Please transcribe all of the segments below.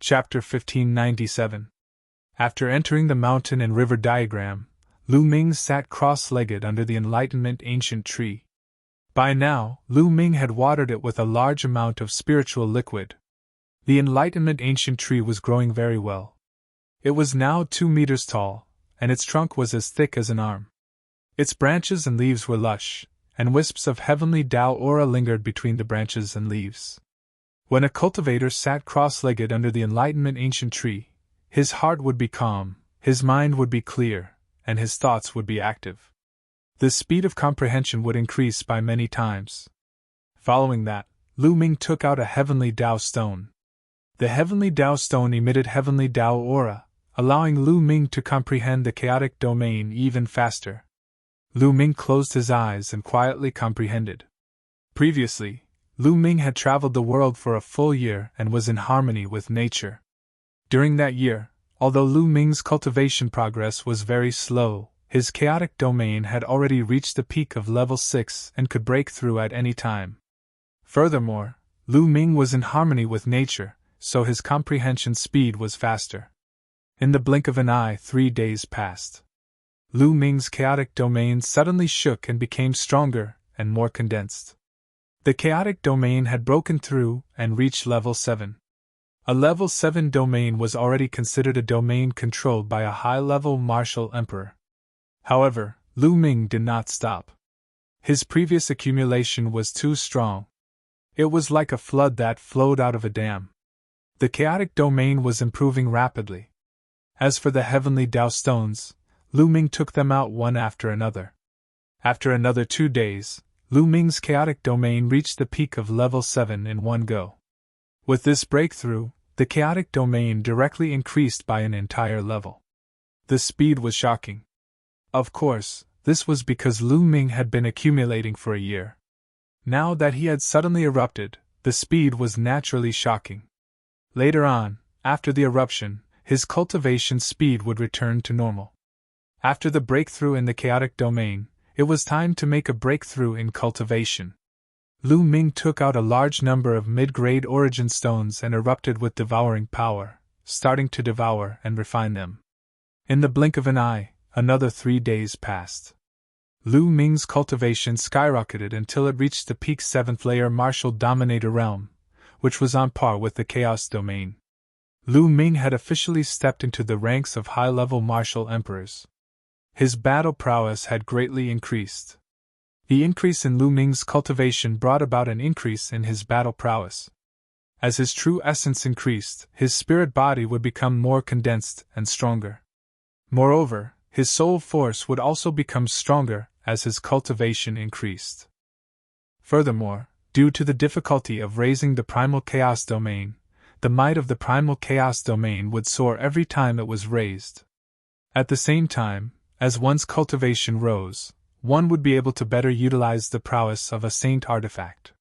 Chapter 1597. After entering the mountain and river diagram, Lu Ming sat cross-legged under the enlightenment ancient tree. By now, Lu Ming had watered it with a large amount of spiritual liquid. The enlightenment ancient tree was growing very well. It was now 2 meters tall, and its trunk was as thick as an arm. Its branches and leaves were lush, and wisps of heavenly Tao aura lingered between the branches and leaves. When a cultivator sat cross-legged under the enlightenment ancient tree, his heart would be calm, his mind would be clear, and his thoughts would be active. The speed of comprehension would increase by many times. Following that, Lu Ming took out a heavenly Tao stone. The heavenly Tao stone emitted heavenly Tao aura, allowing Lu Ming to comprehend the chaotic domain even faster. Lu Ming closed his eyes and quietly comprehended. Previously, Lu Ming had traveled the world for a full year and was in harmony with nature. During that year, although Lu Ming's cultivation progress was very slow, his chaotic domain had already reached the peak of level 6 and could break through at any time. Furthermore, Lu Ming was in harmony with nature, so his comprehension speed was faster. In the blink of an eye, 3 days passed. Lu Ming's chaotic domain suddenly shook and became stronger and more condensed. The chaotic domain had broken through and reached level 7. A level 7 domain was already considered a domain controlled by a high-level martial emperor. However, Lu Ming did not stop. His previous accumulation was too strong. It was like a flood that flowed out of a dam. The chaotic domain was improving rapidly. As for the heavenly Tao stones, Lu Ming took them out one after another. After another 2 days, Lu Ming's chaotic domain reached the peak of level 7 in one go. With this breakthrough, the chaotic domain directly increased by an entire level. The speed was shocking. Of course, this was because Lu Ming had been accumulating for a year. Now that he had suddenly erupted, the speed was naturally shocking. Later on, after the eruption, his cultivation speed would return to normal. After the breakthrough in the chaotic domain, it was time to make a breakthrough in cultivation. Lu Ming took out a large number of mid-grade origin stones and erupted with devouring power, starting to devour and refine them. In the blink of an eye, another 3 days passed. Lu Ming's cultivation skyrocketed until it reached the peak 7th layer martial dominator realm, which was on par with the chaos domain. Lu Ming had officially stepped into the ranks of high-level martial emperors. His battle prowess had greatly increased. The increase in Lu Ming's cultivation brought about an increase in his battle prowess. As his true essence increased, his spirit body would become more condensed and stronger. Moreover, his soul force would also become stronger as his cultivation increased. Furthermore, due to the difficulty of raising the primal chaos domain, the might of the primal chaos domain would soar every time it was raised. At the same time, as one's cultivation rose, one would be able to better utilize the prowess of a saint artifact.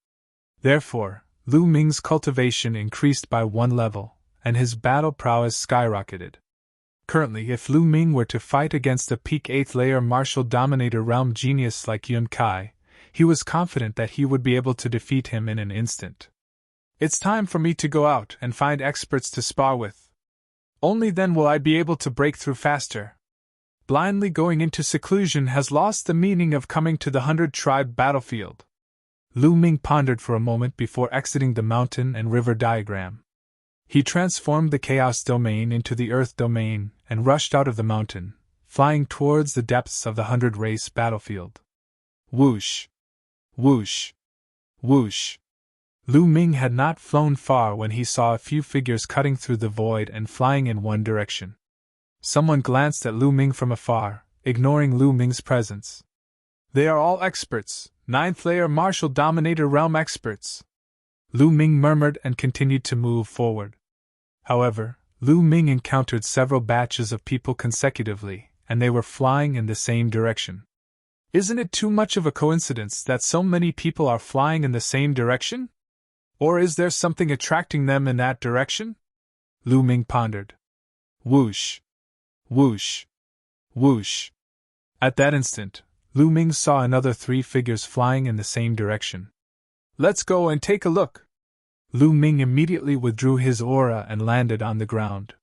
Therefore, Lu Ming's cultivation increased by 1 level, and his battle prowess skyrocketed. Currently, if Lu Ming were to fight against a peak 8th layer martial dominator realm genius like Yun Kai, he was confident that he would be able to defeat him in an instant. It's time for me to go out and find experts to spar with. Only then will I be able to break through faster. Blindly going into seclusion has lost the meaning of coming to the 100-tribe battlefield. Lu Ming pondered for a moment before exiting the mountain and river diagram. He transformed the chaos domain into the earth domain and rushed out of the mountain, flying towards the depths of the 100-race battlefield. Whoosh! Whoosh! Whoosh! Lu Ming had not flown far when he saw a few figures cutting through the void and flying in one direction. Someone glanced at Lu Ming from afar, ignoring Lu Ming's presence. They are all experts, 9th layer martial dominator realm experts. Lu Ming murmured and continued to move forward. However, Lu Ming encountered several batches of people consecutively, and they were flying in the same direction. Isn't it too much of a coincidence that so many people are flying in the same direction? Or is there something attracting them in that direction? Lu Ming pondered. Whoosh! Whoosh! Whoosh! At that instant, Lu Ming saw another 3 figures flying in the same direction. Let's go and take a look. Lu Ming immediately withdrew his aura and landed on the ground.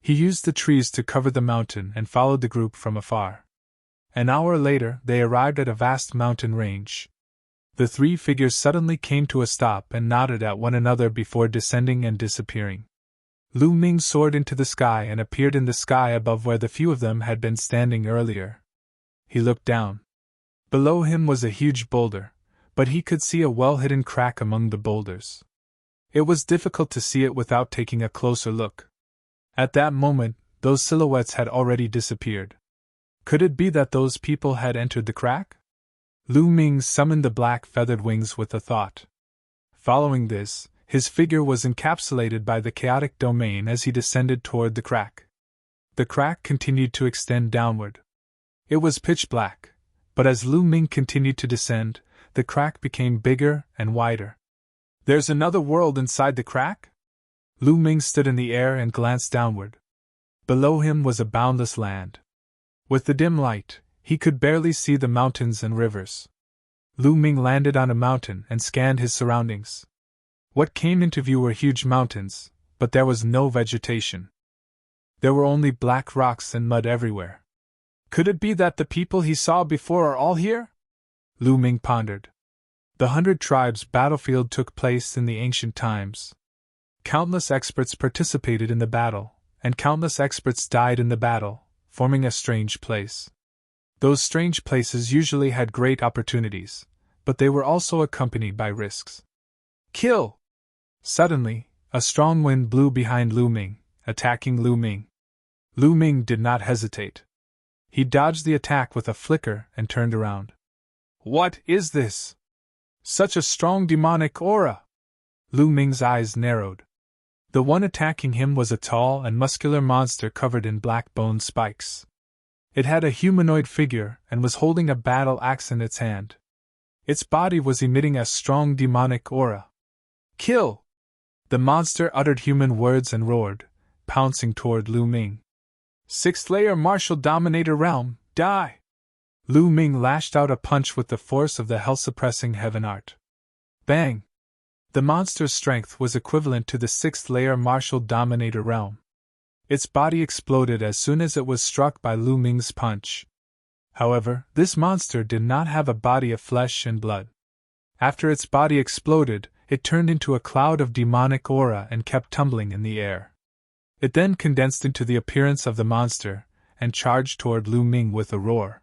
He used the trees to cover the mountain and followed the group from afar. An hour later, they arrived at a vast mountain range. The three figures suddenly came to a stop and nodded at one another before descending and disappearing. Lu Ming soared into the sky and appeared in the sky above where the few of them had been standing earlier. He looked down. Below him was a huge boulder, but he could see a well-hidden crack among the boulders. It was difficult to see it without taking a closer look. At that moment, those silhouettes had already disappeared. Could it be that those people had entered the crack? Lu Ming summoned the black feathered wings with a thought. Following this, his figure was encapsulated by the chaotic domain as he descended toward the crack. The crack continued to extend downward. It was pitch black, but as Lu Ming continued to descend, the crack became bigger and wider. There's another world inside the crack? Lu Ming stood in the air and glanced downward. Below him was a boundless land. With the dim light, he could barely see the mountains and rivers. Lu Ming landed on a mountain and scanned his surroundings. What came into view were huge mountains, but there was no vegetation. There were only black rocks and mud everywhere. Could it be that the people he saw before are all here? Lu Ming pondered. The 100 Tribes battlefield took place in the ancient times. Countless experts participated in the battle, and countless experts died in the battle, forming a strange place. Those strange places usually had great opportunities, but they were also accompanied by risks. Kill! Suddenly, a strong wind blew behind Lu Ming, attacking Lu Ming. Lu Ming did not hesitate. He dodged the attack with a flicker and turned around. What is this? Such a strong demonic aura! Lu Ming's eyes narrowed. The one attacking him was a tall and muscular monster covered in black bone spikes. It had a humanoid figure and was holding a battle axe in its hand. Its body was emitting a strong demonic aura. Kill! The monster uttered human words and roared, pouncing toward Lu Ming. Sixth layer martial dominator realm, die! Lu Ming lashed out a punch with the force of the hell-suppressing heaven art. Bang! The monster's strength was equivalent to the sixth layer martial dominator realm. Its body exploded as soon as it was struck by Lu Ming's punch. However, this monster did not have a body of flesh and blood. After its body exploded, it turned into a cloud of demonic aura and kept tumbling in the air. It then condensed into the appearance of the monster, and charged toward Lu Ming with a roar.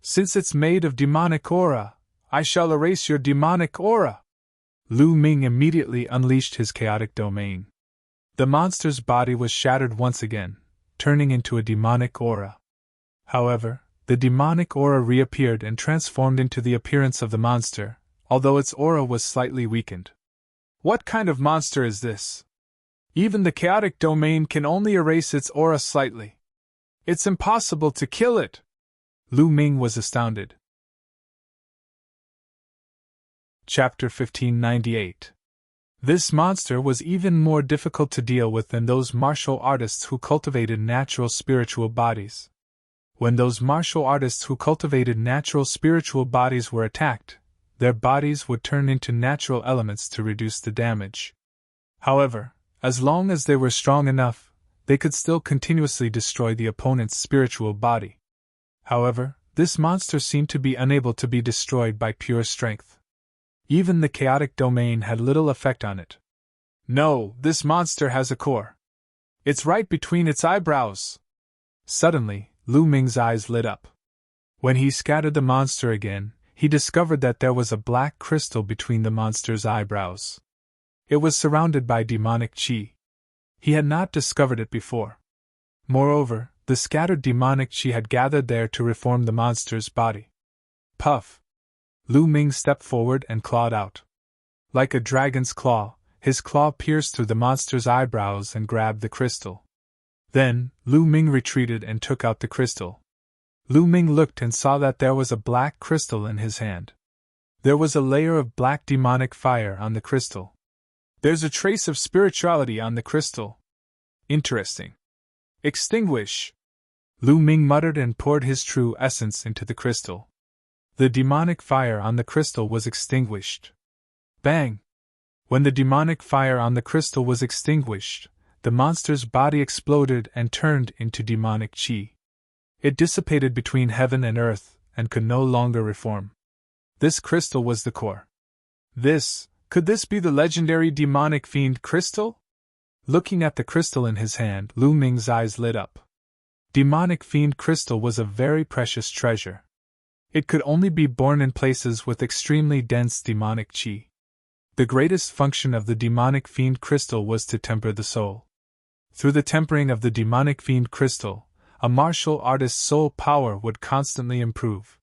Since it's made of demonic aura, I shall erase your demonic aura! Lu Ming immediately unleashed his chaotic domain. The monster's body was shattered once again, turning into a demonic aura. However, the demonic aura reappeared and transformed into the appearance of the monster, although its aura was slightly weakened. What kind of monster is this? Even the chaotic domain can only erase its aura slightly. It's impossible to kill it! Lu Ming was astounded. Chapter 1598. This monster was even more difficult to deal with than those martial artists who cultivated natural spiritual bodies. When those martial artists who cultivated natural spiritual bodies were attacked, their bodies would turn into natural elements to reduce the damage. However, as long as they were strong enough, they could still continuously destroy the opponent's spiritual body. However, this monster seemed to be unable to be destroyed by pure strength. Even the chaotic domain had little effect on it. No, this monster has a core. It's right between its eyebrows. Suddenly, Lu Ming's eyes lit up. When he scattered the monster again, he discovered that there was a black crystal between the monster's eyebrows. It was surrounded by demonic chi. He had not discovered it before. Moreover, the scattered demonic chi had gathered there to reform the monster's body. Puff! Lu Ming stepped forward and clawed out. Like a dragon's claw, his claw pierced through the monster's eyebrows and grabbed the crystal. Then, Lu Ming retreated and took out the crystal. Lu Ming looked and saw that there was a black crystal in his hand. There was a layer of black demonic fire on the crystal. There's a trace of spirituality on the crystal. Interesting. Extinguish! Lu Ming muttered and poured his true essence into the crystal. The demonic fire on the crystal was extinguished. Bang! When the demonic fire on the crystal was extinguished, the monster's body exploded and turned into demonic chi. It dissipated between heaven and earth and could no longer reform. This crystal was the core. Could this be the legendary demonic fiend crystal? Looking at the crystal in his hand, Lu Ming's eyes lit up. Demonic fiend crystal was a very precious treasure. It could only be born in places with extremely dense demonic chi. The greatest function of the demonic fiend crystal was to temper the soul. Through the tempering of the demonic fiend crystal, a martial artist's soul power would constantly improve.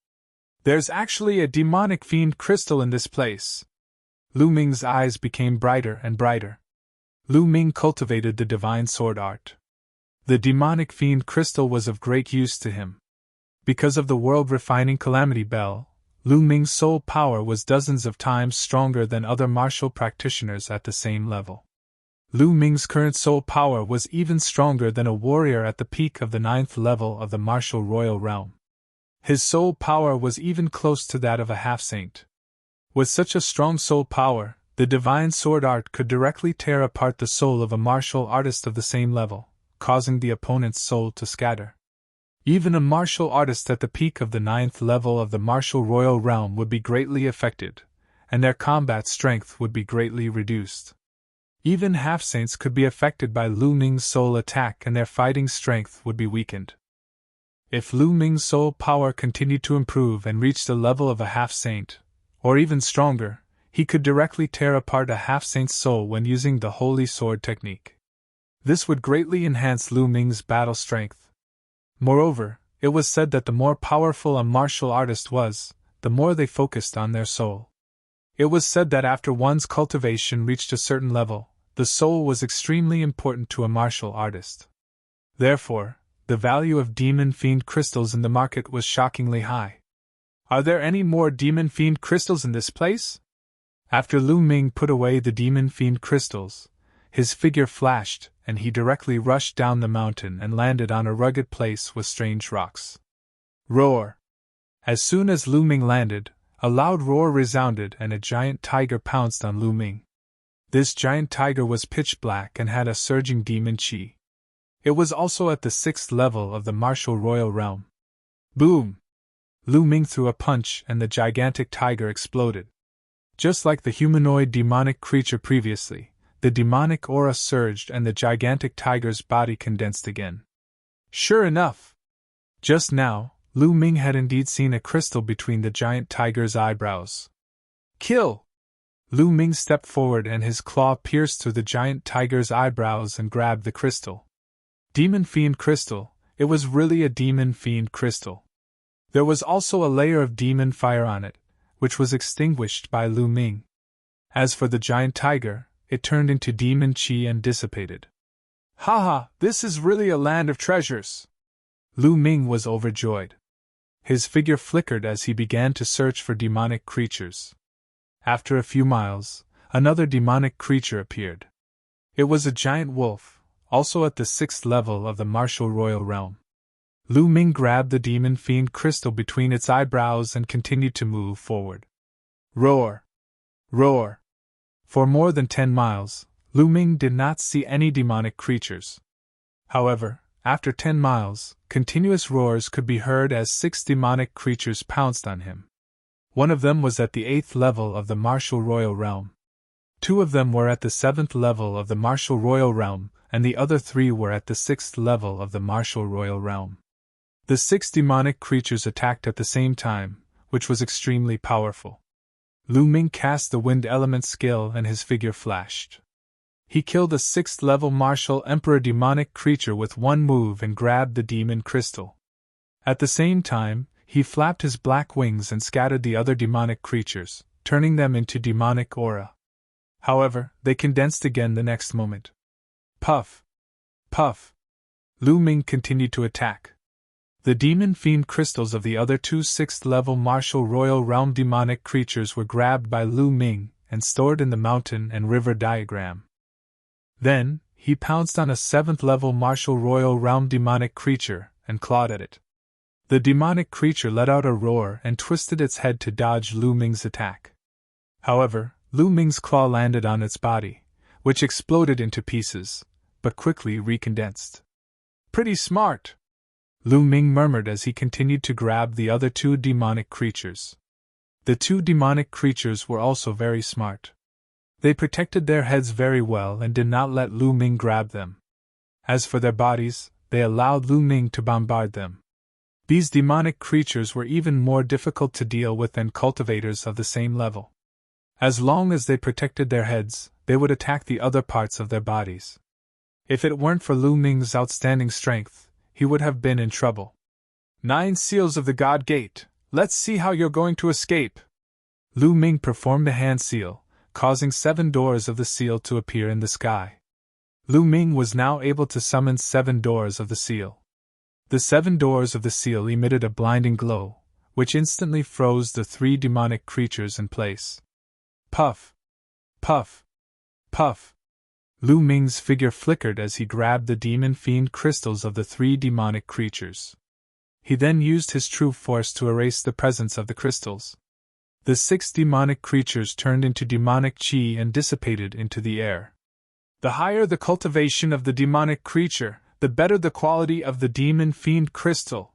There's actually a demonic fiend crystal in this place. Lu Ming's eyes became brighter and brighter. Lu Ming cultivated the divine sword art. The demonic fiend crystal was of great use to him. Because of the world-refining calamity bell, Lu Ming's soul power was dozens of times stronger than other martial practitioners at the same level. Lu Ming's current soul power was even stronger than a warrior at the peak of the 9th level of the martial royal realm. His soul power was even close to that of a half-saint. With such a strong soul power, the divine sword art could directly tear apart the soul of a martial artist of the same level, causing the opponent's soul to scatter. Even a martial artist at the peak of the 9th level of the martial royal realm would be greatly affected, and their combat strength would be greatly reduced. Even half-saints could be affected by Lu Ming's soul attack and their fighting strength would be weakened. If Lu Ming's soul power continued to improve and reached the level of a half-saint, or even stronger, he could directly tear apart a half-saint's soul when using the Holy Sword technique. This would greatly enhance Lu Ming's battle strength. Moreover, it was said that the more powerful a martial artist was, the more they focused on their soul. It was said that after one's cultivation reached a certain level, the soul was extremely important to a martial artist. Therefore, the value of demon fiend crystals in the market was shockingly high. Are there any more demon fiend crystals in this place? After Lu Ming put away the demon fiend crystals, his figure flashed, and he directly rushed down the mountain and landed on a rugged place with strange rocks. Roar! As soon as Lu Ming landed, a loud roar resounded and a giant tiger pounced on Lu Ming. This giant tiger was pitch black and had a surging demon chi. It was also at the 6th level of the martial royal realm. Boom! Lu Ming threw a punch and the gigantic tiger exploded. Just like the humanoid demonic creature previously, the demonic aura surged and the gigantic tiger's body condensed again. Sure enough! Just now, Lu Ming had indeed seen a crystal between the giant tiger's eyebrows. Kill! Lu Ming stepped forward and his claw pierced through the giant tiger's eyebrows and grabbed the crystal. Demon Fiend Crystal, it was really a Demon Fiend Crystal. There was also a layer of demon fire on it, which was extinguished by Lu Ming. As for the giant tiger, it turned into demon chi and dissipated. Haha, this is really a land of treasures! Lu Ming was overjoyed. His figure flickered as he began to search for demonic creatures. After a few miles, another demonic creature appeared. It was a giant wolf, also at the 6th level of the martial royal realm. Lu Ming grabbed the demon fiend crystal between its eyebrows and continued to move forward. Roar! Roar! For more than 10 miles, Lu Ming did not see any demonic creatures. However, after 10 miles, continuous roars could be heard as 6 demonic creatures pounced on him. One of them was at the 8th level of the martial royal realm. 2 of them were at the 7th level of the martial royal realm, and the other 3 were at the 6th level of the martial royal realm. The 6 demonic creatures attacked at the same time, which was extremely powerful. Lu Ming cast the wind element skill and his figure flashed. He killed a 6th level martial emperor demonic creature with one move and grabbed the demon crystal. At the same time, he flapped his black wings and scattered the other demonic creatures, turning them into demonic aura. However, they condensed again the next moment. Puff! Puff! Lu Ming continued to attack. The demon fiend crystals of the other 2 6th-level martial royal realm demonic creatures were grabbed by Lu Ming and stored in the mountain and river diagram. Then, he pounced on a 7th-level martial royal realm demonic creature and clawed at it. The demonic creature let out a roar and twisted its head to dodge Lu Ming's attack. However, Lu Ming's claw landed on its body, which exploded into pieces, but quickly recondensed. Pretty smart, Lu Ming murmured as he continued to grab the other two demonic creatures. The two demonic creatures were also very smart. They protected their heads very well and did not let Lu Ming grab them. As for their bodies, they allowed Lu Ming to bombard them. These demonic creatures were even more difficult to deal with than cultivators of the same level. As long as they protected their heads, they would attack the other parts of their bodies. If it weren't for Lu Ming's outstanding strength, he would have been in trouble. 9 seals of the God Gate, let's see how you're going to escape. Lu Ming performed the hand seal, causing 7 doors of the seal to appear in the sky. Lu Ming was now able to summon 7 doors of the seal. The 7 doors of the seal emitted a blinding glow, which instantly froze the 3 demonic creatures in place. Puff! Puff! Puff! Lu Ming's figure flickered as he grabbed the demon fiend crystals of the 3 demonic creatures. He then used his true force to erase the presence of the crystals. The 6 demonic creatures turned into demonic chi and dissipated into the air. The higher the cultivation of the demonic creature, the better the quality of the demon fiend crystal.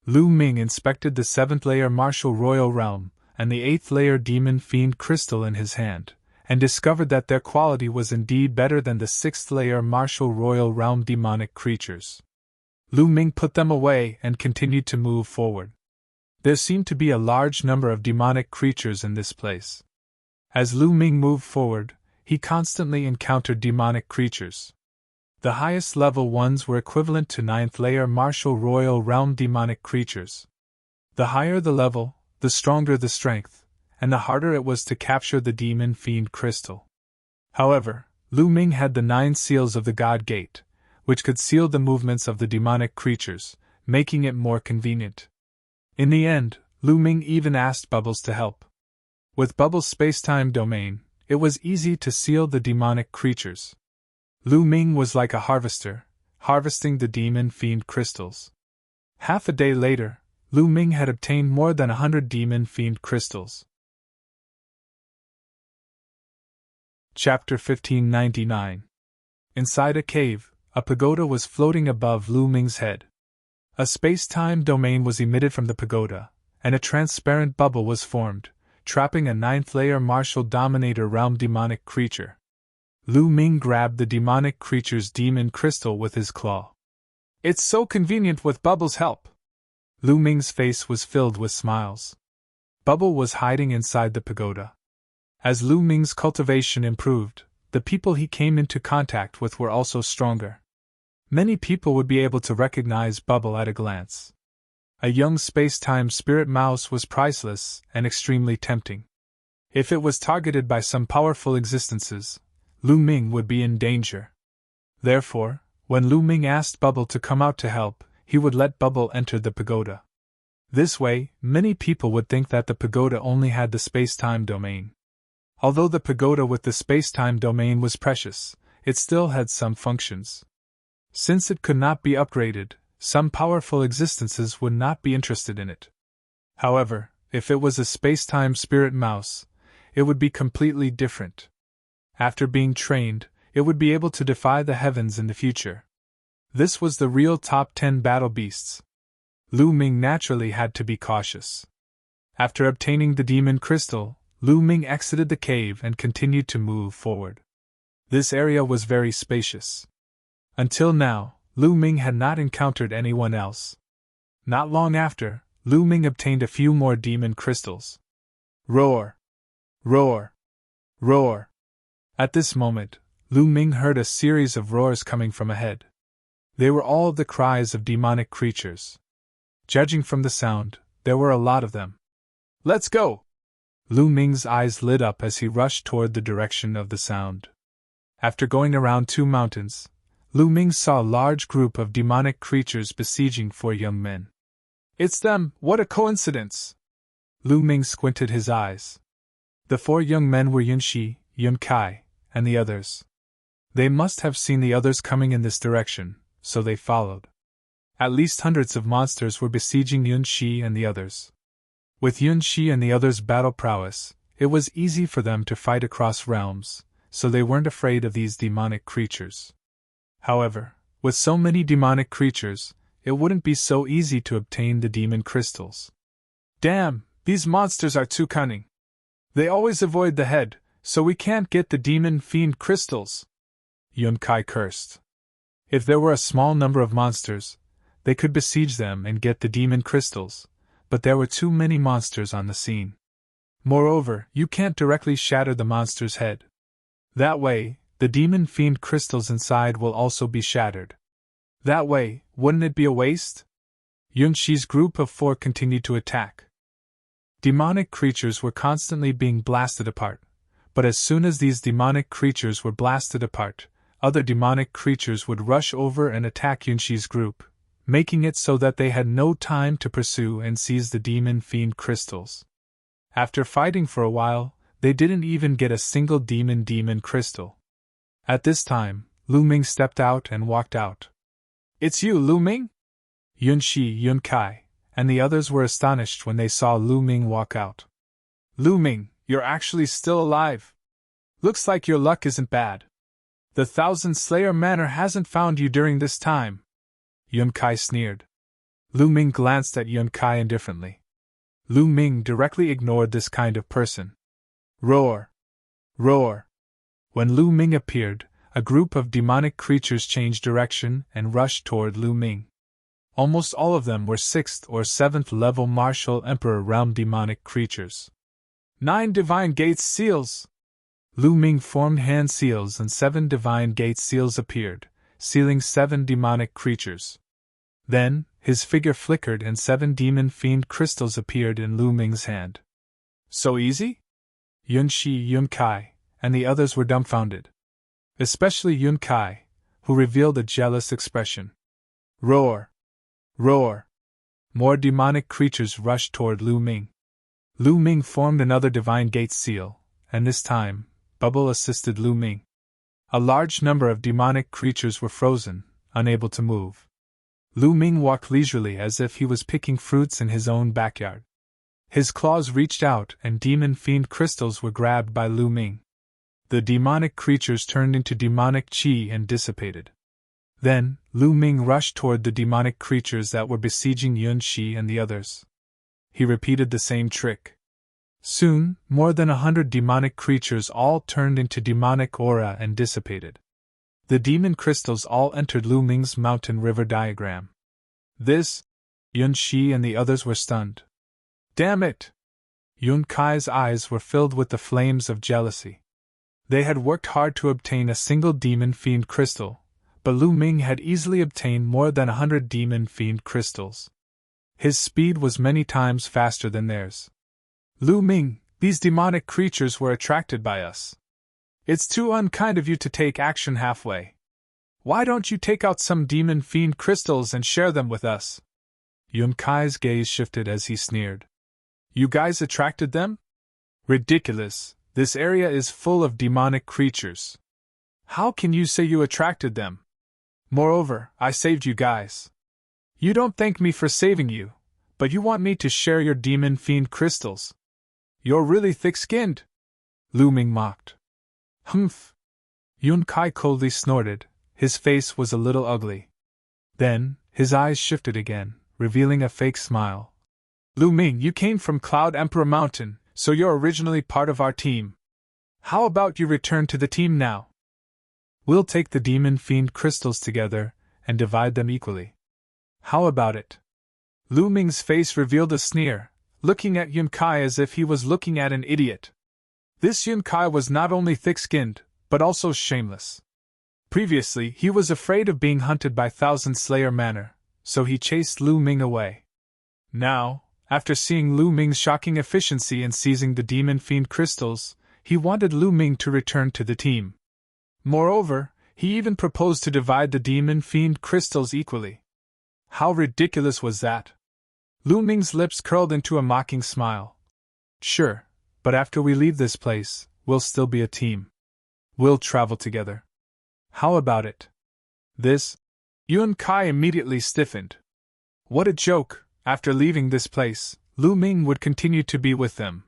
Lu Ming inspected the 7th layer martial royal realm and the 8th layer demon fiend crystal in his hand, and discovered that their quality was indeed better than the 6th layer martial royal realm demonic creatures. Lu Ming put them away and continued to move forward. There seemed to be a large number of demonic creatures in this place. As Lu Ming moved forward, he constantly encountered demonic creatures. The highest level ones were equivalent to 9th layer martial royal realm demonic creatures. The higher the level, the stronger the strength, and the harder it was to capture the demon fiend crystal. However, Lu Ming had the 9 seals of the God Gate, which could seal the movements of the demonic creatures, making it more convenient. In the end, Lu Ming even asked Bubbles to help. With Bubbles' space-time domain, it was easy to seal the demonic creatures. Lu Ming was like a harvester, harvesting the demon fiend crystals. Half a day later, Lu Ming had obtained more than 100 demon fiend crystals. Chapter 1599. Inside a cave, a pagoda was floating above Lu Ming's head. A space-time domain was emitted from the pagoda, and a transparent bubble was formed, trapping a 9th layer martial dominator realm demonic creature. Lu Ming grabbed the demonic creature's demon crystal with his claw. It's so convenient with Bubble's help. Lu Ming's face was filled with smiles. Bubble was hiding inside the pagoda. As Lu Ming's cultivation improved, the people he came into contact with were also stronger. Many people would be able to recognize Bubble at a glance. A young space-time spirit mouse was priceless and extremely tempting. If it was targeted by some powerful existences, Lu Ming would be in danger. Therefore, when Lu Ming asked Bubble to come out to help, he would let Bubble enter the pagoda. This way, many people would think that the pagoda only had the space-time domain. Although the pagoda with the space-time domain was precious, it still had some functions. Since it could not be upgraded, some powerful existences would not be interested in it. However, if it was a space-time spirit mouse, it would be completely different. After being trained, it would be able to defy the heavens in the future. This was the real top 10 battle beasts. Lu Ming naturally had to be cautious. After obtaining the demon crystal, Lu Ming exited the cave and continued to move forward. This area was very spacious. Until now, Lu Ming had not encountered anyone else. Not long after, Lu Ming obtained a few more demon crystals. Roar! Roar! Roar! At this moment, Lu Ming heard a series of roars coming from ahead. They were all the cries of demonic creatures. Judging from the sound, there were a lot of them. Let's go! Lu Ming's eyes lit up as he rushed toward the direction of the sound. After going around 2 mountains, Lu Ming saw a large group of demonic creatures besieging 4 young men. It's them, what a coincidence! Lu Ming squinted his eyes. The 4 young men were Yunxi, Yun Kai, and the others. They must have seen the others coming in this direction, so they followed. At least hundreds of monsters were besieging Yunxi and the others. With Yunxi and the others' battle prowess, it was easy for them to fight across realms, so they weren't afraid of these demonic creatures. However, with so many demonic creatures, it wouldn't be so easy to obtain the demon crystals. Damn, these monsters are too cunning. They always avoid the head, so we can't get the demon fiend crystals. Yun-Kai cursed. If there were a small number of monsters, they could besiege them and get the demon crystals, but there were too many monsters on the scene. Moreover, you can't directly shatter the monster's head. That way, the demon fiend crystals inside will also be shattered. That way, wouldn't it be a waste? Yun-Shi's group of 4 continued to attack. Demonic creatures were constantly being blasted apart, but as soon as these demonic creatures were blasted apart, other demonic creatures would rush over and attack Yun-Shi's group, making it so that they had no time to pursue and seize the demon fiend crystals. After fighting for a while, they didn't even get a single demon crystal. At this time, Lu Ming stepped out and walked out. "It's you, Lu Ming?" Yun-Shi, Yun-Kai, and the others were astonished when they saw Lu Ming walk out. "Lu Ming, you're actually still alive. Looks like your luck isn't bad. The Thousand Slayer Manor hasn't found you during this time." Yun-Kai sneered. Lu Ming glanced at Yun-Kai indifferently. Lu Ming directly ignored this kind of person. Roar! Roar! When Lu Ming appeared, a group of demonic creatures changed direction and rushed toward Lu Ming. Almost all of them were 6th or 7th level martial emperor realm demonic creatures. 9 divine gates seals! Lu Ming formed hand seals and 7 divine gate seals appeared, sealing 7 demonic creatures. Then, his figure flickered and 7 demon fiend crystals appeared in Lu Ming's hand. So easy? Yun-Shi, Yun-Kai, and the others were dumbfounded. Especially Yun-Kai, who revealed a jealous expression. Roar! Roar! More demonic creatures rushed toward Lu Ming. Lu Ming formed another divine gate seal, and this time, Bubble assisted Lu Ming. A large number of demonic creatures were frozen, unable to move. Lu Ming walked leisurely as if he was picking fruits in his own backyard. His claws reached out and demon fiend crystals were grabbed by Lu Ming. The demonic creatures turned into demonic chi and dissipated. Then, Lu Ming rushed toward the demonic creatures that were besieging Yun-Shi and the others. He repeated the same trick. Soon, more than 100 demonic creatures all turned into demonic aura and dissipated. The demon crystals all entered Lu Ming's mountain river diagram. This? Yun-Shi and the others were stunned. Damn it! Yun-Kai's eyes were filled with the flames of jealousy. They had worked hard to obtain a single demon fiend crystal, but Lu Ming had easily obtained more than 100 demon fiend crystals. His speed was many times faster than theirs. Lu Ming, these demonic creatures were attracted by us. It's too unkind of you to take action halfway. Why don't you take out some demon fiend crystals and share them with us? Yun-Kai's gaze shifted as he sneered. You guys attracted them? Ridiculous, this area is full of demonic creatures. How can you say you attracted them? Moreover, I saved you guys. You don't thank me for saving you, but you want me to share your demon fiend crystals. You're really thick-skinned, Lu Ming mocked. Humph! Yun-Kai coldly snorted, his face was a little ugly. Then, his eyes shifted again, revealing a fake smile. Lu Ming, you came from Cloud Emperor Mountain, so you're originally part of our team. How about you return to the team now? We'll take the demon fiend crystals together, and divide them equally. How about it? Lu Ming's face revealed a sneer, looking at Yun-Kai as if he was looking at an idiot. This Yun-Kai was not only thick-skinned, but also shameless. Previously, he was afraid of being hunted by Thousand Slayer Manor, so he chased Lu Ming away. Now, after seeing Lu Ming's shocking efficiency in seizing the demon fiend crystals, he wanted Lu Ming to return to the team. Moreover, he even proposed to divide the demon fiend crystals equally. How ridiculous was that? Lu Ming's lips curled into a mocking smile. Sure, but after we leave this place, we'll still be a team. We'll travel together. How about it? This? Yun-Kai immediately stiffened. What a joke! After leaving this place, Lu Ming would continue to be with them.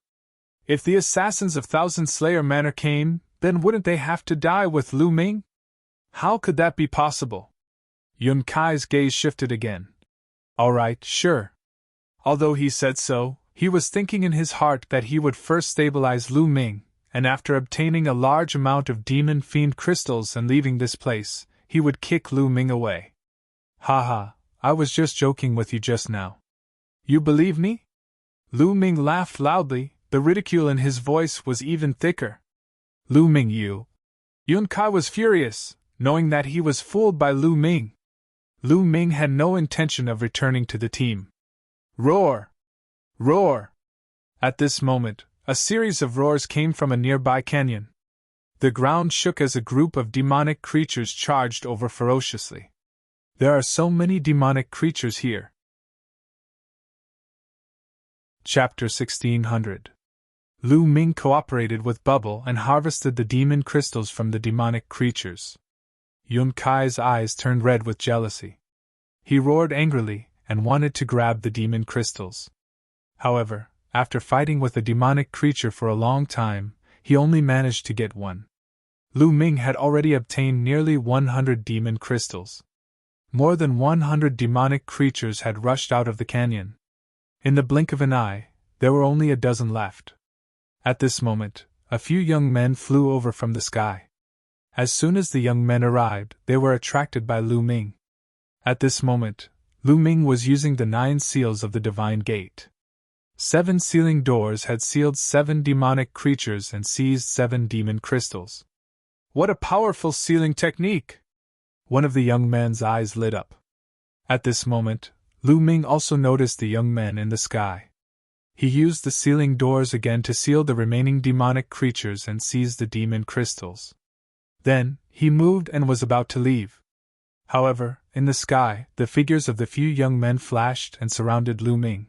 If the assassins of Thousand Slayer Manor came, then wouldn't they have to die with Lu Ming? How could that be possible? Yun Kai's gaze shifted again. Alright, sure. Although he said so, he was thinking in his heart that he would first stabilize Lu Ming, and after obtaining a large amount of demon fiend crystals and leaving this place, he would kick Lu Ming away. Haha, I was just joking with you just now. You believe me? Lu Ming laughed loudly, the ridicule in his voice was even thicker. Lu Ming, you. Yun Kai was furious, knowing that he was fooled by Lu Ming. Lu Ming had no intention of returning to the team. Roar! Roar! At this moment, a series of roars came from a nearby canyon. The ground shook as a group of demonic creatures charged over ferociously. There are so many demonic creatures here. Chapter 1600. Lu Ming cooperated with Bubble and harvested the demon crystals from the demonic creatures. Yun Kai's eyes turned red with jealousy. He roared angrily and wanted to grab the demon crystals. However, after fighting with a demonic creature for a long time, he only managed to get one. Lu Ming had already obtained nearly 100 demon crystals. More than 100 demonic creatures had rushed out of the canyon. In the blink of an eye, there were only a dozen left. At this moment, a few young men flew over from the sky. As soon as the young men arrived, they were attracted by Lu Ming. At this moment, Lu Ming was using the 9 seals of the Divine Gate. 7 sealing doors had sealed 7 demonic creatures and seized 7 demon crystals. What a powerful sealing technique! One of the young men's eyes lit up. At this moment, Lu Ming also noticed the young men in the sky. He used the sealing doors again to seal the remaining demonic creatures and seize the demon crystals. Then, he moved and was about to leave. However, in the sky, the figures of the few young men flashed and surrounded Lu Ming.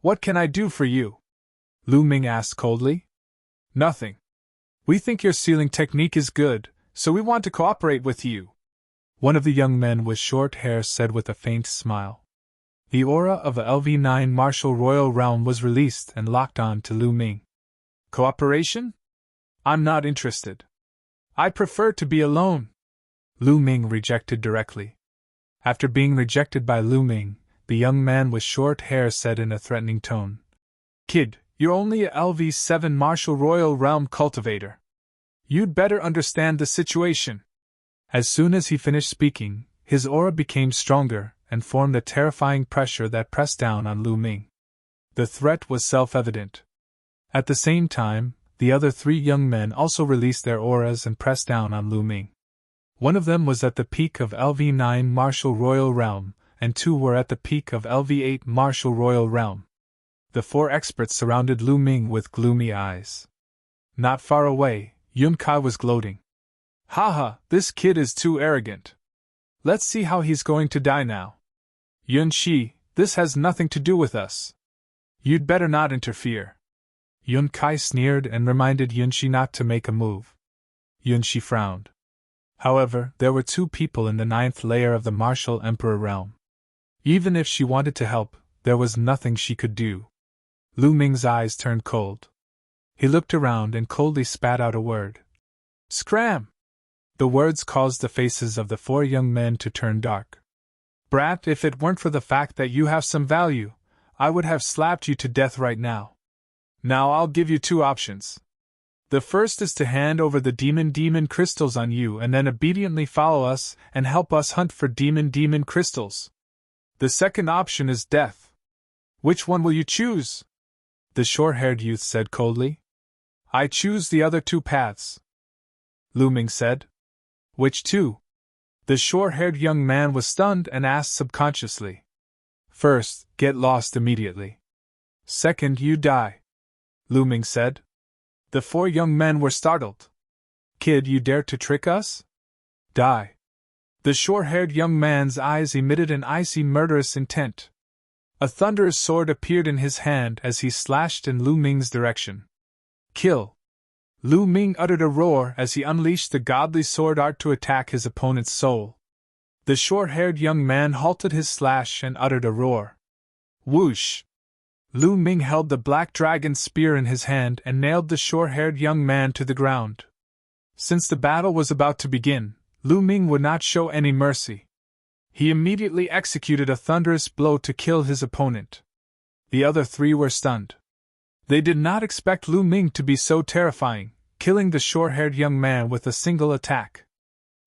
What can I do for you? Lu Ming asked coldly. Nothing. We think your sealing technique is good, so we want to cooperate with you. One of the young men with short hair said with a faint smile. The aura of the LV9 Martial Royal Realm was released and locked on to Lu Ming. Cooperation? I'm not interested. I prefer to be alone. Lu Ming rejected directly. After being rejected by Lu Ming, the young man with short hair said in a threatening tone, Kid, you're only a LV7 Martial Royal Realm cultivator. You'd better understand the situation. As soon as he finished speaking, his aura became stronger and formed a terrifying pressure that pressed down on Lu Ming. The threat was self-evident. At the same time, the other 3 young men also released their auras and pressed down on Lu Ming. One of them was at the peak of LV9 Martial Royal Realm, and 2 were at the peak of LV8 Martial Royal Realm. The 4 experts surrounded Lu Ming with gloomy eyes. Not far away, Yun Kai was gloating. Haha, this kid is too arrogant. Let's see how he's going to die now. Yun Shi, this has nothing to do with us. You'd better not interfere. Yun Kai sneered and reminded Yun Shi not to make a move. Yun Shi frowned. However, there were 2 people in the 9th layer of the Martial Emperor realm. Even if she wanted to help, there was nothing she could do. Lu Ming's eyes turned cold. He looked around and coldly spat out a word. Scram! The words caused the faces of the 4 young men to turn dark. Brat, if it weren't for the fact that you have some value, I would have slapped you to death right now. Now I'll give you 2 options. The first is to hand over the demon crystals on you and then obediently follow us and help us hunt for demon crystals. The second option is death. Which one will you choose? The short-haired youth said coldly. I choose the other 2 paths. Lu Ming said. Which 2? The short-haired young man was stunned and asked subconsciously. First, get lost immediately. Second, you die. Lu Ming said. The 4 young men were startled. Kid, you dare to trick us? Die. The short-haired young man's eyes emitted an icy murderous intent. A thunderous sword appeared in his hand as he slashed in Lu Ming's direction. Kill! Lu Ming uttered a roar as he unleashed the godly sword art to attack his opponent's soul. The short-haired young man halted his slash and uttered a roar. Whoosh! Lu Ming held the black dragon spear in his hand and nailed the short-haired young man to the ground. Since the battle was about to begin, Lu Ming would not show any mercy. He immediately executed a thunderous blow to kill his opponent. The other three were stunned. They did not expect Lu Ming to be so terrifying, killing the short-haired young man with a single attack.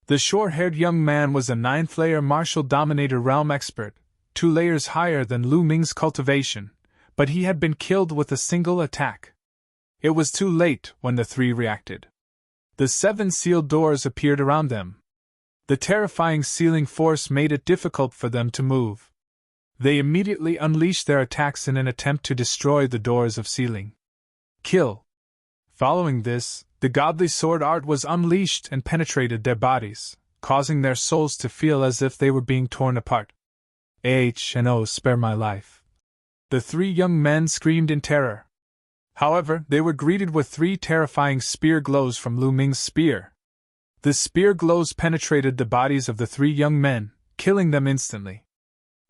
The short-haired young man was a 9th-layer martial dominator realm expert, 2 layers higher than Lu Ming's cultivation, but he had been killed with a single attack. It was too late when the three reacted. The 7 sealed doors appeared around them. The terrifying sealing force made it difficult for them to move. They immediately unleashed their attacks in an attempt to destroy the doors of sealing. Kill. Following this, the godly sword art was unleashed and penetrated their bodies, causing their souls to feel as if they were being torn apart. Oh, spare my life. The 3 young men screamed in terror. However, they were greeted with 3 terrifying spear glows from Lu Ming's spear. The spear glows penetrated the bodies of the 3 young men, killing them instantly.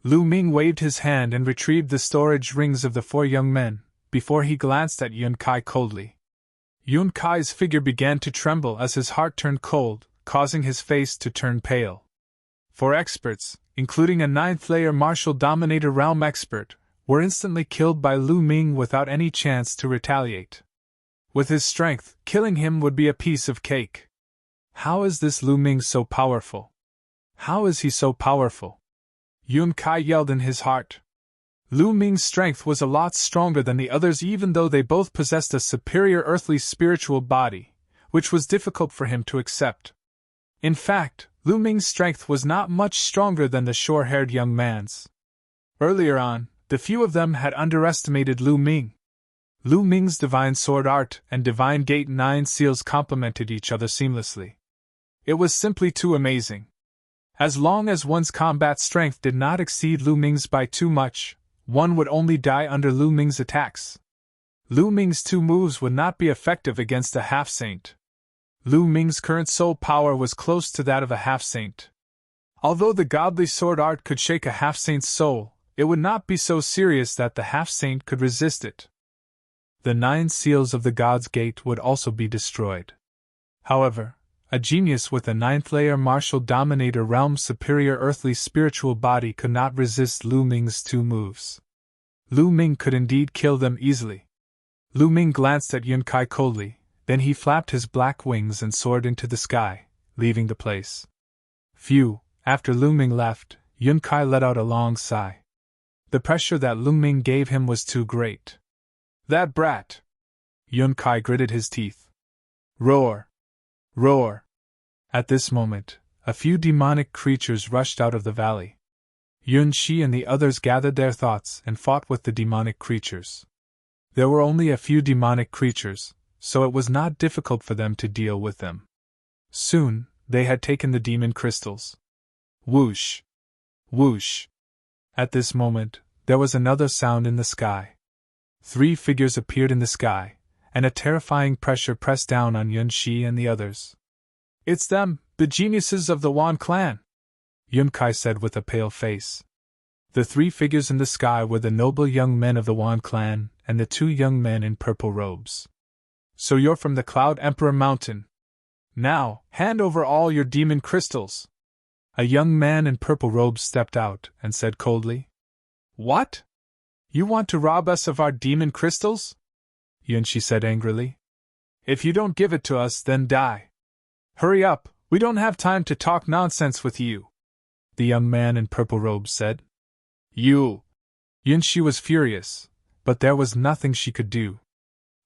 Lu Ming waved his hand and retrieved the storage rings of the 4 young men, before he glanced at Yun Kai coldly. Yun Kai's figure began to tremble as his heart turned cold, causing his face to turn pale. 4 experts, including a 9th-layer martial dominator realm expert, were instantly killed by Lu Ming without any chance to retaliate. With his strength, killing him would be a piece of cake. How is this Lu Ming so powerful? How is he so powerful? Yun Kai yelled in his heart. Lu Ming's strength was a lot stronger than the others, even though they both possessed a superior earthly spiritual body, which was difficult for him to accept. In fact, Lu Ming's strength was not much stronger than the short-haired young man's. Earlier on, the few of them had underestimated Lu Ming. Lu Ming's divine sword art and divine gate 9 seals complemented each other seamlessly. It was simply too amazing. As long as one's combat strength did not exceed Lu Ming's by too much, one would only die under Lu Ming's attacks. Lu Ming's 2 moves would not be effective against a half-saint. Lu Ming's current soul power was close to that of a half-saint. Although the godly sword art could shake a half-saint's soul, it would not be so serious that the half-saint could resist it. The 9 seals of the God's Gate would also be destroyed. However, a genius with a 9th-layer martial dominator realm superior earthly spiritual body could not resist Lu Ming's 2 moves. Lu Ming could indeed kill them easily. Lu Ming glanced at Yun Kai coldly, then he flapped his black wings and soared into the sky, leaving the place. Phew, after Lu Ming left, Yun Kai let out a long sigh. The pressure that Lu Ming gave him was too great. That brat! Yun Kai gritted his teeth. Roar! Roar! At this moment, a few demonic creatures rushed out of the valley. Yun Shi and the others gathered their thoughts and fought with the demonic creatures. There were only a few demonic creatures, so it was not difficult for them to deal with them. Soon, they had taken the demon crystals. Whoosh! Whoosh! At this moment, there was another sound in the sky. 3 figures appeared in the sky, and a terrifying pressure pressed down on Yun Shi and the others. It's them, the geniuses of the Wan clan, Yun Kai said with a pale face. The 3 figures in the sky were the noble young men of the Wan clan and the 2 young men in purple robes. So you're from the Cloud Emperor Mountain. Now, hand over all your demon crystals. A young man in purple robes stepped out and said coldly. What? You want to rob us of our demon crystals? Yun Shi said angrily. If you don't give it to us, then die. Hurry up, we don't have time to talk nonsense with you, the young man in purple robes said. You! Yun Shi was furious, but there was nothing she could do.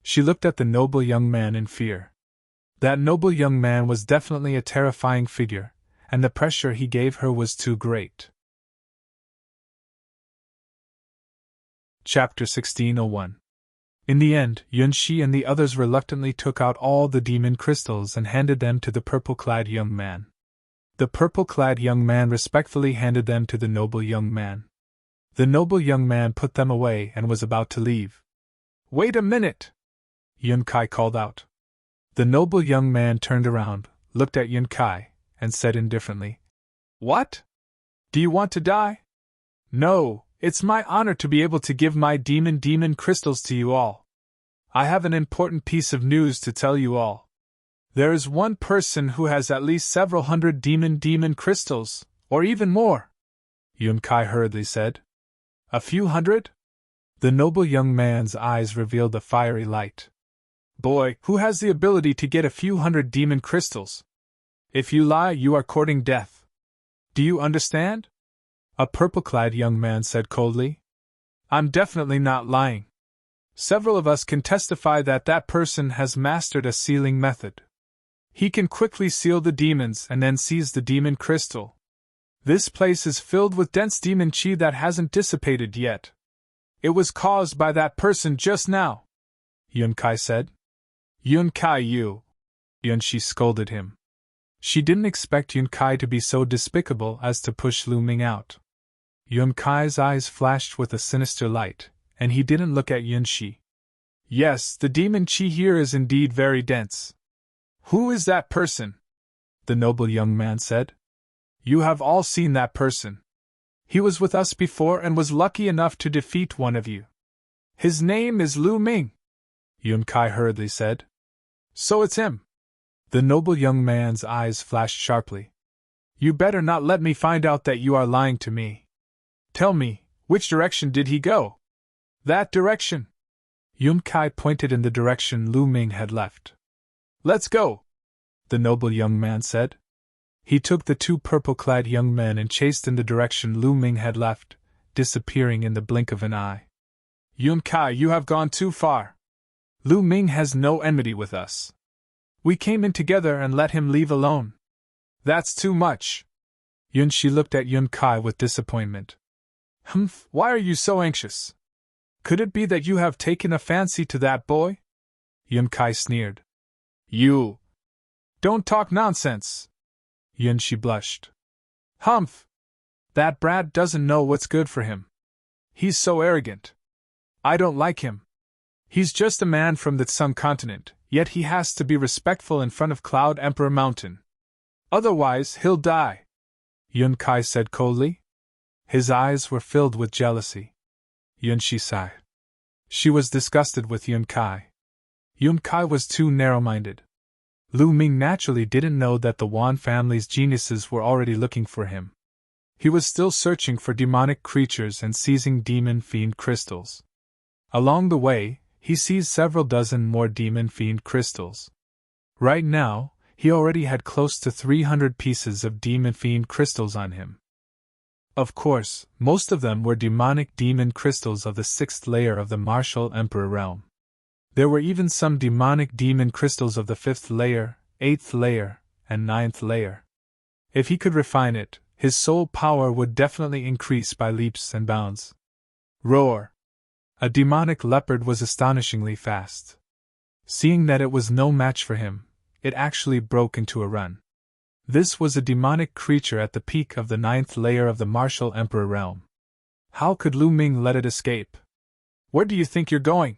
She looked at the noble young man in fear. That noble young man was definitely a terrifying figure, and the pressure he gave her was too great. Chapter 1601. In the end, Yun Shi and the others reluctantly took out all the demon crystals and handed them to the purple-clad young man. The purple-clad young man respectfully handed them to the noble young man. The noble young man put them away and was about to leave. Wait a minute! Yun Kai called out. The noble young man turned around, looked at Yun Kai, and said indifferently, What? Do you want to die? No, It's my honor to be able to give my demon crystals to you all. I have an important piece of news to tell you all. There is one person who has at least several hundred demon crystals, or even more, Yun-Kai hurriedly said. A few hundred? The noble young man's eyes revealed a fiery light. Boy, who has the ability to get a few hundred demon crystals? If you lie, you are courting death. Do you understand? A purple-clad young man said coldly. I'm definitely not lying. Several of us can testify that that person has mastered a sealing method. He can quickly seal the demons and then seize the demon crystal. This place is filled with dense demon chi that hasn't dissipated yet. It was caused by that person just now, Yun-Kai said. Yun-Kai, you! Yun-Shi scolded him. She didn't expect Yun-Kai to be so despicable as to push Lu Ming out. Yun-Kai's eyes flashed with a sinister light, and he didn't look at Yun-Shi. Yes, the demon chi here is indeed very dense. Who is that person? The noble young man said. You have all seen that person. He was with us before and was lucky enough to defeat one of you. His name is Lu Ming, Yun-Kai hurriedly said. So it's him. The noble young man's eyes flashed sharply. You better not let me find out that you are lying to me. Tell me, which direction did he go? That direction. Yun-Kai pointed in the direction Lu Ming had left. Let's go, the noble young man said. He took the two purple-clad young men and chased in the direction Lu Ming had left, disappearing in the blink of an eye. Yun-Kai, you have gone too far. Lu Ming has no enmity with us. We came in together and let him leave alone. That's too much. Yun-Shi looked at Yun-Kai with disappointment. Humph, why are you so anxious? Could it be that you have taken a fancy to that boy? Yun-Kai sneered. You! Don't talk nonsense! Yun-Shi blushed. Humph! That brat doesn't know what's good for him. He's so arrogant. I don't like him. He's just a man from the Sun continent, yet he has to be respectful in front of Cloud Emperor Mountain. Otherwise, he'll die, Yun-Kai said coldly. His eyes were filled with jealousy. Yun-Shi sighed. She was disgusted with Yun-Kai. Yun-Kai was too narrow-minded. Lu Ming naturally didn't know that the Wan family's geniuses were already looking for him. He was still searching for demonic creatures and seizing demon fiend crystals. Along the way, he seized several dozen more demon fiend crystals. Right now, he already had close to 300 pieces of demon fiend crystals on him. Of course, most of them were demonic demon crystals of the 6th layer of the Martial Emperor realm. There were even some demonic demon crystals of the 5th layer, 8th layer, and 9th layer. If he could refine it, his soul power would definitely increase by leaps and bounds. Roar! A demonic leopard was astonishingly fast. Seeing that it was no match for him, it actually broke into a run. This was a demonic creature at the peak of the 9th layer of the Martial Emperor realm. How could Lu Ming let it escape? Where do you think you're going?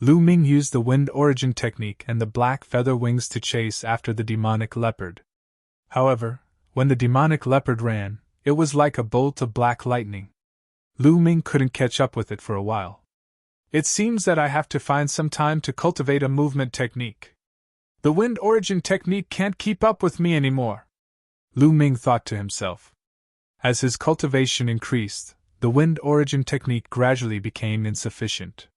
Lu Ming used the wind origin technique and the black feather wings to chase after the demonic leopard. However, when the demonic leopard ran, it was like a bolt of black lightning. Lu Ming couldn't catch up with it for a while. It seems that I have to find some time to cultivate a movement technique. The wind origin technique can't keep up with me anymore, Lu Ming thought to himself. As his cultivation increased, the wind origin technique gradually became insufficient.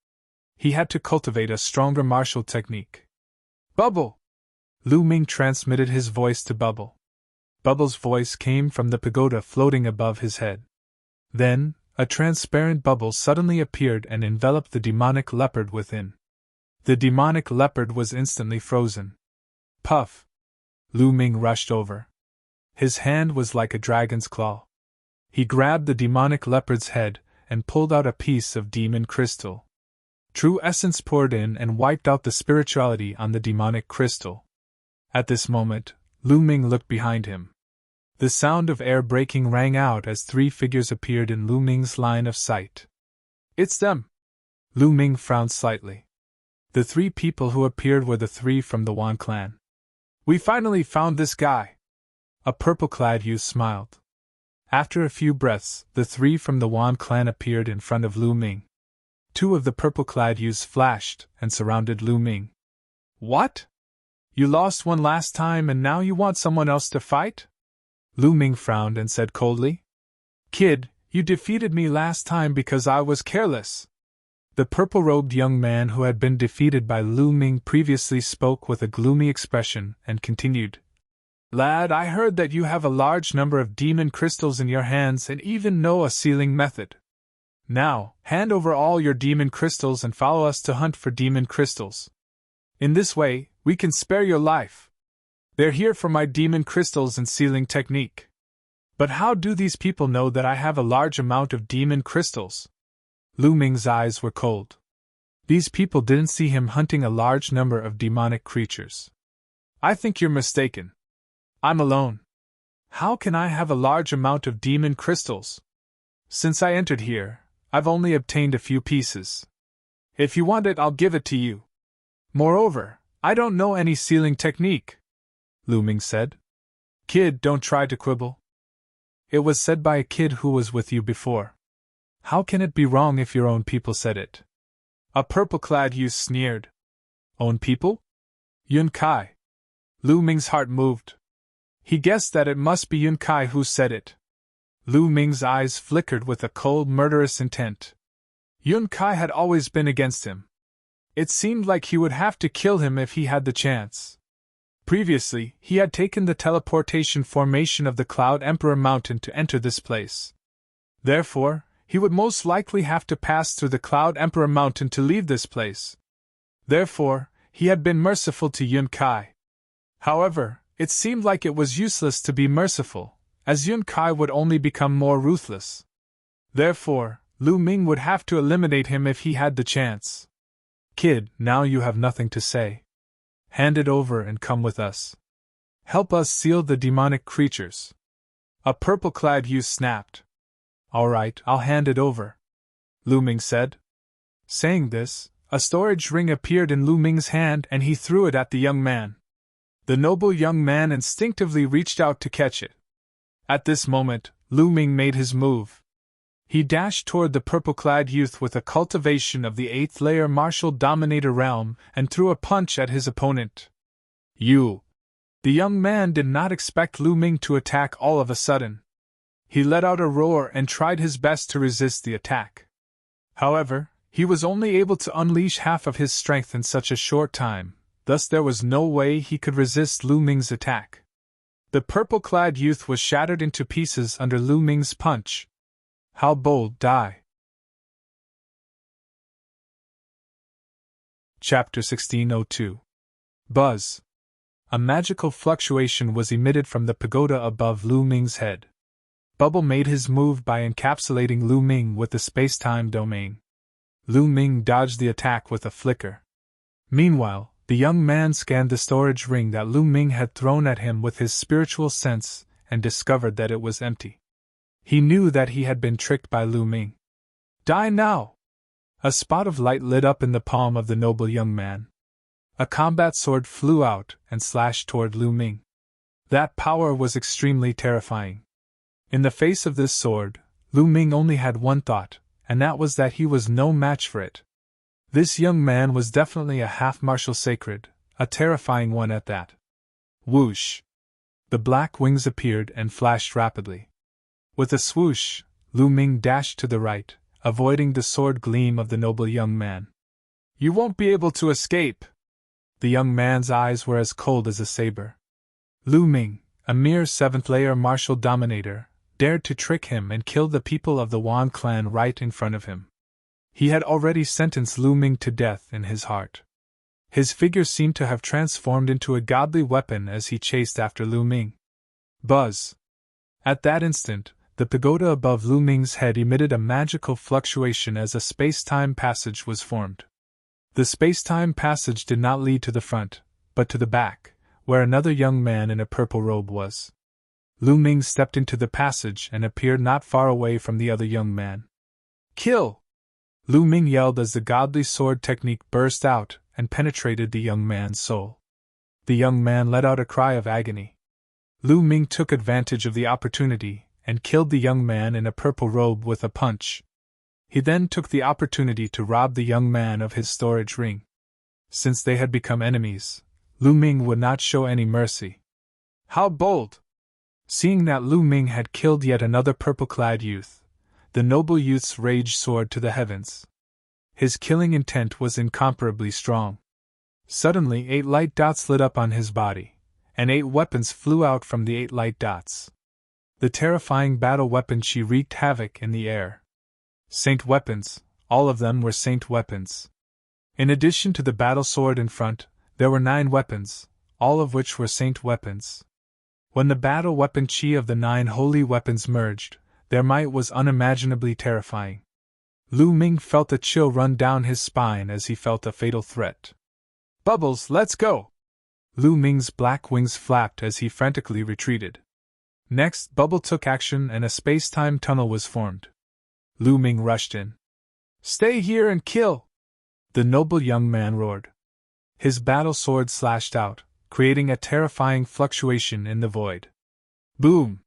He had to cultivate a stronger martial technique. Bubble! Lu Ming transmitted his voice to Bubble. Bubble's voice came from the pagoda floating above his head. Then, a transparent bubble suddenly appeared and enveloped the demonic leopard within. The demonic leopard was instantly frozen. Puff! Lu Ming rushed over. His hand was like a dragon's claw. He grabbed the demonic leopard's head and pulled out a piece of demon crystal. True essence poured in and wiped out the spirituality on the demonic crystal. At this moment, Lu Ming looked behind him. The sound of air breaking rang out as 3 figures appeared in Lu Ming's line of sight. It's them! Lu Ming frowned slightly. The 3 people who appeared were the 3 from the Wan clan. We finally found this guy! A purple-clad youth smiled. After a few breaths, the three from the Wan clan appeared in front of Lu Ming. Two of the purple-clad youths flashed and surrounded Lu Ming. What? You lost one last time and now you want someone else to fight? Lu Ming frowned and said coldly. Kid, you defeated me last time because I was careless. The purple-robed young man who had been defeated by Lu Ming previously spoke with a gloomy expression and continued. Lad, I heard that you have a large number of demon crystals in your hands and even know a sealing method. Now, hand over all your demon crystals and follow us to hunt for demon crystals. In this way, we can spare your life. They're here for my demon crystals and sealing technique. But how do these people know that I have a large amount of demon crystals? Lu Ming's eyes were cold. These people didn't see him hunting a large number of demonic creatures. I think you're mistaken. I'm alone. How can I have a large amount of demon crystals? Since I entered here, I've only obtained a few pieces. If you want it, I'll give it to you. Moreover, I don't know any sealing technique, Lu Ming said. Kid, don't try to quibble. It was said by a kid who was with you before. How can it be wrong if your own people said it? A purple-clad youth sneered. Own people? Yun Kai. Lu Ming's heart moved. He guessed that it must be Yun Kai who said it. Lu Ming's eyes flickered with a cold, murderous intent. Yun Kai had always been against him. It seemed like he would have to kill him if he had the chance. Previously, he had taken the teleportation formation of the Cloud Emperor Mountain to enter this place. Therefore, he would most likely have to pass through the Cloud Emperor Mountain to leave this place. Therefore, he had been merciful to Yun Kai. However, it seemed like it was useless to be merciful, as Yun Kai would only become more ruthless. Therefore, Lu Ming would have to eliminate him if he had the chance. Kid, now you have nothing to say. Hand it over and come with us. Help us seal the demonic creatures. A purple-clad youth snapped. All right, I'll hand it over, Lu Ming said. Saying this, a storage ring appeared in Lu Ming's hand and he threw it at the young man. The noble young man instinctively reached out to catch it. At this moment, Lu Ming made his move. He dashed toward the purple-clad youth with a cultivation of the 8th layer martial dominator realm and threw a punch at his opponent. You! The young man did not expect Lu Ming to attack all of a sudden. He let out a roar and tried his best to resist the attack. However, he was only able to unleash half of his strength in such a short time, thus there was no way he could resist Lu Ming's attack. The purple-clad youth was shattered into pieces under Lu Ming's punch. How bold, die! Chapter 1602. Buzz. A magical fluctuation was emitted from the pagoda above Lu Ming's head. Bubble made his move by encapsulating Lu Ming with the space-time domain. Lu Ming dodged the attack with a flicker. Meanwhile, the young man scanned the storage ring that Lu Ming had thrown at him with his spiritual sense and discovered that it was empty. He knew that he had been tricked by Lu Ming. Die now! A spot of light lit up in the palm of the noble young man. A combat sword flew out and slashed toward Lu Ming. That power was extremely terrifying. In the face of this sword, Lu Ming only had one thought, and that was that he was no match for it. This young man was definitely a half-martial sacred, a terrifying one at that. Whoosh! The black wings appeared and flashed rapidly. With a swoosh, Lu Ming dashed to the right, avoiding the sword gleam of the noble young man. You won't be able to escape! The young man's eyes were as cold as a saber. Lu Ming, a mere 7th-layer martial dominator, dared to trick him and kill the people of the Wan clan right in front of him. He had already sentenced Lu Ming to death in his heart. His figure seemed to have transformed into a godly weapon as he chased after Lu Ming. Buzz! At that instant, the pagoda above Lu Ming's head emitted a magical fluctuation as a space-time passage was formed. The space-time passage did not lead to the front, but to the back, where another young man in a purple robe was. Lu Ming stepped into the passage and appeared not far away from the other young man. Kill! Lu Ming yelled as the godly sword technique burst out and penetrated the young man's soul. The young man let out a cry of agony. Lu Ming took advantage of the opportunity and killed the young man in a purple robe with a punch. He then took the opportunity to rob the young man of his storage ring. Since they had become enemies, Lu Ming would not show any mercy. How bold! Seeing that Lu Ming had killed yet another purple-clad youth, the noble youth's rage soared to the heavens. His killing intent was incomparably strong. Suddenly 8 light dots lit up on his body, and 8 weapons flew out from the 8 light dots. The terrifying battle weapon Qi wreaked havoc in the air. Saint weapons, all of them were saint weapons. In addition to the battle sword in front, there were 9 weapons, all of which were saint weapons. When the battle weapon Qi of the 9 holy weapons merged, their might was unimaginably terrifying. Lu Ming felt a chill run down his spine as he felt a fatal threat. Bubbles, let's go! Lu Ming's black wings flapped as he frantically retreated. Next, Bubble took action and a space-time tunnel was formed. Lu Ming rushed in. Stay here and kill! The noble young man roared. His battle sword slashed out, creating a terrifying fluctuation in the void. Boom!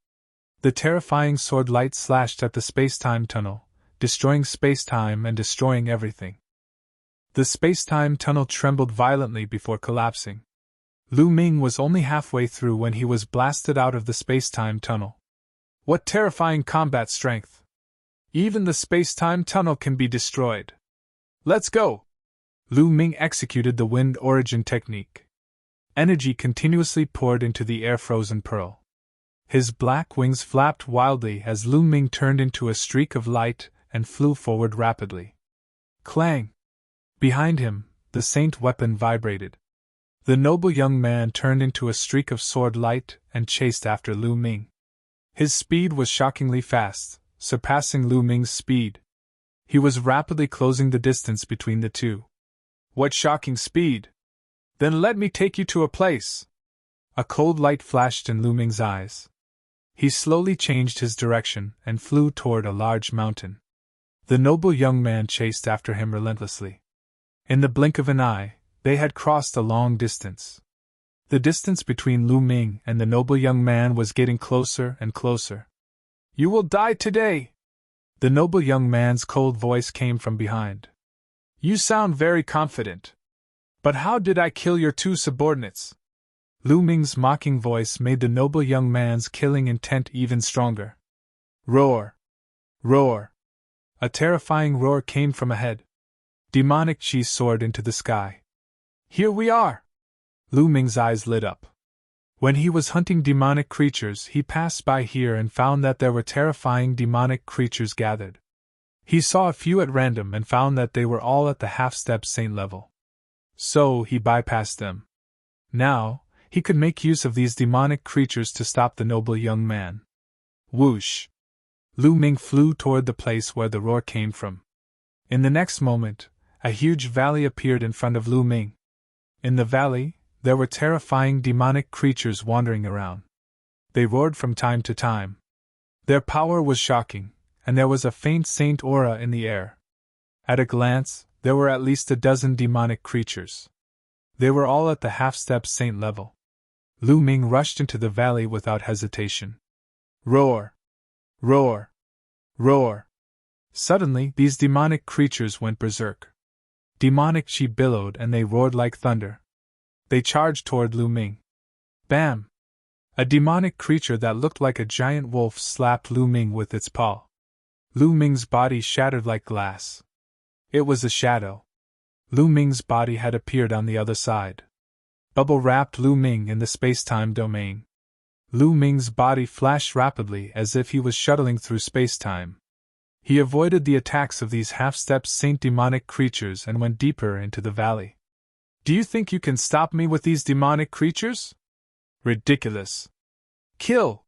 The terrifying sword light slashed at the space-time tunnel, destroying space-time and destroying everything. The space-time tunnel trembled violently before collapsing. Lu Ming was only halfway through when he was blasted out of the space-time tunnel. What terrifying combat strength! Even the space-time tunnel can be destroyed. Let's go! Lu Ming executed the wind origin technique. Energy continuously poured into the air-frozen pearl. His black wings flapped wildly as Lu Ming turned into a streak of light and flew forward rapidly. Clang! Behind him, the saint weapon vibrated. The noble young man turned into a streak of sword light and chased after Lu Ming. His speed was shockingly fast, surpassing Lu Ming's speed. He was rapidly closing the distance between the two. What shocking speed! Then let me take you to a place! A cold light flashed in Lu Ming's eyes. He slowly changed his direction and flew toward a large mountain. The noble young man chased after him relentlessly. In the blink of an eye, they had crossed a long distance. The distance between Lu Ming and the noble young man was getting closer and closer. You will die today! The noble young man's cold voice came from behind. You sound very confident. But how did I kill your 2 subordinates? Lu Ming's mocking voice made the noble young man's killing intent even stronger. Roar! Roar! A terrifying roar came from ahead. Demonic Qi soared into the sky. Here we are! Lu Ming's eyes lit up. When he was hunting demonic creatures, he passed by here and found that there were terrifying demonic creatures gathered. He saw a few at random and found that they were all at the half-step saint level. So he bypassed them. Now, he could make use of these demonic creatures to stop the noble young man. Whoosh! Lu Ming flew toward the place where the roar came from. In the next moment, a huge valley appeared in front of Lu Ming. In the valley, there were terrifying demonic creatures wandering around. They roared from time to time. Their power was shocking, and there was a faint saint aura in the air. At a glance, there were at least a dozen demonic creatures. They were all at the half-step saint level. Lu Ming rushed into the valley without hesitation. Roar! Roar! Roar! Suddenly, these demonic creatures went berserk. Demonic Qi billowed and they roared like thunder. They charged toward Lu Ming. Bam! A demonic creature that looked like a giant wolf slapped Lu Ming with its paw. Lu Ming's body shattered like glass. It was a shadow. Lu Ming's body had appeared on the other side. Bubble wrapped Lu Ming in the space-time domain. Lu Ming's body flashed rapidly as if he was shuttling through space-time. He avoided the attacks of these half-step saint demonic creatures and went deeper into the valley. Do you think you can stop me with these demonic creatures? Ridiculous. Kill!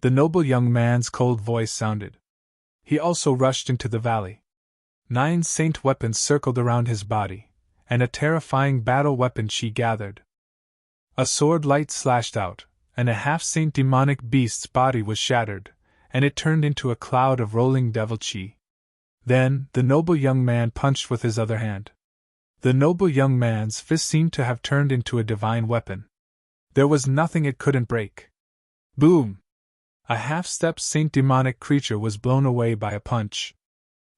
The noble young man's cold voice sounded. He also rushed into the valley. 9 saint weapons circled around his body, and a terrifying battle weapon Qi gathered. A sword light slashed out, and a half-saint demonic beast's body was shattered, and it turned into a cloud of rolling devil Qi. Then, the noble young man punched with his other hand. The noble young man's fist seemed to have turned into a divine weapon. There was nothing it couldn't break. Boom! A half-step saint demonic creature was blown away by a punch.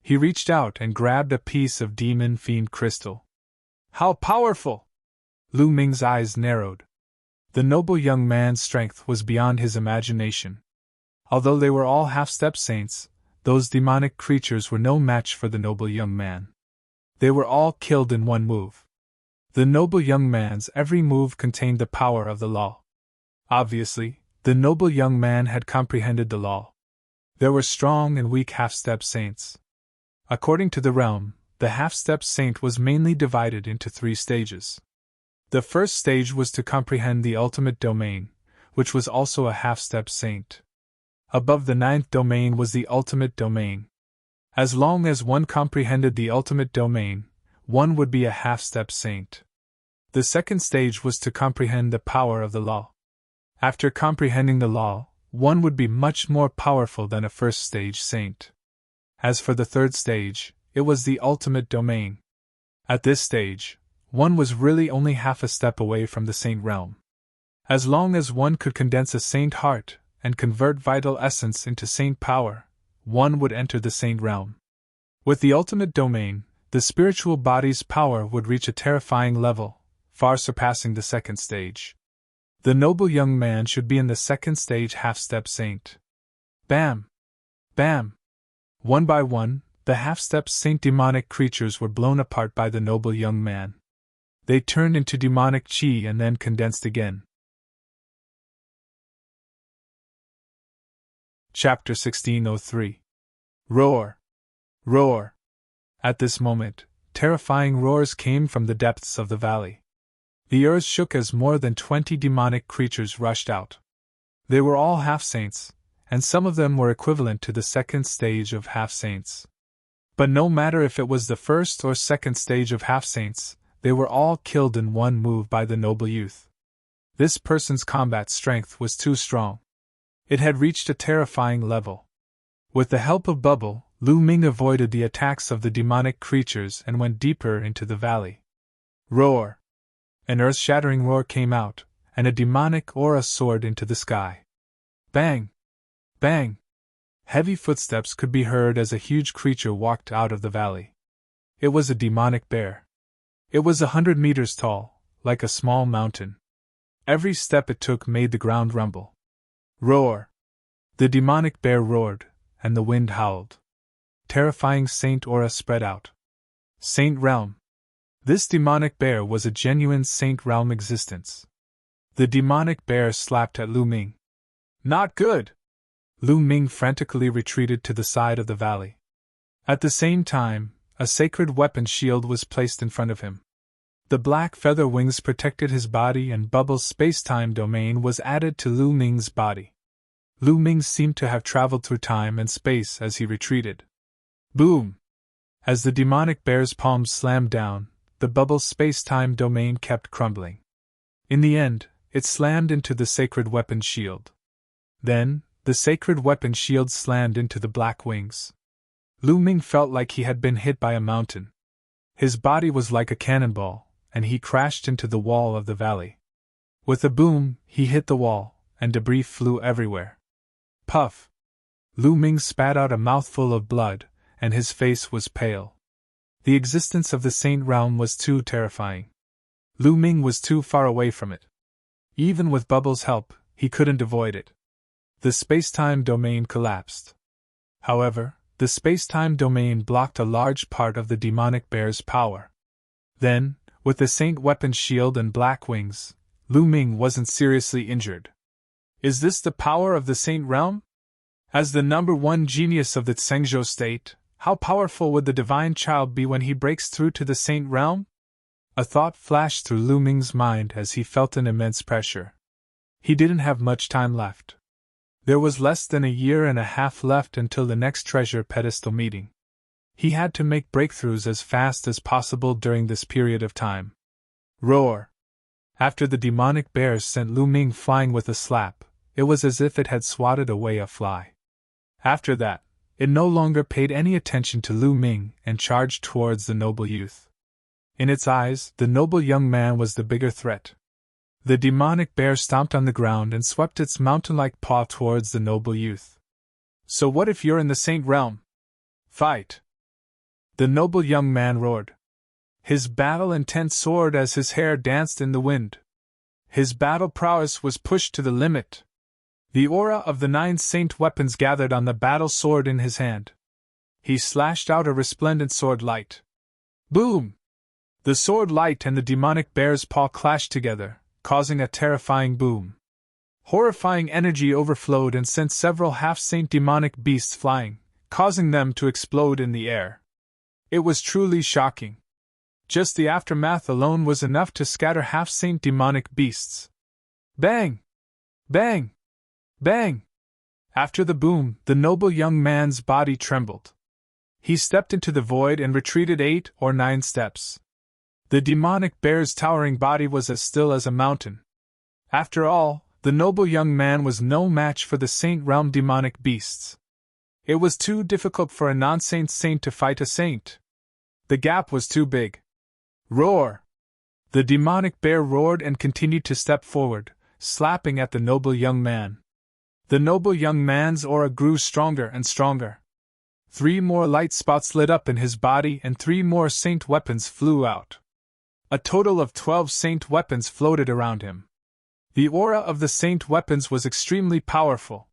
He reached out and grabbed a piece of demon fiend crystal. How powerful! Lu Ming's eyes narrowed. The noble young man's strength was beyond his imagination. Although they were all half-step saints, those demonic creatures were no match for the noble young man. They were all killed in one move. The noble young man's every move contained the power of the law. Obviously, the noble young man had comprehended the law. There were strong and weak half-step saints. According to the realm, the half-step saint was mainly divided into 3 stages. The first stage was to comprehend the ultimate domain, which was also a half-step saint. Above the 9th domain was the ultimate domain. As long as one comprehended the ultimate domain, one would be a half-step saint. The second stage was to comprehend the power of the law. After comprehending the law, one would be much more powerful than a first-stage saint. As for the third stage, it was the ultimate domain. At this stage, one was really only half a step away from the saint realm. As long as one could condense a saint heart and convert vital essence into saint power, one would enter the saint realm. With the ultimate domain, the spiritual body's power would reach a terrifying level, far surpassing the second stage. The noble young man should be in the second stage half-step saint. Bam! Bam! One by one, the half-step saint demonic creatures were blown apart by the noble young man. They turned into demonic chi and then condensed again. Chapter 1603. Roar! Roar! At this moment, terrifying roars came from the depths of the valley. The earth shook as more than 20 demonic creatures rushed out. They were all half-saints, and some of them were equivalent to the second stage of half-saints. But no matter if it was the first or second stage of half-saints, they were all killed in one move by the noble youth. This person's combat strength was too strong. It had reached a terrifying level. With the help of Bubble, Lu Ming avoided the attacks of the demonic creatures and went deeper into the valley. Roar! An earth-shattering roar came out, and a demonic aura soared into the sky. Bang! Bang! Heavy footsteps could be heard as a huge creature walked out of the valley. It was a demonic bear. It was 100 meters tall, like a small mountain. Every step it took made the ground rumble. Roar! The demonic bear roared, and the wind howled. Terrifying saint aura spread out. Saint realm. This demonic bear was a genuine saint realm existence. The demonic bear slapped at Lu Ming. Not good! Lu Ming frantically retreated to the side of the valley. At the same time, a sacred weapon shield was placed in front of him. The black feather wings protected his body and Bubble's space-time domain was added to Lu Ming's body. Lu Ming seemed to have traveled through time and space as he retreated. Boom! As the demonic bear's palms slammed down, the Bubble's space-time domain kept crumbling. In the end, it slammed into the sacred weapon shield. Then, the sacred weapon shield slammed into the black wings. Lu Ming felt like he had been hit by a mountain. His body was like a cannonball, and he crashed into the wall of the valley. With a boom, he hit the wall, and debris flew everywhere. Puff! Lu Ming spat out a mouthful of blood, and his face was pale. The existence of the Saint Realm was too terrifying. Lu Ming was too far away from it. Even with Bubble's help, he couldn't avoid it. The space-time domain collapsed. However, the space-time domain blocked a large part of the demonic bear's power. Then, with the Saint Weapon shield and black wings, Lu Ming wasn't seriously injured. Is this the power of the Saint Realm? As the number one genius of the Tsengzhou state, how powerful would the divine child be when he breaks through to the Saint Realm? A thought flashed through Lu Ming's mind as he felt an immense pressure. He didn't have much time left. There was less than a year and a half left until the next treasure pedestal meeting. He had to make breakthroughs as fast as possible during this period of time. Roar! After the demonic bears sent Lu Ming flying with a slap, it was as if it had swatted away a fly. After that, it no longer paid any attention to Lu Ming and charged towards the noble youth. In its eyes, the noble young man was the bigger threat. The demonic bear stomped on the ground and swept its mountain-like paw towards the noble youth. So what if you're in the saint realm? Fight! The noble young man roared. His battle intent soared as his hair danced in the wind. His battle prowess was pushed to the limit. The aura of the 9 saint weapons gathered on the battle sword in his hand. He slashed out a resplendent sword light. Boom! The sword light and the demonic bear's paw clashed together, causing a terrifying boom. Horrifying energy overflowed and sent several half-saint demonic beasts flying, causing them to explode in the air. It was truly shocking. Just the aftermath alone was enough to scatter half-saint demonic beasts. Bang! Bang! Bang! After the boom, the noble young man's body trembled. He stepped into the void and retreated 8 or 9 steps. The demonic bear's towering body was as still as a mountain. After all, the noble young man was no match for the saint realm demonic beasts. It was too difficult for a non-saint saint to fight a saint. The gap was too big. Roar! The demonic bear roared and continued to step forward, slapping at the noble young man. The noble young man's aura grew stronger and stronger. 3 more light spots lit up in his body and 3 more saint weapons flew out. A total of 12 saint weapons floated around him. The aura of the saint weapons was extremely powerful.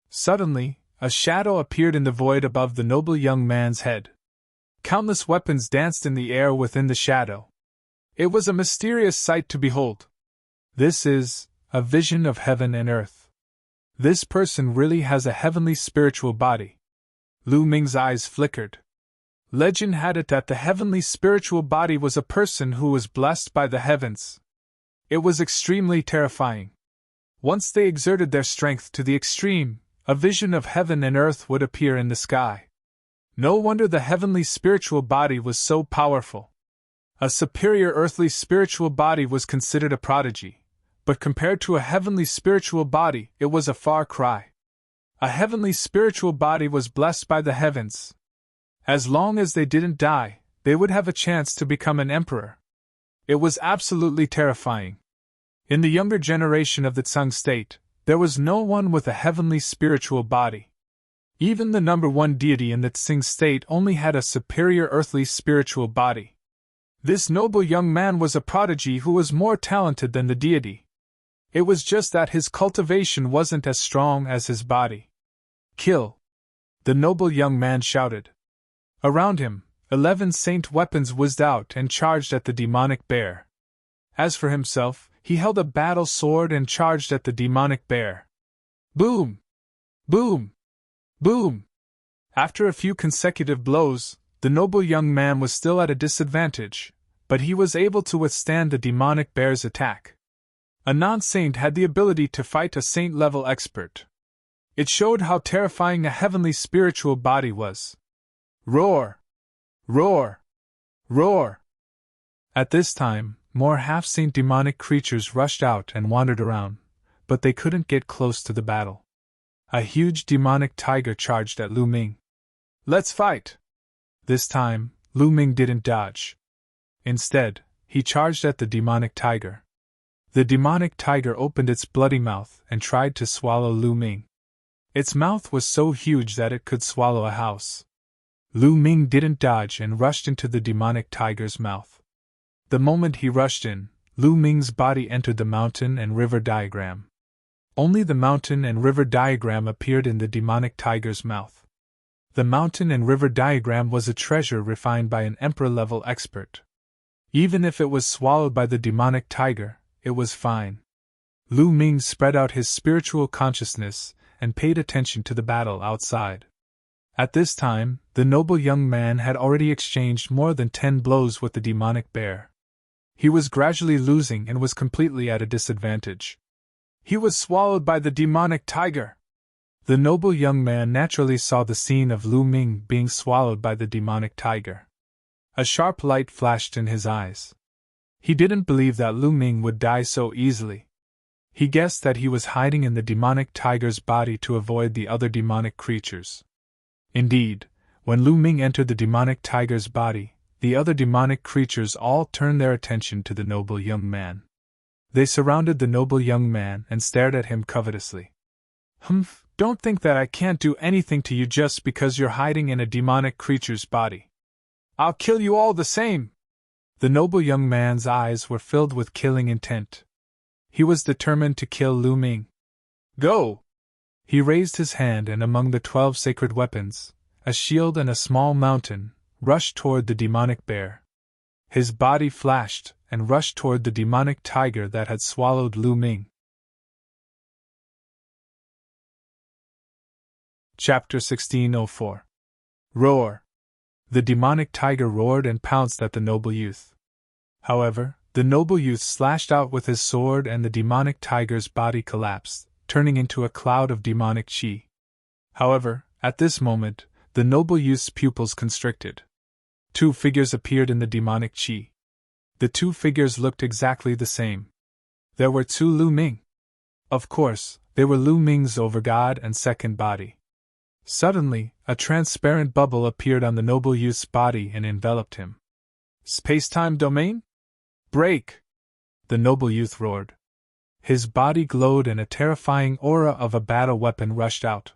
Suddenly, a shadow appeared in the void above the noble young man's head. Countless weapons danced in the air within the shadow. It was a mysterious sight to behold. This is a vision of heaven and earth. This person really has a heavenly spiritual body. Lu Ming's eyes flickered. Legend had it that the heavenly spiritual body was a person who was blessed by the heavens. It was extremely terrifying. Once they exerted their strength to the extreme, a vision of heaven and earth would appear in the sky. No wonder the heavenly spiritual body was so powerful. A superior earthly spiritual body was considered a prodigy, but compared to a heavenly spiritual body, it was a far cry. A heavenly spiritual body was blessed by the heavens. As long as they didn't die, they would have a chance to become an emperor. It was absolutely terrifying. In the younger generation of the Tsang state, there was no one with a heavenly spiritual body. Even the number 1 deity in the Tsing state only had a superior earthly spiritual body. This noble young man was a prodigy who was more talented than the deity. It was just that his cultivation wasn't as strong as his body. Kill! The noble young man shouted. Around him, 11 saint weapons whizzed out and charged at the demonic bear. As for himself, he held a battle sword and charged at the demonic bear. Boom! Boom! Boom! After a few consecutive blows, the noble young man was still at a disadvantage, but he was able to withstand the demonic bear's attack. A non-saint had the ability to fight a saint-level expert. It showed how terrifying a heavenly spiritual body was. Roar! Roar! Roar! At this time, more half-saint demonic creatures rushed out and wandered around, but they couldn't get close to the battle. A huge demonic tiger charged at Lu Ming. Let's fight! This time, Lu Ming didn't dodge. Instead, he charged at the demonic tiger. The demonic tiger opened its bloody mouth and tried to swallow Lu Ming. Its mouth was so huge that it could swallow a house. Lu Ming didn't dodge and rushed into the demonic tiger's mouth. The moment he rushed in, Lu Ming's body entered the mountain and river diagram. Only the mountain and river diagram appeared in the demonic tiger's mouth. The mountain and river diagram was a treasure refined by an emperor-level expert. Even if it was swallowed by the demonic tiger, it was fine. Lu Ming spread out his spiritual consciousness and paid attention to the battle outside. At this time, the noble young man had already exchanged more than 10 blows with the demonic bear. He was gradually losing and was completely at a disadvantage. He was swallowed by the demonic tiger. The noble young man naturally saw the scene of Lu Ming being swallowed by the demonic tiger. A sharp light flashed in his eyes. He didn't believe that Lu Ming would die so easily. He guessed that he was hiding in the demonic tiger's body to avoid the other demonic creatures. Indeed, when Lu Ming entered the demonic tiger's body, the other demonic creatures all turned their attention to the noble young man. They surrounded the noble young man and stared at him covetously. Humph, don't think that I can't do anything to you just because you're hiding in a demonic creature's body. I'll kill you all the same! The noble young man's eyes were filled with killing intent. He was determined to kill Lu Ming. Go! He raised his hand, and among the 12 sacred weapons, a shield and a small mountain, rushed toward the demonic bear. His body flashed and rushed toward the demonic tiger that had swallowed Lu Ming. Chapter 1604. Roar! The demonic tiger roared and pounced at the noble youth. However, the noble youth slashed out with his sword and the demonic tiger's body collapsed, turning into a cloud of demonic chi. However, at this moment, the noble youth's pupils constricted. 2 figures appeared in the demonic chi. The 2 figures looked exactly the same. There were 2 Lu Ming. Of course, they were Lu Ming's overgod and second body. Suddenly, a transparent bubble appeared on the noble youth's body and enveloped him. Space-time domain? Break! The noble youth roared. His body glowed and a terrifying aura of a battle weapon rushed out.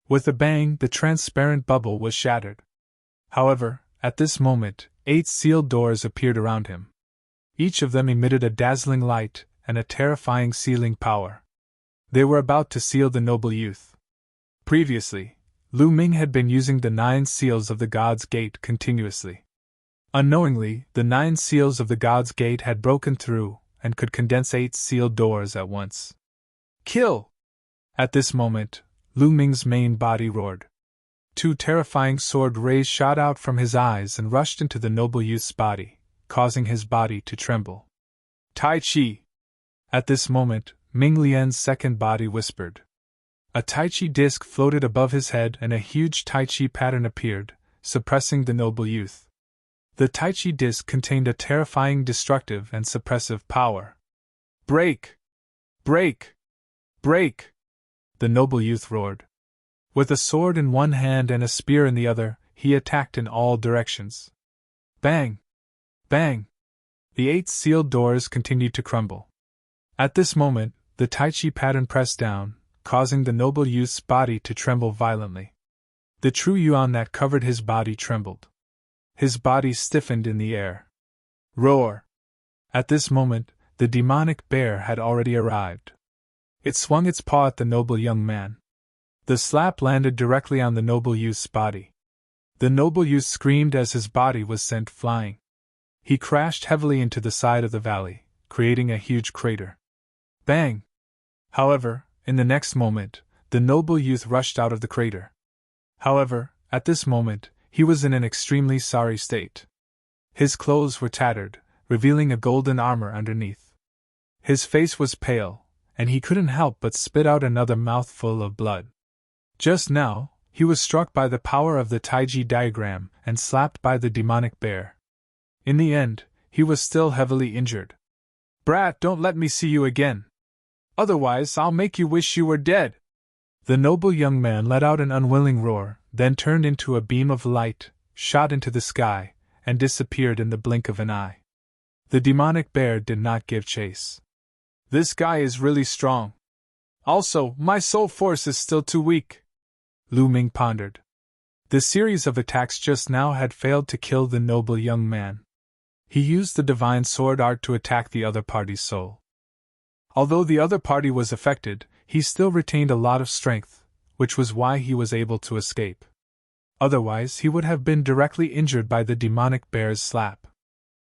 With a bang, the transparent bubble was shattered. However, at this moment, 8 sealed doors appeared around him. Each of them emitted a dazzling light and a terrifying sealing power. They were about to seal the noble youth. Previously, Lu Ming had been using the 9 seals of the God's Gate continuously. Unknowingly, the 9 seals of the God's Gate had broken through and could condense 8 sealed doors at once. Kill! At this moment, Lu Ming's main body roared. 2 terrifying sword rays shot out from his eyes and rushed into the noble youth's body, causing his body to tremble. Tai Chi! At this moment, Ming Lian's second body whispered. A Tai Chi disc floated above his head and a huge Tai Chi pattern appeared, suppressing the noble youth. The Tai Chi disc contained a terrifying destructive and suppressive power. Break! Break! Break! The noble youth roared. With a sword in one hand and a spear in the other, he attacked in all directions. Bang! Bang! The 8 sealed doors continued to crumble. At this moment, the Tai Chi pattern pressed down, causing the noble youth's body to tremble violently. The true yuan that covered his body trembled. His body stiffened in the air. Roar! At this moment, the demonic bear had already arrived. It swung its paw at the noble young man. The slap landed directly on the noble youth's body. The noble youth screamed as his body was sent flying. He crashed heavily into the side of the valley, creating a huge crater. Bang! However, in the next moment, the noble youth rushed out of the crater. However, at this moment, he was in an extremely sorry state. His clothes were tattered, revealing a golden armor underneath. His face was pale, and he couldn't help but spit out another mouthful of blood. Just now, he was struck by the power of the Taiji diagram and slapped by the demonic bear. In the end, he was still heavily injured. Brat, don't let me see you again. Otherwise, I'll make you wish you were dead. The noble young man let out an unwilling roar, then turned into a beam of light, shot into the sky, and disappeared in the blink of an eye. The demonic bear did not give chase. This guy is really strong. Also, my soul force is still too weak. Lu Ming pondered. The series of attacks just now had failed to kill the noble young man. He used the divine sword art to attack the other party's soul. Although the other party was affected, he still retained a lot of strength, which was why he was able to escape. Otherwise, he would have been directly injured by the demonic bear's slap.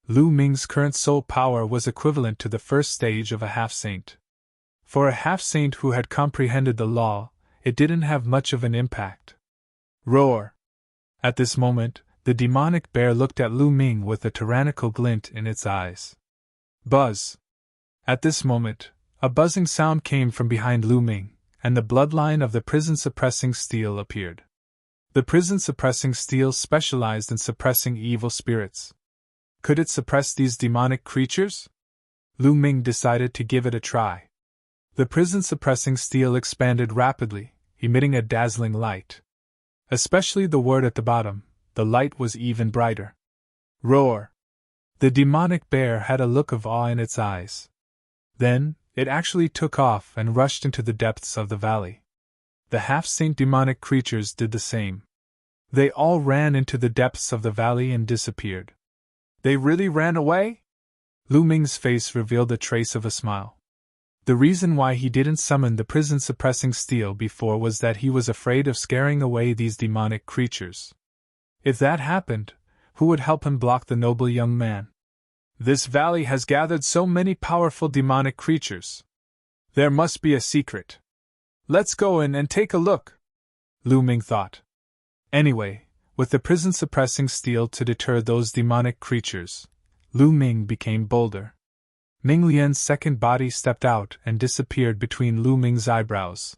Lu Ming's current soul power was equivalent to the first stage of a half-saint. For a half-saint who had comprehended the law, it didn't have much of an impact. Roar! At this moment, the demonic bear looked at Lu Ming with a tyrannical glint in its eyes. Buzz! At this moment, a buzzing sound came from behind Lu Ming, and the bloodline of the prison-suppressing steel appeared. The prison-suppressing steel specialized in suppressing evil spirits. Could it suppress these demonic creatures? Lu Ming decided to give it a try. The prison-suppressing steel expanded rapidly, emitting a dazzling light. Especially the word at the bottom, the light was even brighter. Roar! The demonic bear had a look of awe in its eyes. Then, it actually took off and rushed into the depths of the valley. The half-saint demonic creatures did the same. They all ran into the depths of the valley and disappeared. They really ran away? Lu Ming's face revealed a trace of a smile. The reason why he didn't summon the prison-suppressing steel before was that he was afraid of scaring away these demonic creatures. If that happened, who would help him block the noble young man? This valley has gathered so many powerful demonic creatures. There must be a secret. Let's go in and take a look, Lu Ming thought. Anyway, with the prison-suppressing steel to deter those demonic creatures, Lu Ming became bolder. Ming Lian's second body stepped out and disappeared between Lu Ming's eyebrows.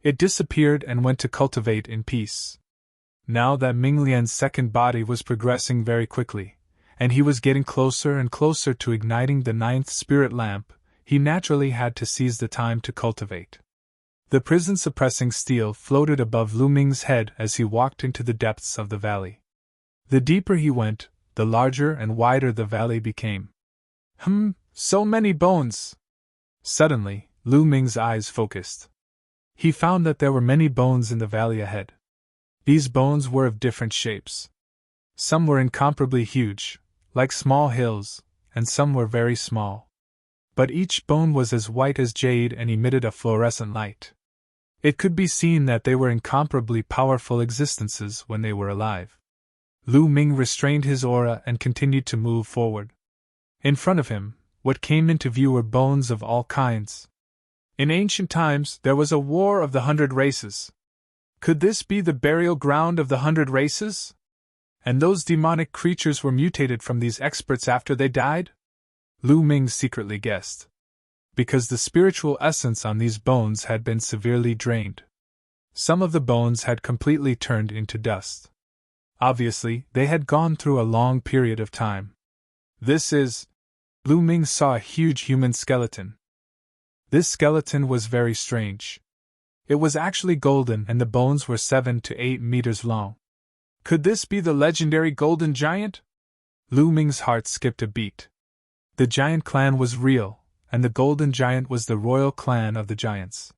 It disappeared and went to cultivate in peace. Now that Ming Lian's second body was progressing very quickly, and he was getting closer and closer to igniting the ninth spirit lamp, he naturally had to seize the time to cultivate. The prison-suppressing steel floated above Lu Ming's head as he walked into the depths of the valley. The deeper he went, the larger and wider the valley became. So many bones! Suddenly, Lu Ming's eyes focused. He found that there were many bones in the valley ahead. These bones were of different shapes. Some were incomparably huge, like small hills, and some were very small. But each bone was as white as jade and emitted a fluorescent light. It could be seen that they were incomparably powerful existences when they were alive. Lu Ming restrained his aura and continued to move forward. In front of him, what came into view were bones of all kinds. In ancient times, there was a war of the 100 races. Could this be the burial ground of the 100 races? And those demonic creatures were mutated from these experts after they died? Lu Ming secretly guessed. Because the spiritual essence on these bones had been severely drained. Some of the bones had completely turned into dust. Obviously, they had gone through a long period of time. Lu Ming saw a huge human skeleton. This skeleton was very strange. It was actually golden and the bones were 7 to 8 meters long. Could this be the legendary golden giant? Lu Ming's heart skipped a beat. The giant clan was real, and the golden giant was the royal clan of the giants.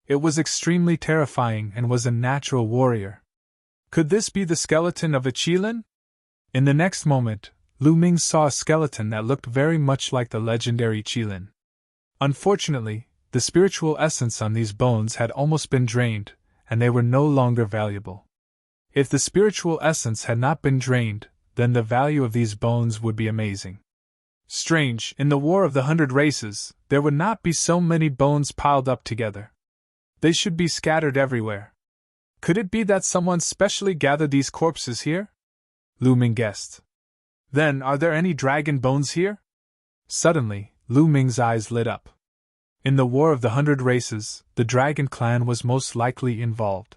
It was extremely terrifying and was a natural warrior. Could this be the skeleton of a Qilin? In the next moment, Lu Ming saw a skeleton that looked very much like the legendary Qilin. Unfortunately, the spiritual essence on these bones had almost been drained, and they were no longer valuable. If the spiritual essence had not been drained, then the value of these bones would be amazing. Strange, in the War of the 100 Races, there would not be so many bones piled up together. They should be scattered everywhere. Could it be that someone specially gathered these corpses here? Lu Ming guessed. Then, are there any dragon bones here? Suddenly, Lu Ming's eyes lit up. In the War of the 100 Races, the dragon clan was most likely involved.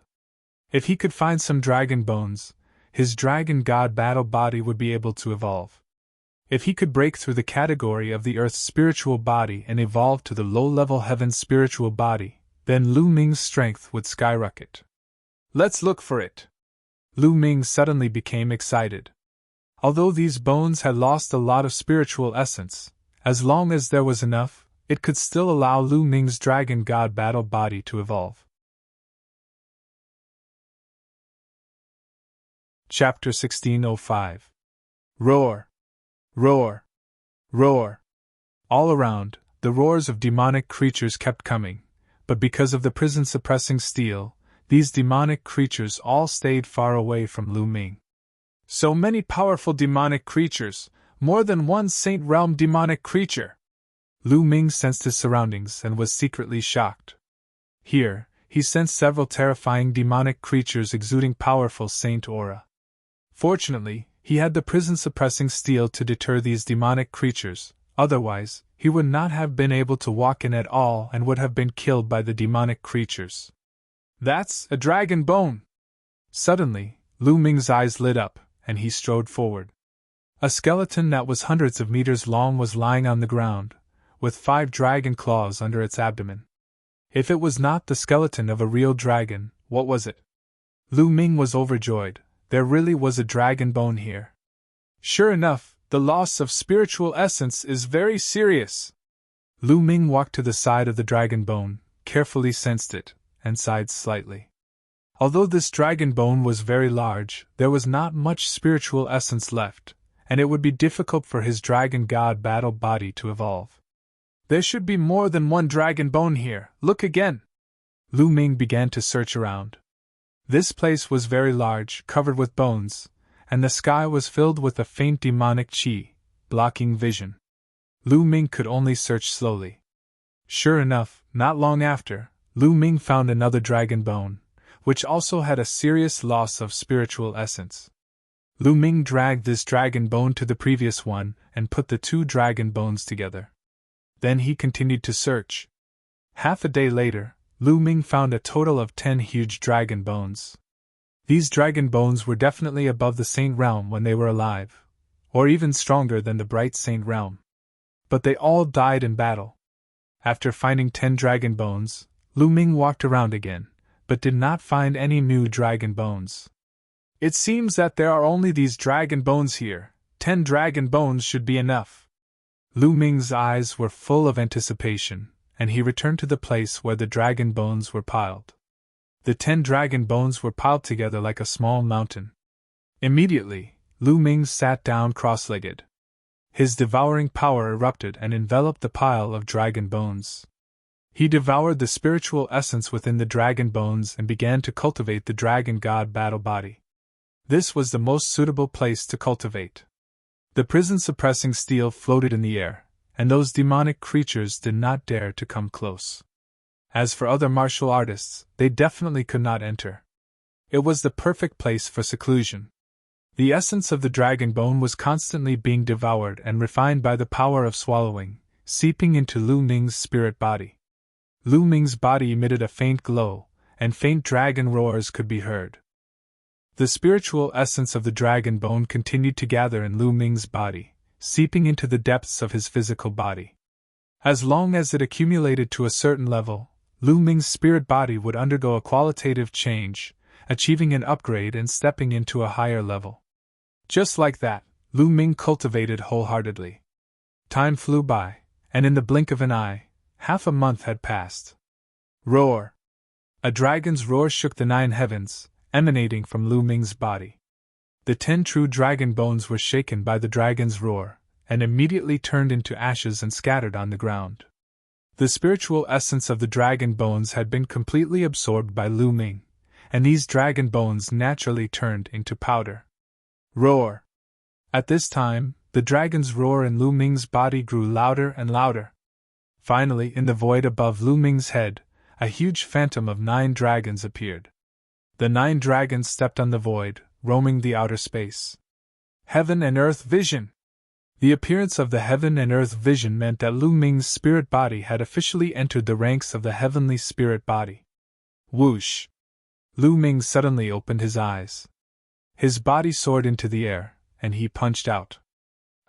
If he could find some dragon bones, his dragon god battle body would be able to evolve. If he could break through the category of the Earth's spiritual body and evolve to the low-level heaven's spiritual body, then Lu Ming's strength would skyrocket. Let's look for it. Lu Ming suddenly became excited. Although these bones had lost a lot of spiritual essence, as long as there was enough, it could still allow Lu Ming's dragon god battle body to evolve. Chapter 1605. Roar! Roar! Roar! All around, the roars of demonic creatures kept coming, but because of the prison-suppressing steel, these demonic creatures all stayed far away from Lu Ming. So many powerful demonic creatures, more than one Saint Realm demonic creature! Lu Ming sensed his surroundings and was secretly shocked. Here, he sensed several terrifying demonic creatures exuding powerful saint aura. Fortunately, he had the prison-suppressing steel to deter these demonic creatures, otherwise, he would not have been able to walk in at all and would have been killed by the demonic creatures. That's a dragon bone! Suddenly, Lu Ming's eyes lit up, and he strode forward. A skeleton that was hundreds of meters long was lying on the ground, with 5 dragon claws under its abdomen. If it was not the skeleton of a real dragon, what was it? Lu Ming was overjoyed. There really was a dragon bone here. Sure enough, the loss of spiritual essence is very serious. Lu Ming walked to the side of the dragon bone, carefully sensed it, and sighed slightly. Although this dragon bone was very large, there was not much spiritual essence left, and it would be difficult for his dragon god battle body to evolve. There should be more than one dragon bone here, look again! Lu Ming began to search around. This place was very large, covered with bones, and the sky was filled with a faint demonic qi, blocking vision. Lu Ming could only search slowly. Sure enough, not long after, Lu Ming found another dragon bone, which also had a serious loss of spiritual essence. Lu Ming dragged this dragon bone to the previous one and put the two dragon bones together. Then he continued to search. Half a day later, Lu Ming found a total of 10 huge dragon bones. These dragon bones were definitely above the Saint Realm when they were alive, or even stronger than the bright Saint Realm. But they all died in battle. After finding 10 dragon bones, Lu Ming walked around again, but did not find any new dragon bones. It seems that there are only these dragon bones here. 10 dragon bones should be enough. Lu Ming's eyes were full of anticipation, and he returned to the place where the dragon bones were piled. The 10 dragon bones were piled together like a small mountain. Immediately, Lu Ming sat down cross-legged. His devouring power erupted and enveloped the pile of dragon bones. He devoured the spiritual essence within the dragon bones and began to cultivate the dragon god battle body. This was the most suitable place to cultivate. The prison-suppressing steel floated in the air, and those demonic creatures did not dare to come close. As for other martial artists, they definitely could not enter. It was the perfect place for seclusion. The essence of the dragon bone was constantly being devoured and refined by the power of swallowing, seeping into Lu Ming's spirit body. Lu Ming's body emitted a faint glow, and faint dragon roars could be heard. The spiritual essence of the dragon bone continued to gather in Lu Ming's body, seeping into the depths of his physical body. As long as it accumulated to a certain level, Lu Ming's spirit body would undergo a qualitative change, achieving an upgrade and stepping into a higher level. Just like that, Lu Ming cultivated wholeheartedly. Time flew by, and in the blink of an eye, half a month had passed. Roar! A dragon's roar shook the 9 heavens, emanating from Lu Ming's body. The 10 true dragon bones were shaken by the dragon's roar, and immediately turned into ashes and scattered on the ground. The spiritual essence of the dragon bones had been completely absorbed by Lu Ming, and these dragon bones naturally turned into powder. Roar! At this time, the dragon's roar in Lu Ming's body grew louder and louder. Finally, in the void above Lu Ming's head, a huge phantom of 9 dragons appeared. The 9 dragons stepped on the void, roaming the outer space. Heaven and Earth Vision! The appearance of the Heaven and Earth Vision meant that Lu Ming's spirit body had officially entered the ranks of the heavenly spirit body. Whoosh! Lu Ming suddenly opened his eyes. His body soared into the air, and he punched out.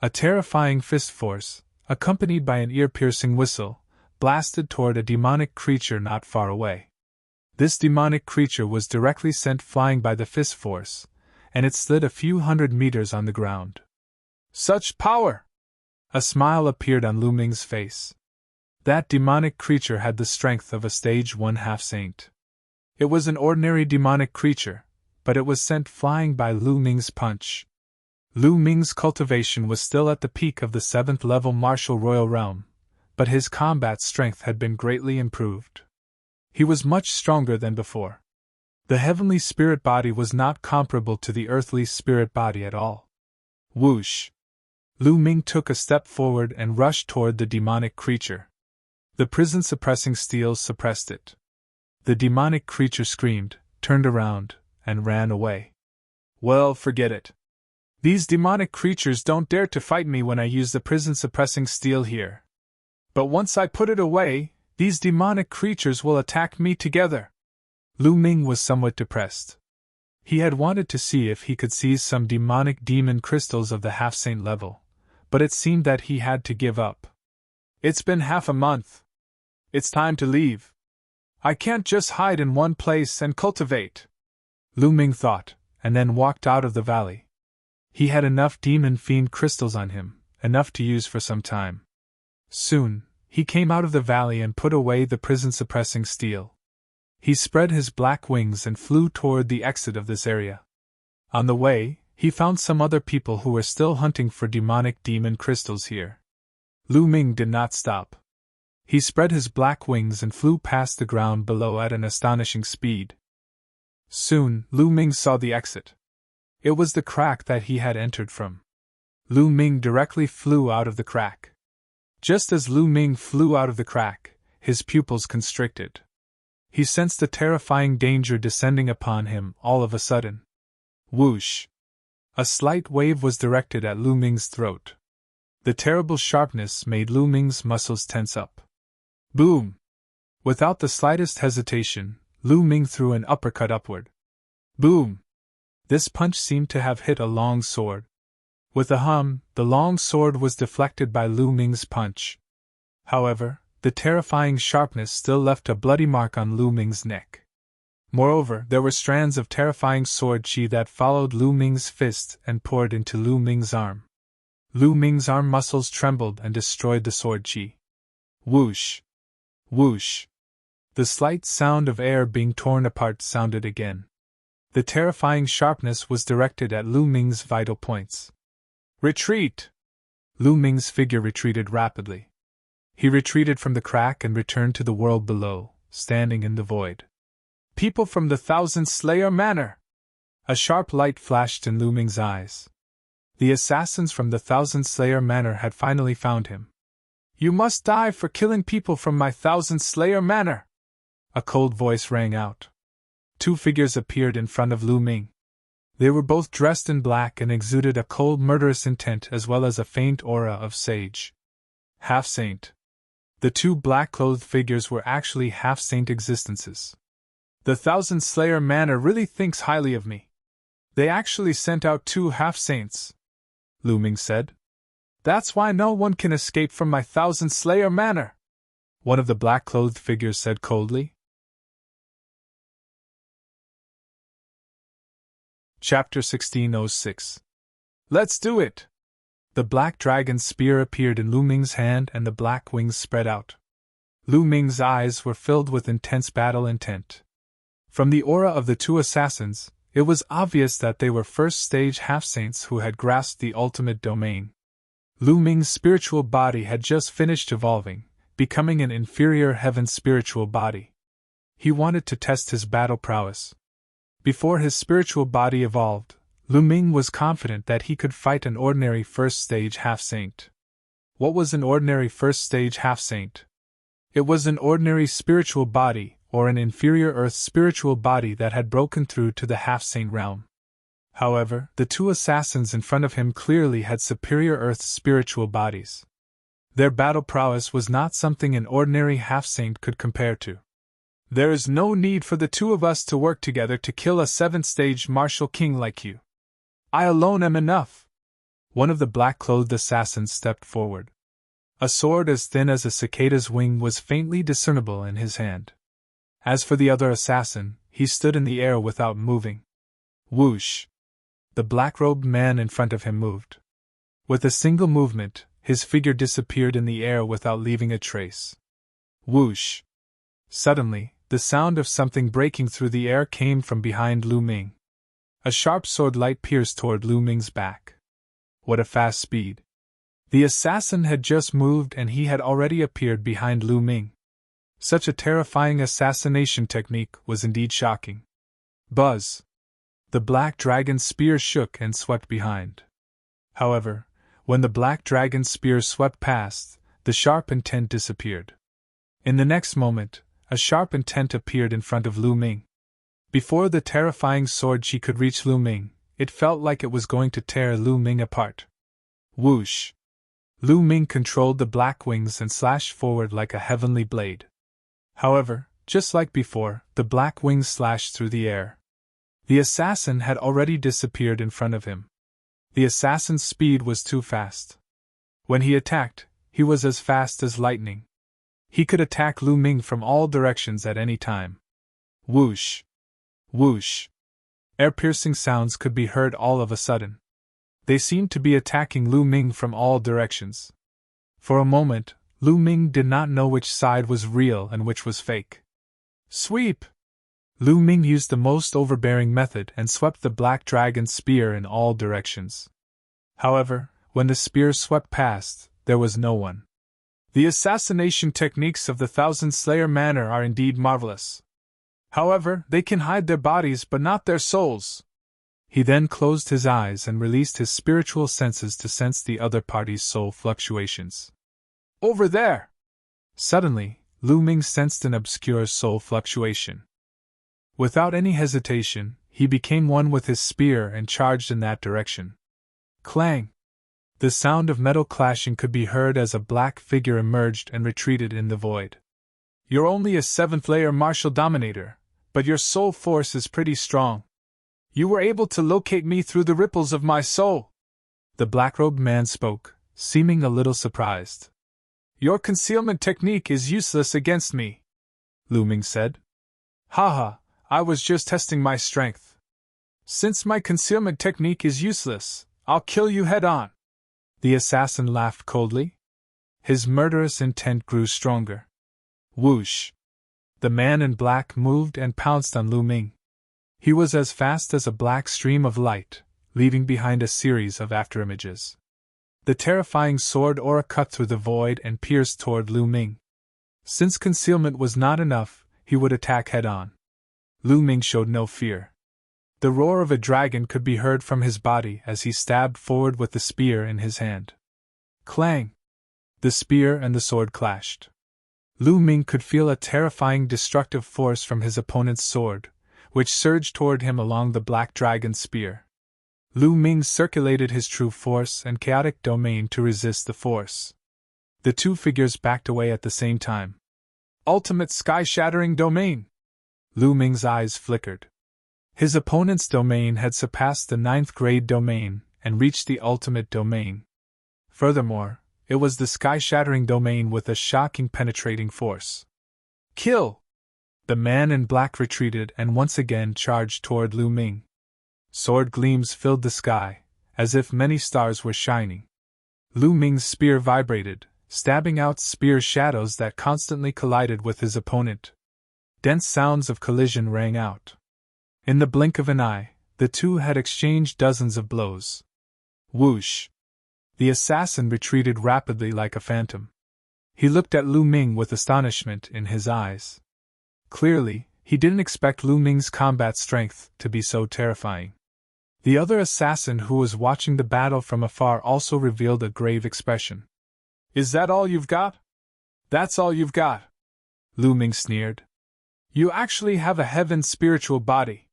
A terrifying fist force, accompanied by an ear-piercing whistle, blasted toward a demonic creature not far away. This demonic creature was directly sent flying by the fist force, and it slid a few hundred meters on the ground. Such power! A smile appeared on Lu Ming's face. That demonic creature had the strength of a stage 1 half-saint. It was an ordinary demonic creature, but it was sent flying by Lu Ming's punch. Lu Ming's cultivation was still at the peak of the 7th level martial royal realm, but his combat strength had been greatly improved. He was much stronger than before. The heavenly spirit body was not comparable to the earthly spirit body at all. Whoosh! Lu Ming took a step forward and rushed toward the demonic creature. The prison-suppressing steel suppressed it. The demonic creature screamed, turned around, and ran away. Well, forget it. These demonic creatures don't dare to fight me when I use the prison-suppressing steel here. But once I put it away, these demonic creatures will attack me together. Lu Ming was somewhat depressed. He had wanted to see if he could seize some demonic demon crystals of the half-saint level, but it seemed that he had to give up. It's been half a month. It's time to leave. I can't just hide in one place and cultivate. Lu Ming thought, and then walked out of the valley. He had enough demon fiend crystals on him, enough to use for some time. Soon, he came out of the valley and put away the prison-suppressing steel. He spread his black wings and flew toward the exit of this area. On the way, he found some other people who were still hunting for demon crystals here. Lu Ming did not stop. He spread his black wings and flew past the ground below at an astonishing speed. Soon, Lu Ming saw the exit. It was the crack that he had entered from. Lu Ming directly flew out of the crack. Just as Lu Ming flew out of the crack, his pupils constricted. He sensed a terrifying danger descending upon him all of a sudden. Whoosh! A slight wave was directed at Lu Ming's throat. The terrible sharpness made Lu Ming's muscles tense up. Boom! Without the slightest hesitation, Lu Ming threw an uppercut upward. Boom! This punch seemed to have hit a long sword. With a hum, the long sword was deflected by Lu Ming's punch. However, the terrifying sharpness still left a bloody mark on Lu Ming's neck. Moreover, there were strands of terrifying sword chi that followed Lu Ming's fist and poured into Lu Ming's arm. Lu Ming's arm muscles trembled and destroyed the sword chi. Whoosh! Whoosh! The slight sound of air being torn apart sounded again. The terrifying sharpness was directed at Lu Ming's vital points. Retreat! Lu Ming's figure retreated rapidly. He retreated from the crack and returned to the world below, standing in the void. People from the Thousand Slayer Manor! A sharp light flashed in Lu Ming's eyes. The assassins from the Thousand Slayer Manor had finally found him. You must die for killing people from my Thousand Slayer Manor! A cold voice rang out. Two figures appeared in front of Lu Ming. They were both dressed in black and exuded a cold murderous intent as well as a faint aura of sage. Half-saint. The two black-clothed figures were actually half-saint existences. The Thousand Slayer Manor really thinks highly of me. They actually sent out two half-saints, Lu Ming said. That's why no one can escape from my Thousand Slayer Manor, one of the black-clothed figures said coldly. Chapter 1606. Let's do it! The black dragon's spear appeared in Lu Ming's hand and the black wings spread out. Lu Ming's eyes were filled with intense battle intent. From the aura of the two assassins, it was obvious that they were first-stage half-saints who had grasped the ultimate domain. Lu Ming's spiritual body had just finished evolving, becoming an inferior heaven spiritual body. He wanted to test his battle prowess. Before his spiritual body evolved, Lu Ming was confident that he could fight an ordinary first-stage half-saint. What was an ordinary first-stage half-saint? It was an ordinary spiritual body, or an inferior earth spiritual body that had broken through to the half-saint realm. However, the two assassins in front of him clearly had superior earth spiritual bodies. Their battle prowess was not something an ordinary half-saint could compare to. There is no need for the two of us to work together to kill a 7th-stage martial king like you. I alone am enough. One of the black-clothed assassins stepped forward. A sword as thin as a cicada's wing was faintly discernible in his hand. As for the other assassin, he stood in the air without moving. Whoosh! The black-robed man in front of him moved. With a single movement, his figure disappeared in the air without leaving a trace. Whoosh! Suddenly, the sound of something breaking through the air came from behind Lu Ming. A sharp sword light pierced toward Lu Ming's back. What a fast speed! The assassin had just moved and he had already appeared behind Lu Ming. Such a terrifying assassination technique was indeed shocking. Buzz! The black dragon's spear shook and swept behind. However, when the black dragon's spear swept past, the sharp intent disappeared. In the next moment, a sharp intent appeared in front of Lu Ming. Before the terrifying sword chi could reach Lu Ming, it felt like it was going to tear Lu Ming apart. Whoosh! Lu Ming controlled the black wings and slashed forward like a heavenly blade. However, just like before, the black wings slashed through the air. The assassin had already disappeared in front of him. The assassin's speed was too fast. When he attacked, he was as fast as lightning. He could attack Lu Ming from all directions at any time. Whoosh! Whoosh! Air-piercing sounds could be heard all of a sudden. They seemed to be attacking Lu Ming from all directions. For a moment, Lu Ming did not know which side was real and which was fake. Sweep! Lu Ming used the most overbearing method and swept the black dragon's spear in all directions. However, when the spear swept past, there was no one. The assassination techniques of the Thousand Slayer manner are indeed marvelous. However, they can hide their bodies but not their souls. He then closed his eyes and released his spiritual senses to sense the other party's soul fluctuations. Over there! Suddenly, Lu Ming sensed an obscure soul fluctuation. Without any hesitation, he became one with his spear and charged in that direction. Clang! The sound of metal clashing could be heard as a black figure emerged and retreated in the void. You're only a 7th layer martial dominator, but your soul force is pretty strong. You were able to locate me through the ripples of my soul. The black-robed man spoke, seeming a little surprised. Your concealment technique is useless against me, Lu Ming said. Haha, I was just testing my strength. Since my concealment technique is useless, I'll kill you head-on. The assassin laughed coldly. His murderous intent grew stronger. Whoosh! The man in black moved and pounced on Lu Ming. He was as fast as a black stream of light, leaving behind a series of afterimages. The terrifying sword aura cut through the void and pierced toward Lu Ming. Since concealment was not enough, he would attack head-on. Lu Ming showed no fear. The roar of a dragon could be heard from his body as he stabbed forward with the spear in his hand. Clang! The spear and the sword clashed. Lu Ming could feel a terrifying destructive force from his opponent's sword, which surged toward him along the black dragon's spear. Lu Ming circulated his true force and chaotic domain to resist the force. The two figures backed away at the same time. Ultimate sky-shattering domain! Lu Ming's eyes flickered. His opponent's domain had surpassed the 9th grade domain and reached the ultimate domain. Furthermore, it was the sky-shattering domain with a shocking penetrating force. Kill! The man in black retreated and once again charged toward Lu Ming. Sword gleams filled the sky, as if many stars were shining. Lu Ming's spear vibrated, stabbing out spear shadows that constantly collided with his opponent. Dense sounds of collision rang out. In the blink of an eye, the two had exchanged dozens of blows. Whoosh! The assassin retreated rapidly like a phantom. He looked at Lu Ming with astonishment in his eyes. Clearly, he didn't expect Lu Ming's combat strength to be so terrifying. The other assassin who was watching the battle from afar also revealed a grave expression. Is that all you've got? That's all you've got, Lu Ming sneered. You actually have a heaven spiritual body.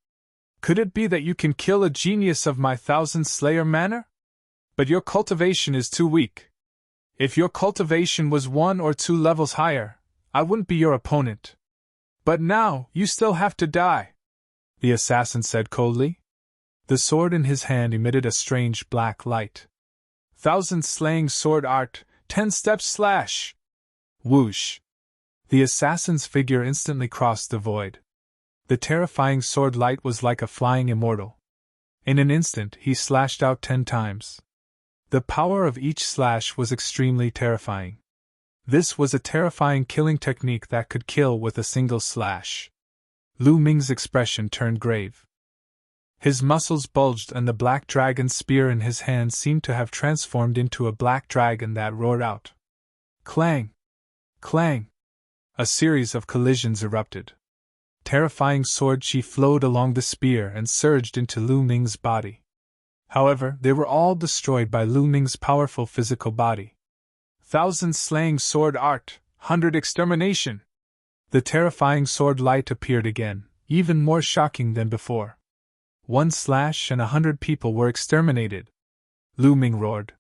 Could it be that you can kill a genius of my Thousand Slayer manner? But your cultivation is too weak. If your cultivation was 1 or 2 levels higher, I wouldn't be your opponent. But now, you still have to die, the assassin said coldly. The sword in his hand emitted a strange black light. 1000 slaying sword art, 10-step slash! Whoosh! The assassin's figure instantly crossed the void. The terrifying sword light was like a flying immortal. In an instant, he slashed out 10 times. The power of each slash was extremely terrifying. This was a terrifying killing technique that could kill with a single slash. Lu Ming's expression turned grave. His muscles bulged and the black dragon's spear in his hand seemed to have transformed into a black dragon that roared out. Clang! Clang! A series of collisions erupted. Terrifying sword chi flowed along the spear and surged into Lu Ming's body. However, they were all destroyed by Lu Ming's powerful physical body. 1000 slaying sword art, 100 extermination! The terrifying sword light appeared again, even more shocking than before. 1 slash and 100 people were exterminated. Lu Ming roared.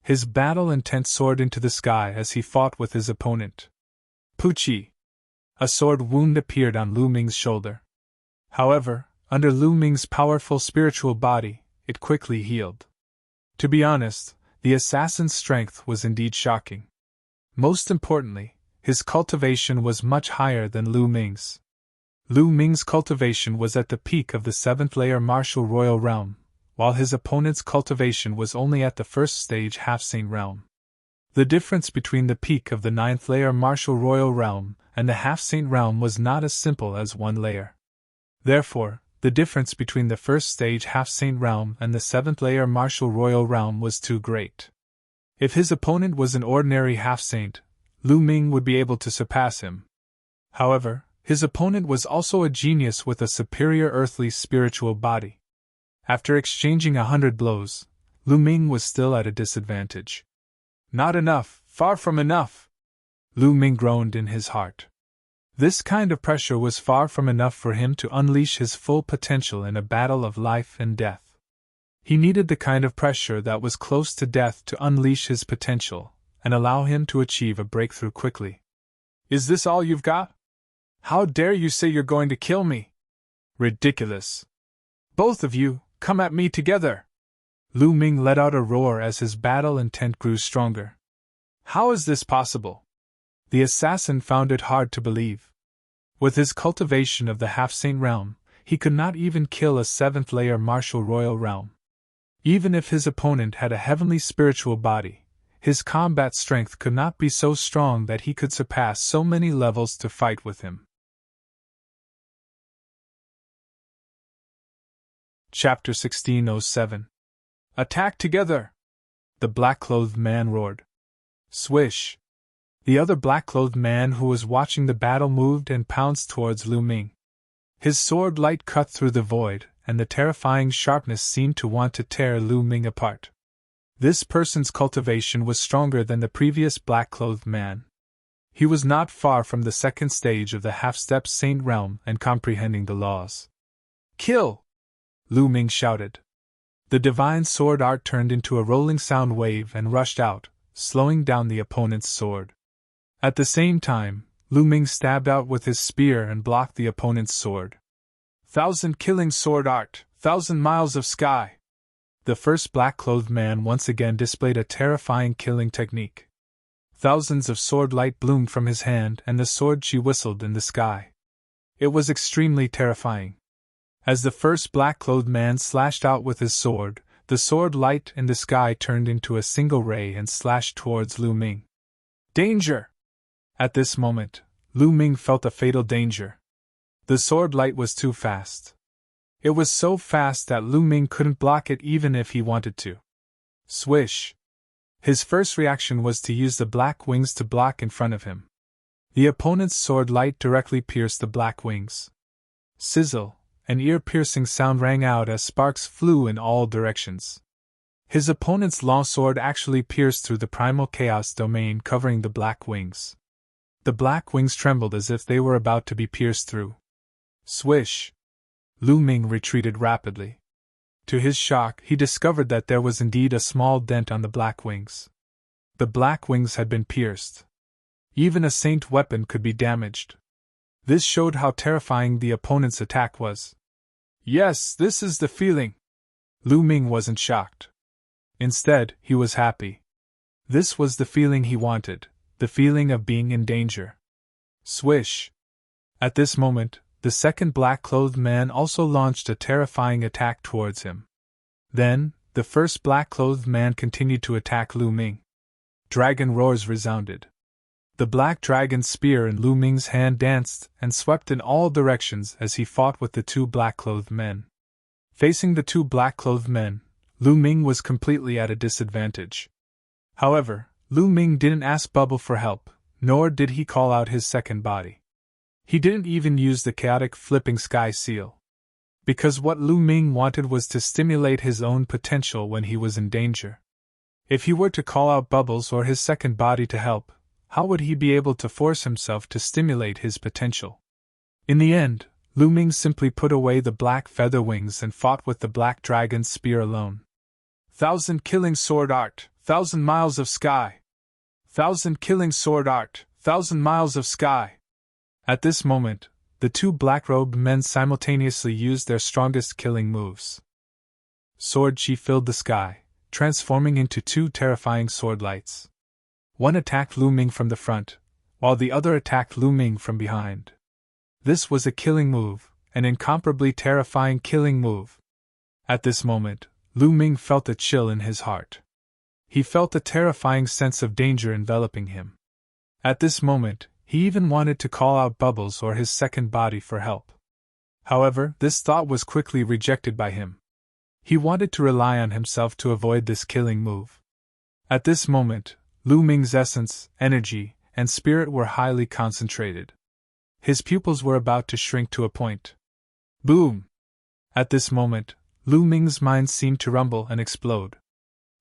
His battle intent soared into the sky as he fought with his opponent. Poochie! A sword wound appeared on Lu Ming's shoulder. However, under Lu Ming's powerful spiritual body, it quickly healed. To be honest, the assassin's strength was indeed shocking. Most importantly, his cultivation was much higher than Lu Ming's. Lu Ming's cultivation was at the peak of the 7th layer martial royal realm, while his opponent's cultivation was only at the first stage half-saint realm. The difference between the peak of the 9th layer martial royal realm and the half-saint realm was not as simple as one layer. Therefore, the difference between the first stage half-saint realm and the 7th layer martial royal realm was too great. If his opponent was an ordinary half-saint, Lu Ming would be able to surpass him. However, his opponent was also a genius with a superior earthly spiritual body. After exchanging 100 blows, Lu Ming was still at a disadvantage. Not enough, far from enough! Lu Ming groaned in his heart. This kind of pressure was far from enough for him to unleash his full potential in a battle of life and death. He needed the kind of pressure that was close to death to unleash his potential and allow him to achieve a breakthrough quickly. Is this all you've got? How dare you say you're going to kill me? Ridiculous! Both of you, come at me together! Lu Ming let out a roar as his battle intent grew stronger. How is this possible? The assassin found it hard to believe. With his cultivation of the half-saint realm, he could not even kill a 7th layer martial royal realm. Even if his opponent had a heavenly spiritual body, his combat strength could not be so strong that he could surpass so many levels to fight with him. Chapter 1607. Attack together! The black-clothed man roared. Swish! The other black-clothed man who was watching the battle moved and pounced towards Lu Ming. His sword light cut through the void, and the terrifying sharpness seemed to want to tear Lu Ming apart. This person's cultivation was stronger than the previous black-clothed man. He was not far from the second stage of the half-step saint realm and comprehending the laws. Kill! Lu Ming shouted. The divine sword art turned into a rolling sound wave and rushed out, slowing down the opponent's sword. At the same time, Lu Ming stabbed out with his spear and blocked the opponent's sword. 1,000 killing sword art, 1,000 miles of sky! The first black-clothed man once again displayed a terrifying killing technique. Thousands of sword light bloomed from his hand and the sword she whistled in the sky. It was extremely terrifying. As the first black-clothed man slashed out with his sword, the sword light in the sky turned into a single ray and slashed towards Lu Ming. Danger! At this moment, Lu Ming felt a fatal danger. The sword light was too fast. It was so fast that Lu Ming couldn't block it even if he wanted to. Swish! His first reaction was to use the black wings to block in front of him. The opponent's sword light directly pierced the black wings. Sizzle! An ear-piercing sound rang out as sparks flew in all directions. His opponent's long sword actually pierced through the primal chaos domain covering the black wings. The black wings trembled as if they were about to be pierced through. Swish! Lu Ming retreated rapidly. To his shock, he discovered that there was indeed a small dent on the black wings. The black wings had been pierced. Even a saint weapon could be damaged. This showed how terrifying the opponent's attack was. Yes, this is the feeling. Lu Ming wasn't shocked. Instead, he was happy. This was the feeling he wanted, the feeling of being in danger. Swish! At this moment, the second black-clothed man also launched a terrifying attack towards him. Then, the first black-clothed man continued to attack Lu Ming. Dragon roars resounded. The black dragon's spear in Lu Ming's hand danced and swept in all directions as he fought with the two black-clothed men. Facing the two black-clothed men, Lu Ming was completely at a disadvantage. However, Lu Ming didn't ask Bubble for help, nor did he call out his second body. He didn't even use the chaotic flipping sky seal. Because what Lu Ming wanted was to stimulate his own potential when he was in danger. If he were to call out Bubbles or his second body to help, how would he be able to force himself to stimulate his potential? In the end, Lu Ming simply put away the black feather wings and fought with the black dragon's spear alone. 1,000 killing sword art, 1,000 miles of sky! 1,000 killing sword art, 1,000 miles of sky! At this moment, the two black-robed men simultaneously used their strongest killing moves. Sword chi filled the sky, transforming into two terrifying sword lights. One attacked Lu Ming from the front, while the other attacked Lu Ming from behind. This was a killing move, an incomparably terrifying killing move. At this moment, Lu Ming felt a chill in his heart. He felt a terrifying sense of danger enveloping him. At this moment, he even wanted to call out Bubbles or his second body for help. However, this thought was quickly rejected by him. He wanted to rely on himself to avoid this killing move. At this moment, Lu Ming's essence, energy, and spirit were highly concentrated. His pupils were about to shrink to a point. Boom! At this moment, Lu Ming's mind seemed to rumble and explode.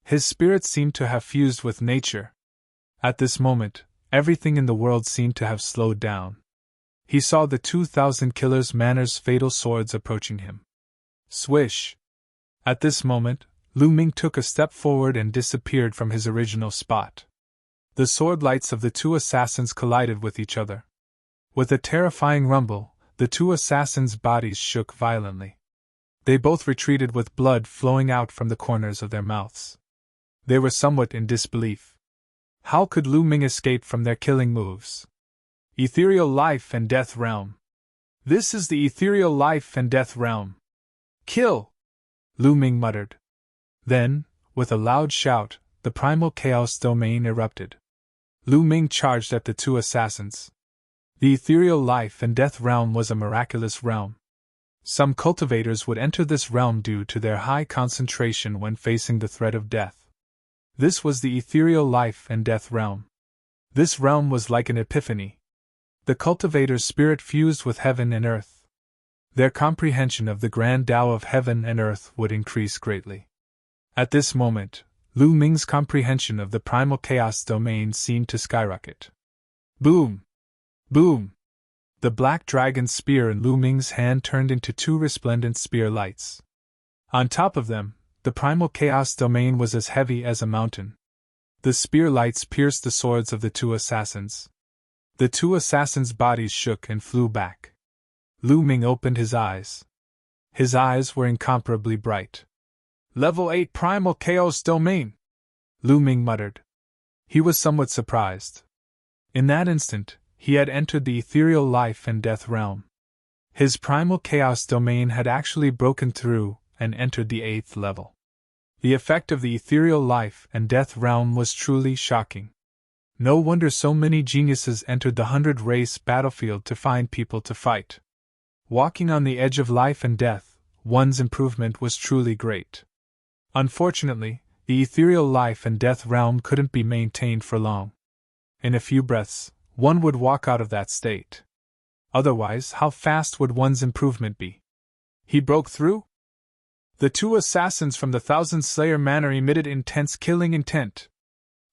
His spirit seemed to have fused with nature. At this moment, everything in the world seemed to have slowed down. He saw the 2,000 Killers' Manor's fatal swords approaching him. Swish! At this moment, Lu Ming took a step forward and disappeared from his original spot. The sword lights of the two assassins collided with each other. With a terrifying rumble, the two assassins' bodies shook violently. They both retreated with blood flowing out from the corners of their mouths. They were somewhat in disbelief. How could Lu Ming escape from their killing moves? Ethereal life and death realm. This is the ethereal life and death realm. Kill! Lu Ming muttered. Then, with a loud shout, the primal chaos domain erupted. Lu Ming charged at the two assassins. The ethereal life and death realm was a miraculous realm. Some cultivators would enter this realm due to their high concentration when facing the threat of death. This was the ethereal life and death realm. This realm was like an epiphany. The cultivator's spirit fused with heaven and earth. Their comprehension of the grand Tao of heaven and earth would increase greatly. At this moment, Lu Ming's comprehension of the primal chaos domain seemed to skyrocket. Boom! Boom! The black dragon's spear in Lu Ming's hand turned into two resplendent spear lights. On top of them, the primal chaos domain was as heavy as a mountain. The spear lights pierced the swords of the two assassins. The two assassins' bodies shook and flew back. Lu Ming opened his eyes. His eyes were incomparably bright. Level 8 Primal Chaos Domain! Lu Ming muttered. He was somewhat surprised. In that instant, he had entered the ethereal life and death realm. His primal chaos domain had actually broken through and entered the 8th level. The effect of the ethereal life and death realm was truly shocking. No wonder so many geniuses entered the 100-race battlefield to find people to fight. Walking on the edge of life and death, one's improvement was truly great. Unfortunately, the ethereal life and death realm couldn't be maintained for long. In a few breaths, one would walk out of that state. Otherwise, how fast would one's improvement be? He broke through? The two assassins from the Thousand Slayer Manor emitted intense killing intent.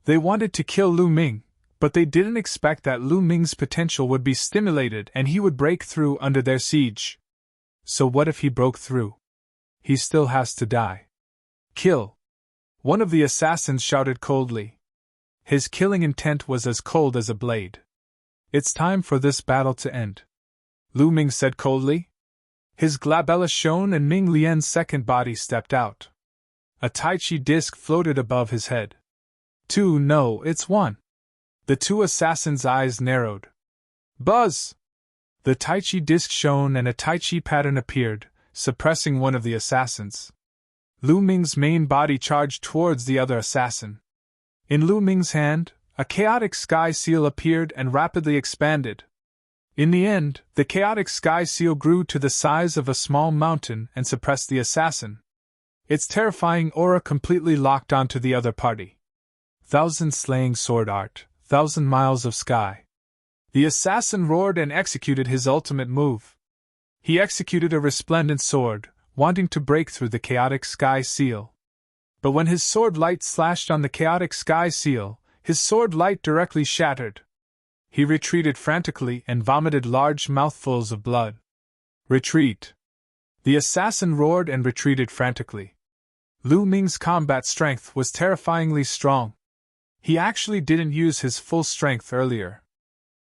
They wanted to kill Lu Ming, but they didn't expect that Lu Ming's potential would be stimulated and he would break through under their siege. So what if he broke through? He still has to die. Kill! One of the assassins shouted coldly. His killing intent was as cold as a blade. It's time for this battle to end, Lu Ming said coldly. His glabella shone and Ming Lian's second body stepped out. A Tai Chi disc floated above his head. 2 No, it's 1. The two assassins' eyes narrowed. Buzz! The Tai Chi disc shone and a Tai Chi pattern appeared, suppressing one of the assassins. Lu Ming's main body charged towards the other assassin. In Lu Ming's hand, a chaotic sky seal appeared and rapidly expanded. In the end, the chaotic sky seal grew to the size of a small mountain and suppressed the assassin. Its terrifying aura completely locked onto the other party. 1,000 slaying sword art, 1,000 miles of sky. The assassin roared and executed his ultimate move. He executed a resplendent sword, wanting to break through the chaotic sky seal. But when his sword light slashed on the chaotic sky seal, his sword light directly shattered. He retreated frantically and vomited large mouthfuls of blood. Retreat! The assassin roared and retreated frantically. Lu Ming's combat strength was terrifyingly strong. He actually didn't use his full strength earlier.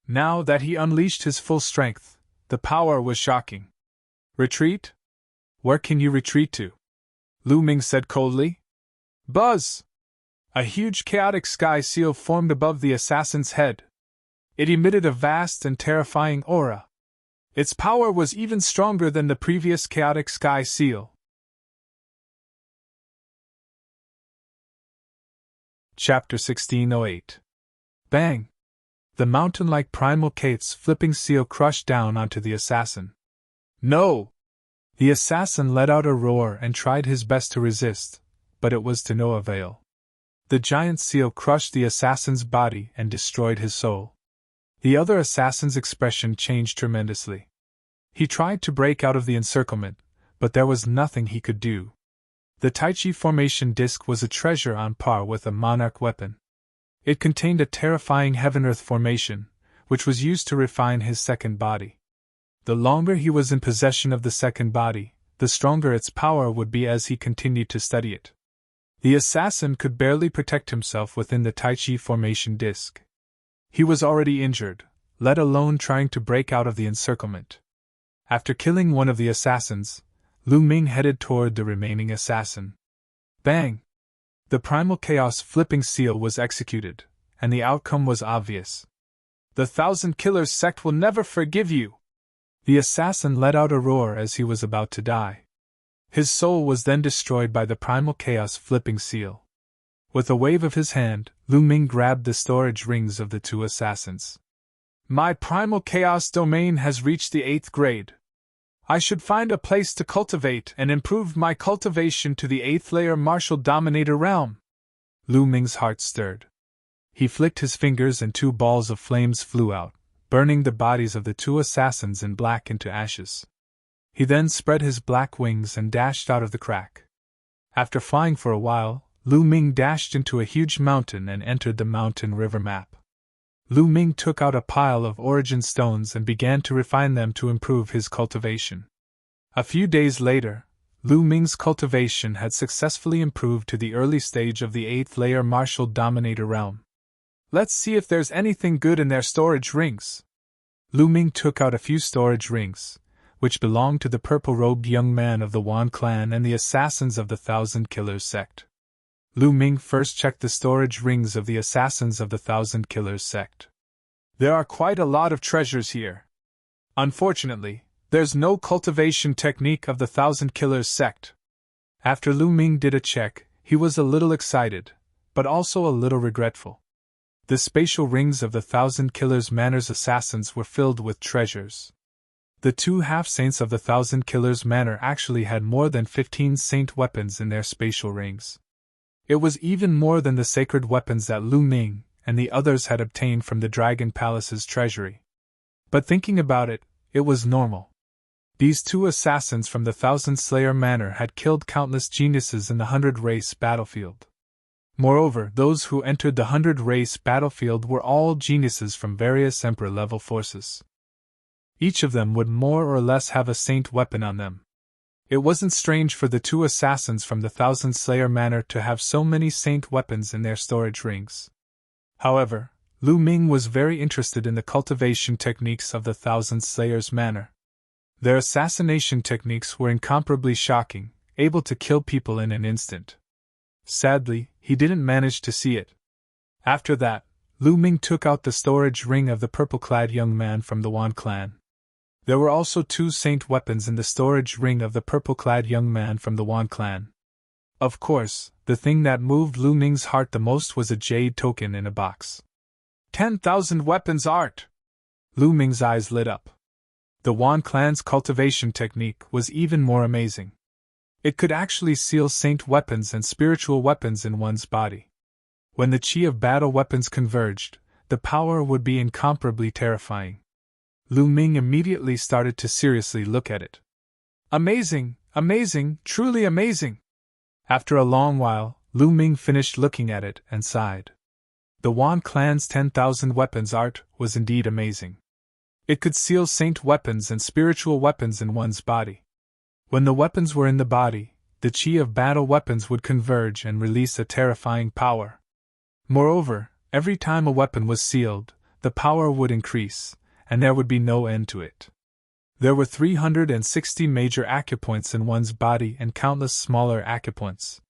Now that he unleashed his full strength, the power was shocking. Retreat? Where can you retreat to? Lu Ming said coldly. Buzz! A huge chaotic sky seal formed above the assassin's head. It emitted a vast and terrifying aura. Its power was even stronger than the previous chaotic sky seal. Chapter 1608. Bang! The mountain-like primal Kate's flipping seal crushed down onto the assassin. No! The assassin let out a roar and tried his best to resist, but it was to no avail. The giant seal crushed the assassin's body and destroyed his soul. The other assassin's expression changed tremendously. He tried to break out of the encirclement, but there was nothing he could do. The Tai Chi formation disc was a treasure on par with a monarch weapon. It contained a terrifying heaven-earth formation, which was used to refine his second body. The longer he was in possession of the second body, the stronger its power would be as he continued to study it. The assassin could barely protect himself within the Tai Chi formation disc. He was already injured, let alone trying to break out of the encirclement. After killing one of the assassins, Lu Ming headed toward the remaining assassin. Bang! The primal chaos flipping seal was executed, and the outcome was obvious. The Thousand Killers sect will never forgive you! The assassin let out a roar as he was about to die. His soul was then destroyed by the primal chaos flipping seal. With a wave of his hand, Lu Ming grabbed the storage rings of the two assassins. My primal chaos domain has reached the 8th grade. I should find a place to cultivate and improve my cultivation to the 8th layer martial dominator realm. Lu Ming's heart stirred. He flicked his fingers and 2 balls of flames flew out, burning the bodies of the 2 assassins in black into ashes. He then spread his black wings and dashed out of the crack. After flying for a while, Lu Ming dashed into a huge mountain and entered the mountain river map. Lu Ming took out a pile of origin stones and began to refine them to improve his cultivation. A few days later, Lu Ming's cultivation had successfully improved to the early stage of the 8th layer martial dominator realm. Let's see if there's anything good in their storage rings. Lu Ming took out a few storage rings, which belonged to the purple-robed young man of the Wan clan and the assassins of the Thousand Killers sect. Lu Ming first checked the storage rings of the assassins of the Thousand Killers sect. There are quite a lot of treasures here. Unfortunately, there's no cultivation technique of the Thousand Killers sect. After Lu Ming did a check, he was a little excited, but also a little regretful. The spatial rings of the Thousand Killers Manor's assassins were filled with treasures. The 2 half-saints of the Thousand Killers Manor actually had more than 15 saint weapons in their spatial rings. It was even more than the sacred weapons that Lu Ming and the others had obtained from the Dragon Palace's treasury. But thinking about it, it was normal. These 2 assassins from the Thousand Slayer Manor had killed countless geniuses in the 100-race battlefield. Moreover, those who entered the 100-race battlefield were all geniuses from various Emperor-level forces. Each of them would more or less have a saint weapon on them. It wasn't strange for the 2 assassins from the Thousand Slayer Manor to have so many saint weapons in their storage rings. However, Lu Ming was very interested in the cultivation techniques of the Thousand Slayers Manor. Their assassination techniques were incomparably shocking, able to kill people in an instant. Sadly, he didn't manage to see it. After that, Lu Ming took out the storage ring of the purple-clad young man from the Wan clan. There were also 2 saint weapons in the storage ring of the purple-clad young man from the Wan clan. Of course, the thing that moved Lu Ming's heart the most was a jade token in a box. 10,000 weapons art! Lu Ming's eyes lit up. The Wan clan's cultivation technique was even more amazing. It could actually seal saint weapons and spiritual weapons in one's body. When the chi of battle weapons converged, the power would be incomparably terrifying. Lu Ming immediately started to seriously look at it. Amazing, amazing, truly amazing! After a long while, Lu Ming finished looking at it and sighed. The Wan clan's 10,000 weapons art was indeed amazing. It could seal saint weapons and spiritual weapons in one's body. When the weapons were in the body, the chi of battle weapons would converge and release a terrifying power. Moreover, every time a weapon was sealed, the power would increase, and there would be no end to it. There were 360 major acupoints in one's body and countless smaller acupoints.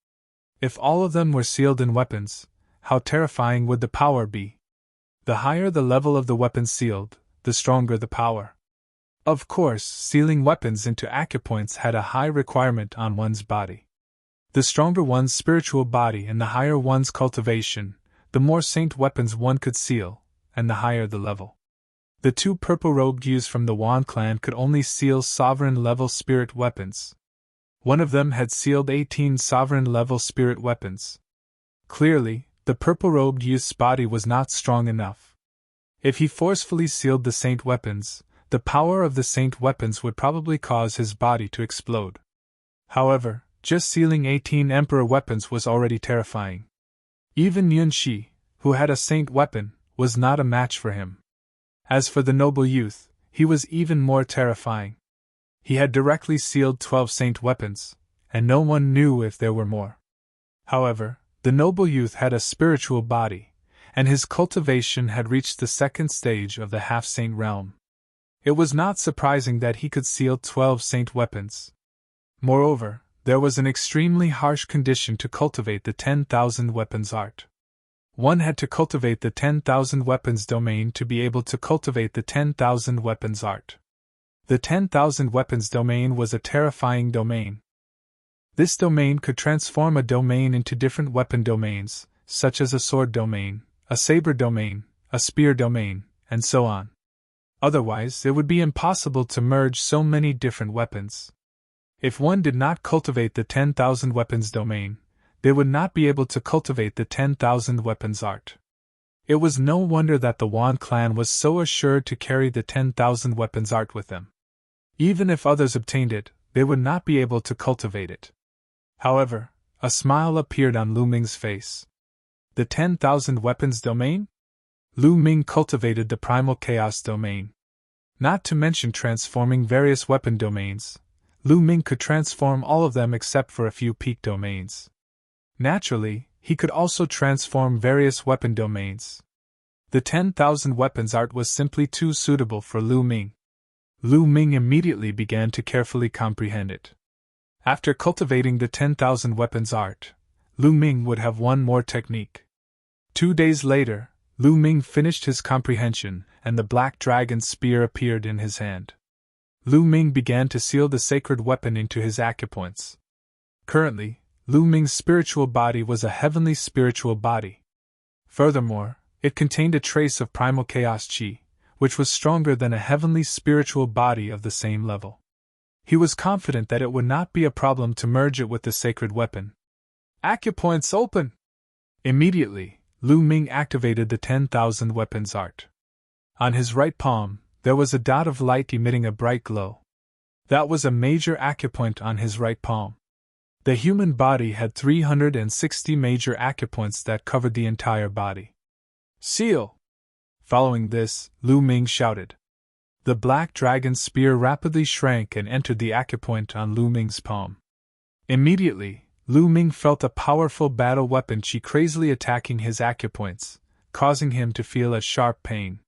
If all of them were sealed in weapons, how terrifying would the power be? The higher the level of the weapon sealed, the stronger the power. Of course, sealing weapons into acupoints had a high requirement on one's body. The stronger one's spiritual body and the higher one's cultivation, the more saint weapons one could seal, and the higher the level. The two purple-robed youths from the Wand clan could only seal sovereign-level spirit weapons. One of them had sealed 18 sovereign-level spirit weapons. Clearly, the purple-robed youth's body was not strong enough. If he forcefully sealed the saint weapons, the power of the saint weapons would probably cause his body to explode. However, just sealing 18 emperor weapons was already terrifying. Even Yunxi, who had a saint weapon, was not a match for him. As for the noble youth, he was even more terrifying. He had directly sealed 12 saint weapons, and no one knew if there were more. However, the noble youth had a spiritual body, and his cultivation had reached the second stage of the half-saint realm. It was not surprising that he could seal 12 saint weapons. Moreover, there was an extremely harsh condition to cultivate the 10,000 weapons art. One had to cultivate the 10,000 weapons domain to be able to cultivate the 10,000 weapons art. The 10,000 weapons domain was a terrifying domain. This domain could transform a domain into different weapon domains, such as a sword domain, a saber domain, a spear domain, and so on. Otherwise, it would be impossible to merge so many different weapons. If one did not cultivate the 10,000 weapons domain, they would not be able to cultivate the 10,000 weapons art. It was no wonder that the Wand clan was so assured to carry the 10,000 weapons art with them. Even if others obtained it, they would not be able to cultivate it. However, a smile appeared on Lu Ming's face. The 10,000 weapons domain? Lu Ming cultivated the primal chaos domain. Not to mention transforming various weapon domains, Lu Ming could transform all of them except for a few peak domains. Naturally, he could also transform various weapon domains. The 10,000 weapons art was simply too suitable for Lu Ming. Lu Ming immediately began to carefully comprehend it. After cultivating the 10,000 weapons art, Lu Ming would have one more technique. 2 days later, Lu Ming finished his comprehension, and the black dragon's spear appeared in his hand. Lu Ming began to seal the sacred weapon into his acupoints. Currently, Lu Ming's spiritual body was a heavenly spiritual body. Furthermore, it contained a trace of primal chaos chi, which was stronger than a heavenly spiritual body of the same level. He was confident that it would not be a problem to merge it with the sacred weapon. Acupoints open! Immediately, Lu Ming activated the 10,000 weapons art. On his right palm, there was a dot of light emitting a bright glow. That was a major acupoint on his right palm. The human body had 360 major acupoints that covered the entire body. Seal! Following this, Lu Ming shouted. The black dragon's spear rapidly shrank and entered the acupoint on Lu Ming's palm. Immediately, Lu Ming felt a powerful battle weapon chi crazily attacking his acupoints, causing him to feel a sharp pain.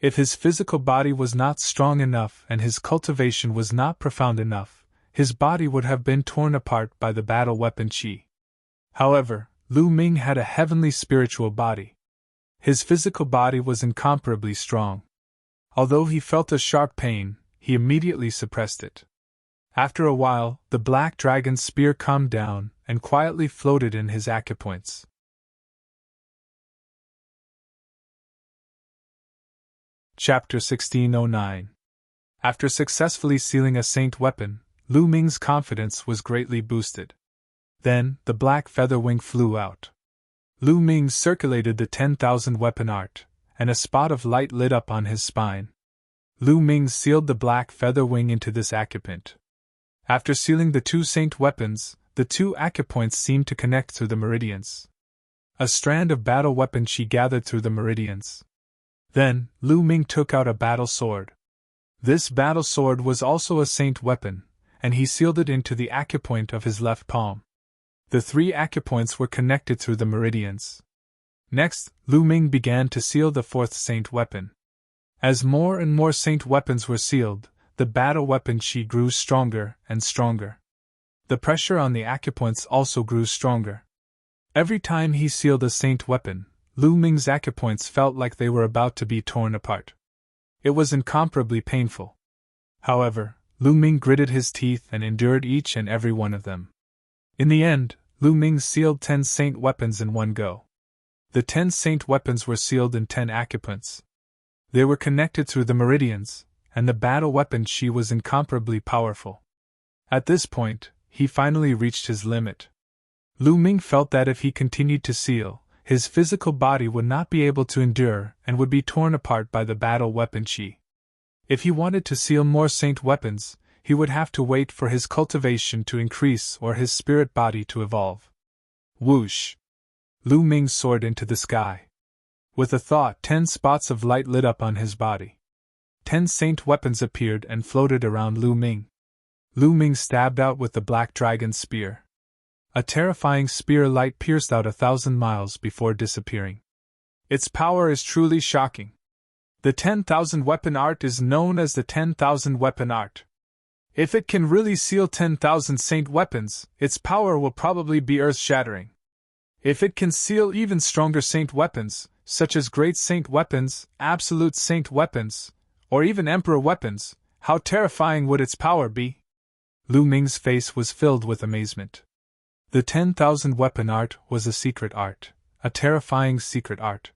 If his physical body was not strong enough and his cultivation was not profound enough, his body would have been torn apart by the battle weapon chi. However, Lu Ming had a heavenly spiritual body. His physical body was incomparably strong. Although he felt a sharp pain, he immediately suppressed it. After a while, the black dragon's spear calmed down and quietly floated in his acupoints. Chapter 1609. After successfully sealing a saint weapon, Lu Ming's confidence was greatly boosted. Then, the black feather wing flew out. Lu Ming circulated the 10,000 weapon art, and a spot of light lit up on his spine. Lu Ming sealed the black feather wing into this acupoint. After sealing the 2 saint weapons, the 2 acupoints seemed to connect through the meridians. A strand of battle weapon chi gathered through the meridians. Then, Lu Ming took out a battle sword. This battle sword was also a saint weapon, and he sealed it into the acupoint of his left palm. The 3 acupoints were connected through the meridians. Next, Lu Ming began to seal the 4th saint weapon. As more and more saint weapons were sealed, the battle weapon chi grew stronger and stronger. The pressure on the acupoints also grew stronger. Every time he sealed a saint weapon, Lu Ming's acupoints felt like they were about to be torn apart. It was incomparably painful. However, Lu Ming gritted his teeth and endured each and every one of them. In the end, Lu Ming sealed 10 saint weapons in one go. The 10 saint weapons were sealed in 10 acupoints. They were connected through the meridians, and the battle weapon chi was incomparably powerful. At this point, he finally reached his limit. Lu Ming felt that if he continued to seal, his physical body would not be able to endure and would be torn apart by the battle weapon chi. If he wanted to seal more saint weapons, he would have to wait for his cultivation to increase or his spirit body to evolve. Whoosh! Lu Ming soared into the sky. With a thought, 10 spots of light lit up on his body. 10 saint weapons appeared and floated around Lu Ming. Lu Ming stabbed out with the black dragon's spear. A terrifying spear light pierced out 1,000 miles before disappearing. Its power is truly shocking. The 10,000 weapon art is known as the 10,000 weapon art. If it can really seal 10,000 saint weapons, its power will probably be earth-shattering. If it can seal even stronger saint weapons, such as great saint weapons, absolute saint weapons, or even emperor weapons, how terrifying would its power be? Lu Ming's face was filled with amazement. The 10,000 weapon art was a secret art, a terrifying secret art.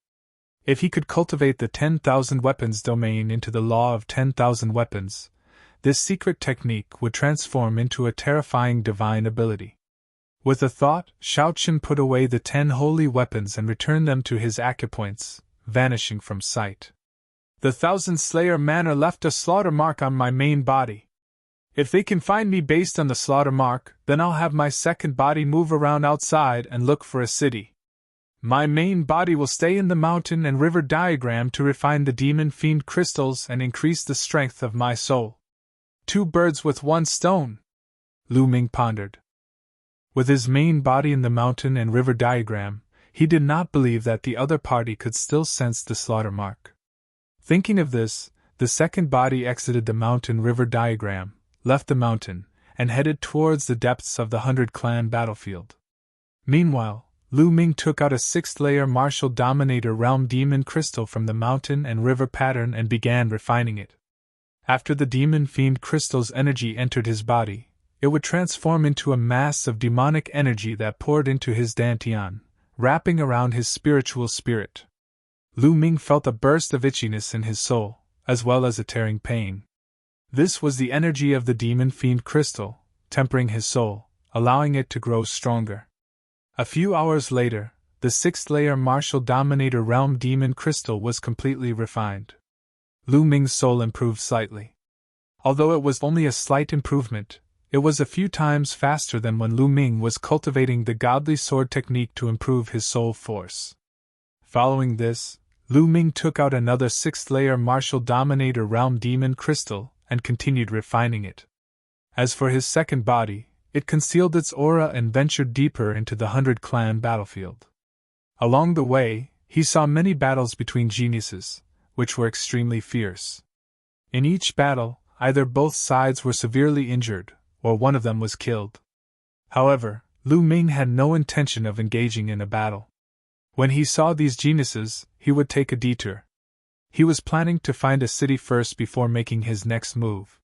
If he could cultivate the 10,000 weapons domain into the law of 10,000 weapons, this secret technique would transform into a terrifying divine ability. With a thought, Shaoqun put away the 10 holy weapons and returned them to his acupoints, vanishing from sight. The 1,000 Slayer manner left a slaughter mark on my main body. If they can find me based on the slaughter mark, then I'll have my second body move around outside and look for a city. My main body will stay in the mountain and river diagram to refine the demon fiend crystals and increase the strength of my soul. 2 birds with 1 stone, Lu Ming pondered. With his main body in the mountain and river diagram, he did not believe that the other party could still sense the slaughter mark. Thinking of this, the second body exited the mountain river diagram, left the mountain, and headed towards the depths of the 100 Clan battlefield. Meanwhile, Lu Ming took out a 6th-layer martial dominator realm demon crystal from the mountain and river pattern and began refining it. After the demon fiend crystal's energy entered his body, it would transform into a mass of demonic energy that poured into his dantian, wrapping around his spiritual spirit. Lu Ming felt a burst of itchiness in his soul, as well as a tearing pain. This was the energy of the demon fiend crystal, tempering his soul, allowing it to grow stronger. A few hours later, the 6th-layer martial dominator realm demon crystal was completely refined. Lu Ming's soul improved slightly. Although it was only a slight improvement, it was a few times faster than when Lu Ming was cultivating the godly sword technique to improve his soul force. Following this, Lu Ming took out another 6th-layer martial dominator realm demon crystal and continued refining it. As for his second body, it concealed its aura and ventured deeper into the 100 Clan battlefield. Along the way, he saw many battles between geniuses, which were extremely fierce. In each battle, either both sides were severely injured, or one of them was killed. However, Lu Ming had no intention of engaging in a battle. When he saw these geniuses, he would take a detour. He was planning to find a city first before making his next move.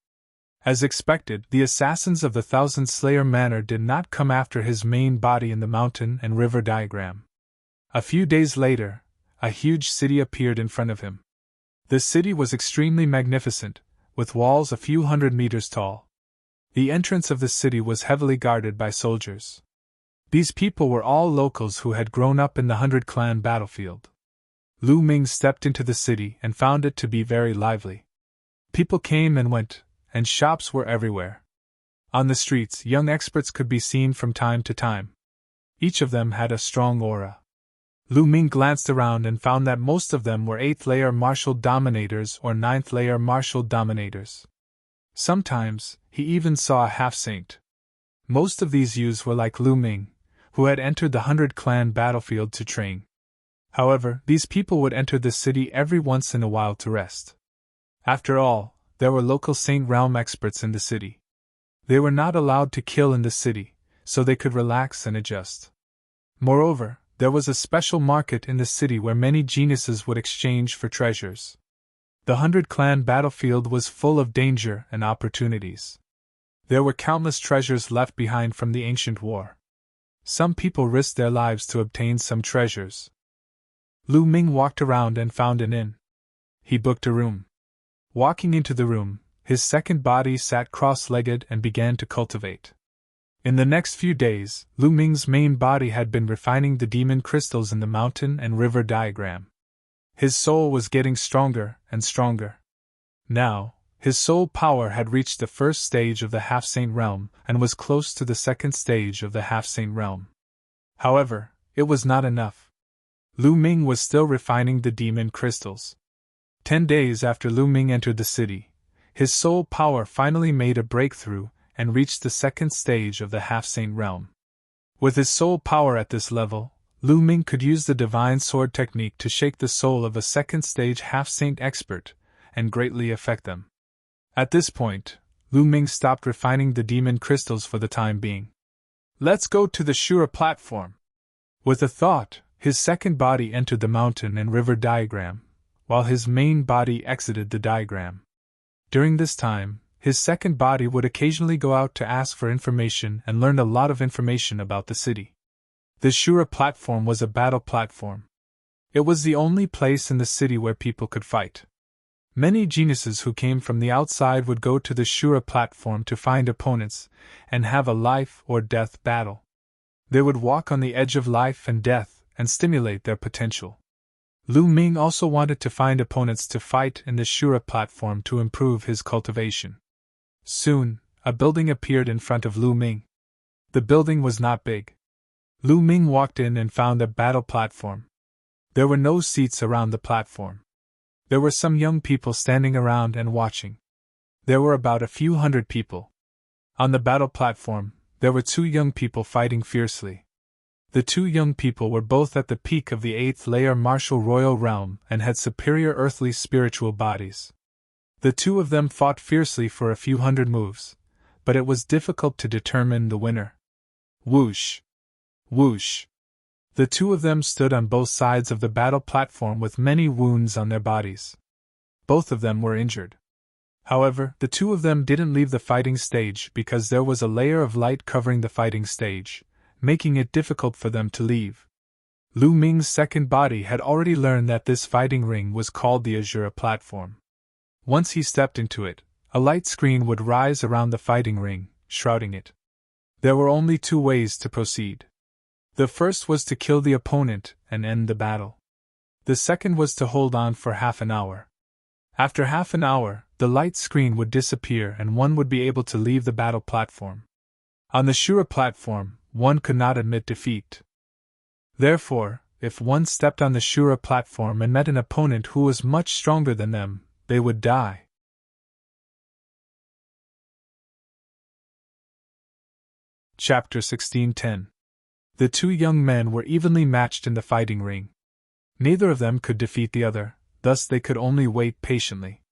As expected, the assassins of the 1,000 Slayer Manor did not come after his main body in the mountain and river diagram. A few days later, a huge city appeared in front of him. The city was extremely magnificent, with walls a few hundred meters tall. The entrance of the city was heavily guarded by soldiers. These people were all locals who had grown up in the 100 Clan battlefield. Lu Ming stepped into the city and found it to be very lively. People came and went, and shops were everywhere. On the streets, young experts could be seen from time to time. Each of them had a strong aura. Lu Ming glanced around and found that most of them were 8th-layer martial dominators or 9th-layer martial dominators. Sometimes, he even saw a half-saint. Most of these youths were like Lu Ming, who had entered the 100 Clan battlefield to train. However, these people would enter the city every once in a while to rest. After all, there were local Saint Realm experts in the city. They were not allowed to kill in the city, so they could relax and adjust. Moreover, there was a special market in the city where many geniuses would exchange for treasures. The 100 Clan battlefield was full of danger and opportunities. There were countless treasures left behind from the ancient war. Some people risked their lives to obtain some treasures. Lu Ming walked around and found an inn. He booked a room. Walking into the room, his second body sat cross-legged and began to cultivate. In the next few days, Lu Ming's main body had been refining the demon crystals in the mountain and river diagram. His soul was getting stronger and stronger. Now, his soul power had reached the first stage of the half-saint realm and was close to the second stage of the half-saint realm. However, it was not enough. Lu Ming was still refining the demon crystals. 10 days after Lu Ming entered the city, his soul power finally made a breakthrough and reached the second stage of the half-saint realm. With his soul power at this level, Lu Ming could use the divine sword technique to shake the soul of a second-stage half-saint expert and greatly affect them. At this point, Lu Ming stopped refining the demon crystals for the time being. Let's go to the Shura platform. With a thought, his second body entered the mountain and river diagram, while his main body exited the diagram. During this time, his second body would occasionally go out to ask for information and learn a lot of information about the city. The Shura platform was a battle platform. It was the only place in the city where people could fight. Many geniuses who came from the outside would go to the Shura platform to find opponents and have a life or death battle. They would walk on the edge of life and death and stimulate their potential. Lu Ming also wanted to find opponents to fight in the Shura platform to improve his cultivation. Soon, a building appeared in front of Lu Ming. The building was not big. Lu Ming walked in and found a battle platform. There were no seats around the platform. There were some young people standing around and watching. There were about a few hundred people. On the battle platform, there were 2 young people fighting fiercely. The 2 young people were both at the peak of the 8th layer martial royal realm and had superior earthly spiritual bodies. The 2 of them fought fiercely for a few hundred moves, but it was difficult to determine the winner. Whoosh! Whoosh! The 2 of them stood on both sides of the battle platform with many wounds on their bodies. Both of them were injured. However, the 2 of them didn't leave the fighting stage because there was a layer of light covering the fighting stage, making it difficult for them to leave. Lu Ming's second body had already learned that this fighting ring was called the Azura platform. Once he stepped into it, a light screen would rise around the fighting ring, shrouding it. There were only 2 ways to proceed. The first was to kill the opponent and end the battle. The second was to hold on for half an hour. After half an hour, the light screen would disappear and one would be able to leave the battle platform. On the Shura platform, one could not admit defeat. Therefore, if one stepped on the Shura platform and met an opponent who was much stronger than them, they would die. Chapter 16:10. The 2 young men were evenly matched in the fighting ring. Neither of them could defeat the other, thus they could only wait patiently.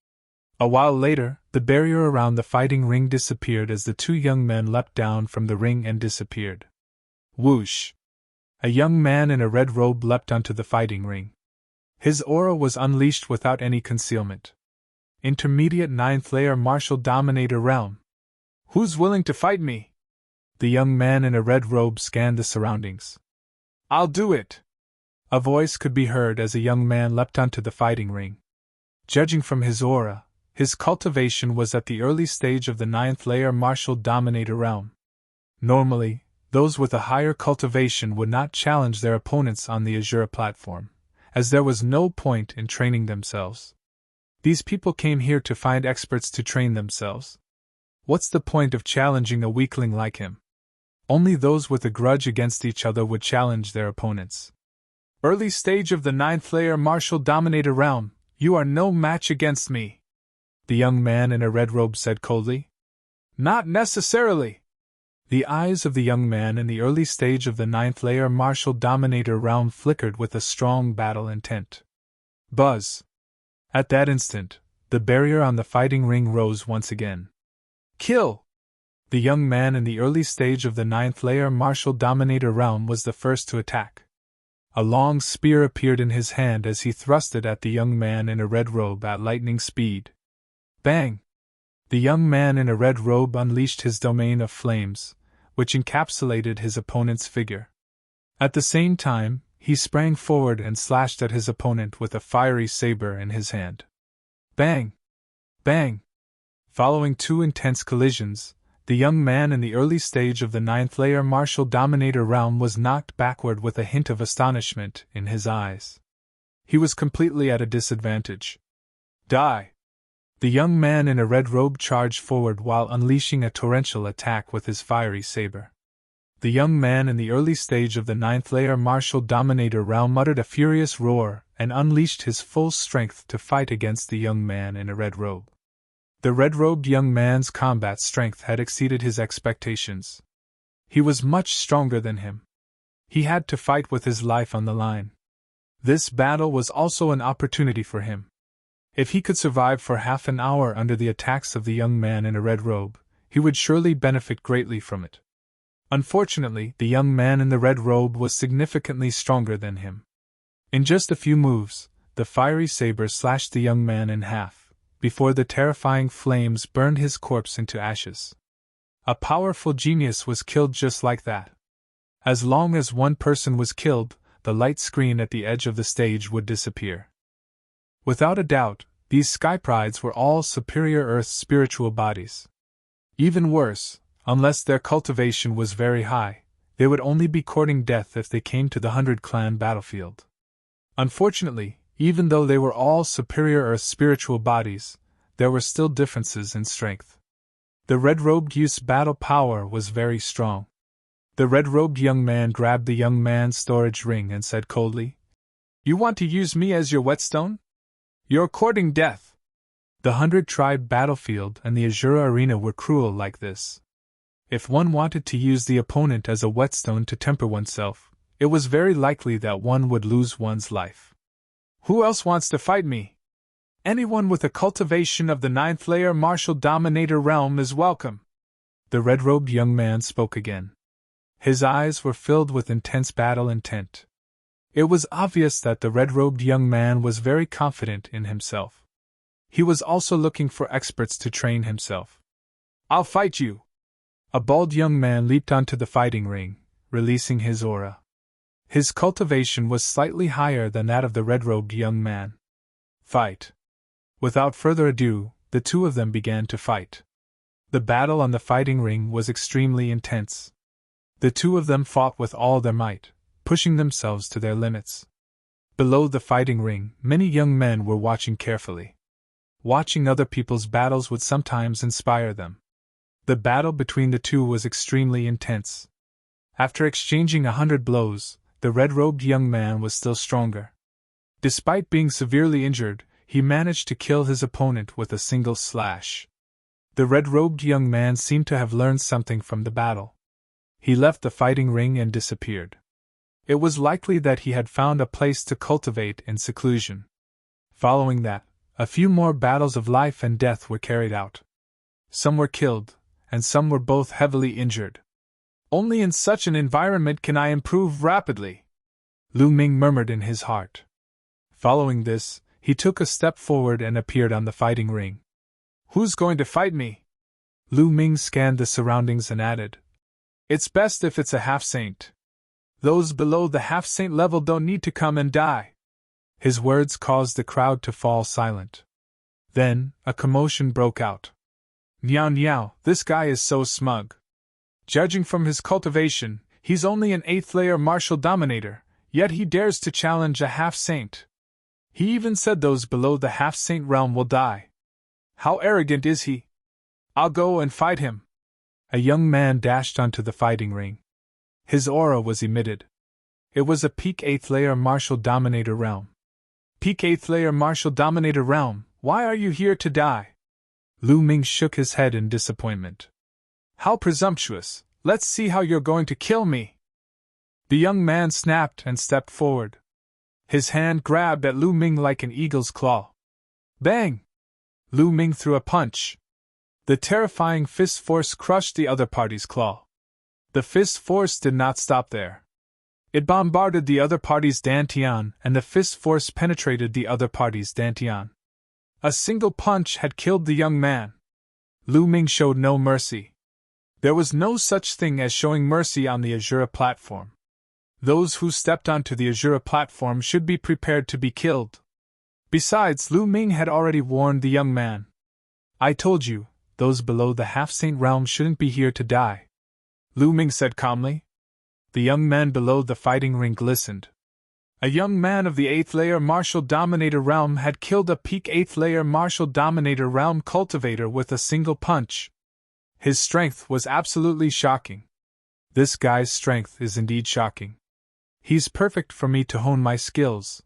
A while later, the barrier around the fighting ring disappeared as the 2 young men leapt down from the ring and disappeared. Whoosh! A young man in a red robe leapt onto the fighting ring. His aura was unleashed without any concealment. Intermediate 9th layer martial dominator realm. Who's willing to fight me? The young man in a red robe scanned the surroundings. I'll do it! A voice could be heard as a young man leapt onto the fighting ring. Judging from his aura, his cultivation was at the early stage of the 9th layer martial dominator realm. Normally, those with a higher cultivation would not challenge their opponents on the Azura platform, as there was no point in training themselves. These people came here to find experts to train themselves. What's the point of challenging a weakling like him? Only those with a grudge against each other would challenge their opponents. Early stage of the 9th layer martial dominator realm, you are no match against me, the young man in a red robe said coldly. Not necessarily. The eyes of the young man in the early stage of the 9th layer martial dominator realm flickered with a strong battle intent. Buzz! At that instant, the barrier on the fighting ring rose once again. Kill! The young man in the early stage of the 9th layer martial dominator realm was the first to attack. A long spear appeared in his hand as he thrust it at the young man in a red robe at lightning speed. Bang! The young man in a red robe unleashed his domain of flames, which encapsulated his opponent's figure. At the same time, he sprang forward and slashed at his opponent with a fiery saber in his hand. Bang! Bang! Following two intense collisions, the young man in the early stage of the ninth layer martial dominator realm was knocked backward with a hint of astonishment in his eyes. He was completely at a disadvantage. Die! The young man in a red robe charged forward while unleashing a torrential attack with his fiery saber. The young man in the early stage of the ninth layer martial dominator realm uttered a furious roar and unleashed his full strength to fight against the young man in a red robe. The red-robed young man's combat strength had exceeded his expectations. He was much stronger than him. He had to fight with his life on the line. This battle was also an opportunity for him. If he could survive for half an hour under the attacks of the young man in a red robe, he would surely benefit greatly from it. Unfortunately, the young man in the red robe was significantly stronger than him. In just a few moves, the fiery saber slashed the young man in half, before the terrifying flames burned his corpse into ashes. A powerful genius was killed just like that. As long as one person was killed, the light screen at the edge of the stage would disappear. Without a doubt, these skyprides were all superior Earth spiritual bodies. Even worse, unless their cultivation was very high, they would only be courting death if they came to the 100-clan battlefield. Unfortunately, even though they were all superior Earth spiritual bodies, there were still differences in strength. The red-robed youth's battle power was very strong. The red-robed young man grabbed the young man's storage ring and said coldly, "You want to use me as your whetstone? You're courting death." The 100-tribe battlefield and the Azura arena were cruel like this. If one wanted to use the opponent as a whetstone to temper oneself, it was very likely that one would lose one's life. "Who else wants to fight me? Anyone with a cultivation of the ninth layer martial dominator realm is welcome." The red-robed young man spoke again. His eyes were filled with intense battle intent. It was obvious that the red-robed young man was very confident in himself. He was also looking for experts to train himself. "I'll fight you!" A bald young man leaped onto the fighting ring, releasing his aura. His cultivation was slightly higher than that of the red-robed young man. Fight! Without further ado, the two of them began to fight. The battle on the fighting ring was extremely intense. The two of them fought with all their might, pushing themselves to their limits. Below the fighting ring, many young men were watching carefully. Watching other people's battles would sometimes inspire them. The battle between the two was extremely intense. After exchanging 100 blows, the red-robed young man was still stronger. Despite being severely injured, he managed to kill his opponent with a single slash. The red-robed young man seemed to have learned something from the battle. He left the fighting ring and disappeared. It was likely that he had found a place to cultivate in seclusion. Following that, a few more battles of life and death were carried out. Some were killed, and some were both heavily injured. "Only in such an environment can I improve rapidly," Lu Ming murmured in his heart. Following this, he took a step forward and appeared on the fighting ring. "Who's going to fight me?" Lu Ming scanned the surroundings and added, "It's best if it's a half-saint. Those below the half-saint level don't need to come and die." His words caused the crowd to fall silent. Then, a commotion broke out. "Meow meow, this guy is so smug. Judging from his cultivation, he's only an 8th layer martial dominator, yet he dares to challenge a half-saint. He even said those below the half-saint realm will die. How arrogant is he? I'll go and fight him." A young man dashed onto the fighting ring. His aura was emitted. It was a peak 8th layer martial dominator realm. "Peak 8th layer martial dominator realm, why are you here to die?" Lu Ming shook his head in disappointment. "How presumptuous! Let's see how you're going to kill me!" The young man snapped and stepped forward. His hand grabbed at Lu Ming like an eagle's claw. Bang! Lu Ming threw a punch. The terrifying fist force crushed the other party's claw. The fist force did not stop there. It bombarded the other party's dantian, and the fist force penetrated the other party's dantian. A single punch had killed the young man. Lu Ming showed no mercy. There was no such thing as showing mercy on the Azura platform. Those who stepped onto the Azura platform should be prepared to be killed. Besides, Lu Ming had already warned the young man. I told you, those below the half-saint realm shouldn't be here to die, Lu Ming said calmly. The young man below the fighting ring glistened. A young man of the 8th layer martial dominator realm had killed a peak 8th layer martial dominator realm cultivator with a single punch. His strength was absolutely shocking. This guy's strength is indeed shocking. He's perfect for me to hone my skills.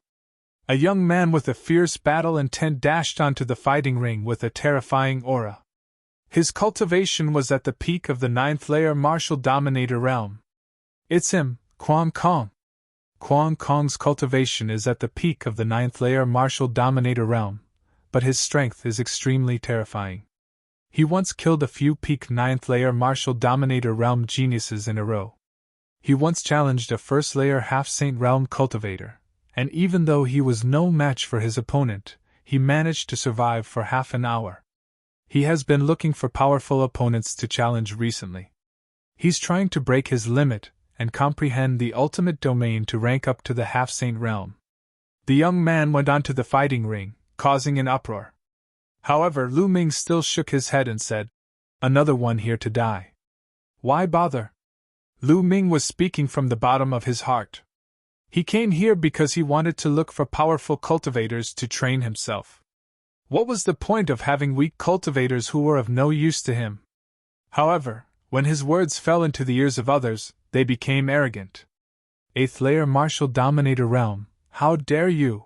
A young man with a fierce battle intent dashed onto the fighting ring with a terrifying aura. His cultivation was at the peak of the 9th layer martial dominator realm. It's him, Kwang Kong. Kwang Kong's cultivation is at the peak of the 9th layer martial dominator realm, but his strength is extremely terrifying. He once killed a few peak 9th layer martial dominator realm geniuses in a row. He once challenged a 1st layer half-saint realm cultivator, and even though he was no match for his opponent, he managed to survive for half an hour. He has been looking for powerful opponents to challenge recently. He's trying to break his limit and comprehend the ultimate domain to rank up to the half-saint realm. The young man went onto the fighting ring, causing an uproar. However, Lu Ming still shook his head and said, "Another one here to die. Why bother?" Lu Ming was speaking from the bottom of his heart. He came here because he wanted to look for powerful cultivators to train himself. What was the point of having weak cultivators who were of no use to him? However, when his words fell into the ears of others, they became arrogant. 8th layer martial dominator realm, how dare you?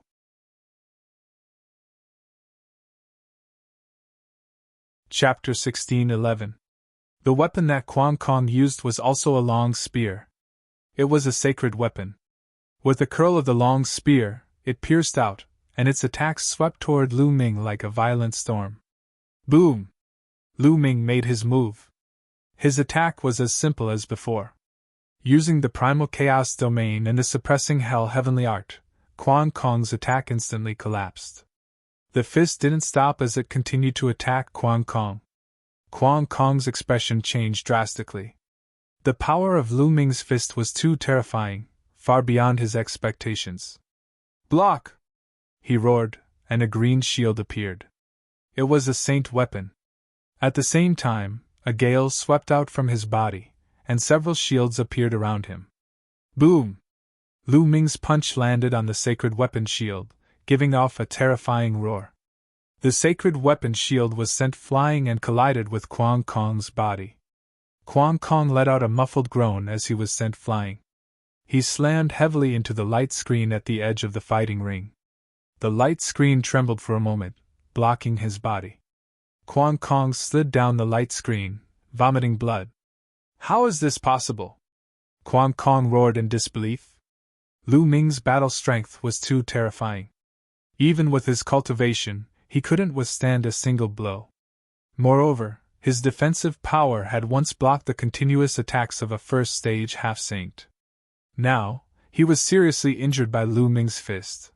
Chapter 16:11. The weapon that Kwang Kong used was also a long spear. It was a sacred weapon. With the curl of the long spear, it pierced out, and its attacks swept toward Lu Ming like a violent storm. Boom! Lu Ming made his move. His attack was as simple as before. Using the primal chaos domain and the suppressing hell heavenly art, Kwang Kong's attack instantly collapsed. The fist didn't stop as it continued to attack Kwang Kong. Kwang Kong's expression changed drastically. The power of Lu Ming's fist was too terrifying, far beyond his expectations. Block! He roared, and a green shield appeared. It was a saint weapon. At the same time, a gale swept out from his body, and several shields appeared around him. Boom! Lu Ming's punch landed on the sacred weapon shield, giving off a terrifying roar. The sacred weapon shield was sent flying and collided with Kwang Kong's body. Kwang Kong let out a muffled groan as he was sent flying. He slammed heavily into the light screen at the edge of the fighting ring. The light screen trembled for a moment, blocking his body. Kwang Kong slid down the light screen, vomiting blood. How is this possible? Kwang Kong roared in disbelief. Lu Ming's battle strength was too terrifying. Even with his cultivation, he couldn't withstand a single blow. Moreover, his defensive power had once blocked the continuous attacks of a first-stage half-saint. Now, he was seriously injured by Lu Ming's fist.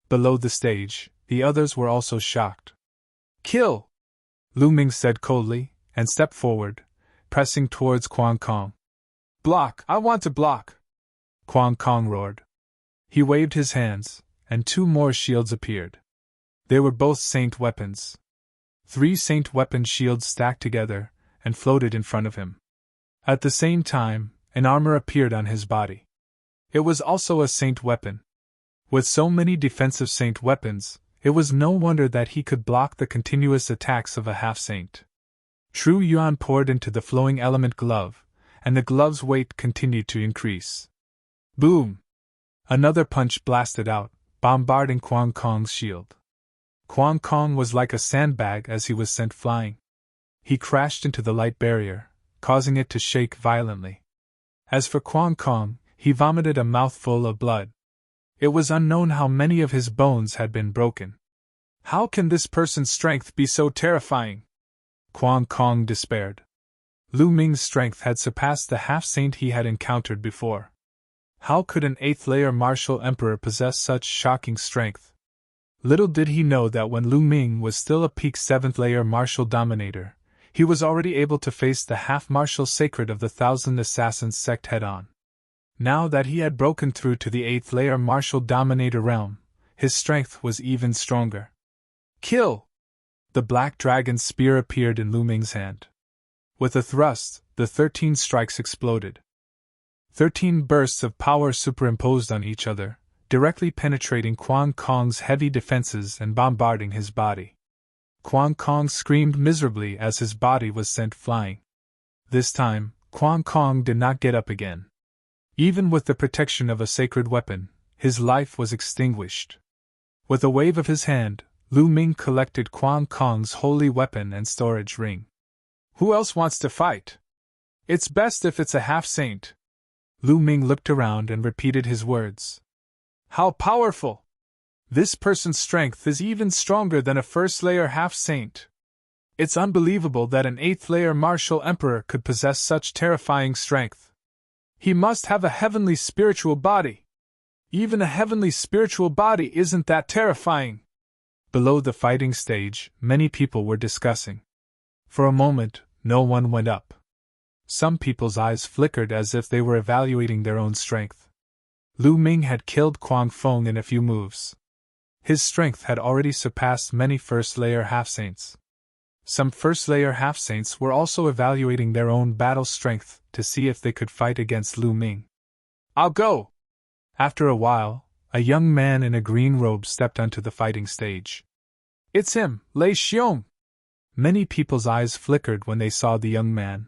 Below the stage, the others were also shocked. Kill! Lu Ming said coldly, and stepped forward, pressing towards Kwang Kong. Block! I want to block! Kwang Kong roared. He waved his hands, and two more shields appeared. They were both saint weapons. 3 saint weapon shields stacked together, and floated in front of him. At the same time, an armor appeared on his body. It was also a saint weapon. With so many defensive saint weapons, it was no wonder that he could block the continuous attacks of a half-saint. True yuan poured into the flowing element glove, and the glove's weight continued to increase. Boom! Another punch blasted out, bombarding Kwang Kong's shield. Kwang Kong was like a sandbag as he was sent flying. He crashed into the light barrier, causing it to shake violently. As for Kwang Kong, he vomited a mouthful of blood. It was unknown how many of his bones had been broken. How can this person's strength be so terrifying? Kwang Kong despaired. Lu Ming's strength had surpassed the half-saint he had encountered before. How could an 8th layer martial emperor possess such shocking strength? Little did he know that when Lu Ming was still a peak 7th layer martial dominator, he was already able to face the half-martial sacred of the 1,000 Assassins sect head-on. Now that he had broken through to the 8th layer martial dominator realm, his strength was even stronger. Kill! The black dragon's spear appeared in Lu Ming's hand. With a thrust, the 13 strikes exploded. 13 bursts of power superimposed on each other, directly penetrating Kwang Kong's heavy defenses and bombarding his body. Kwang Kong screamed miserably as his body was sent flying. This time, Kwang Kong did not get up again. Even with the protection of a sacred weapon, his life was extinguished. With a wave of his hand, Lu Ming collected Kwang Kong's holy weapon and storage ring. Who else wants to fight? It's best if it's a half-saint. Lu Ming looked around and repeated his words. How powerful! This person's strength is even stronger than a first-layer half-saint. It's unbelievable that an 8th layer martial emperor could possess such terrifying strength. He must have a heavenly spiritual body. Even a heavenly spiritual body isn't that terrifying. Below the fighting stage, many people were discussing. For a moment, no one went up. Some people's eyes flickered as if they were evaluating their own strength. Lu Ming had killed Kwang Fong in a few moves. His strength had already surpassed many first-layer half-saints. Some first-layer half-saints were also evaluating their own battle strength to see if they could fight against Lu Ming. I'll go! After a while, a young man in a green robe stepped onto the fighting stage. It's him, Lei Xiong! Many people's eyes flickered when they saw the young man.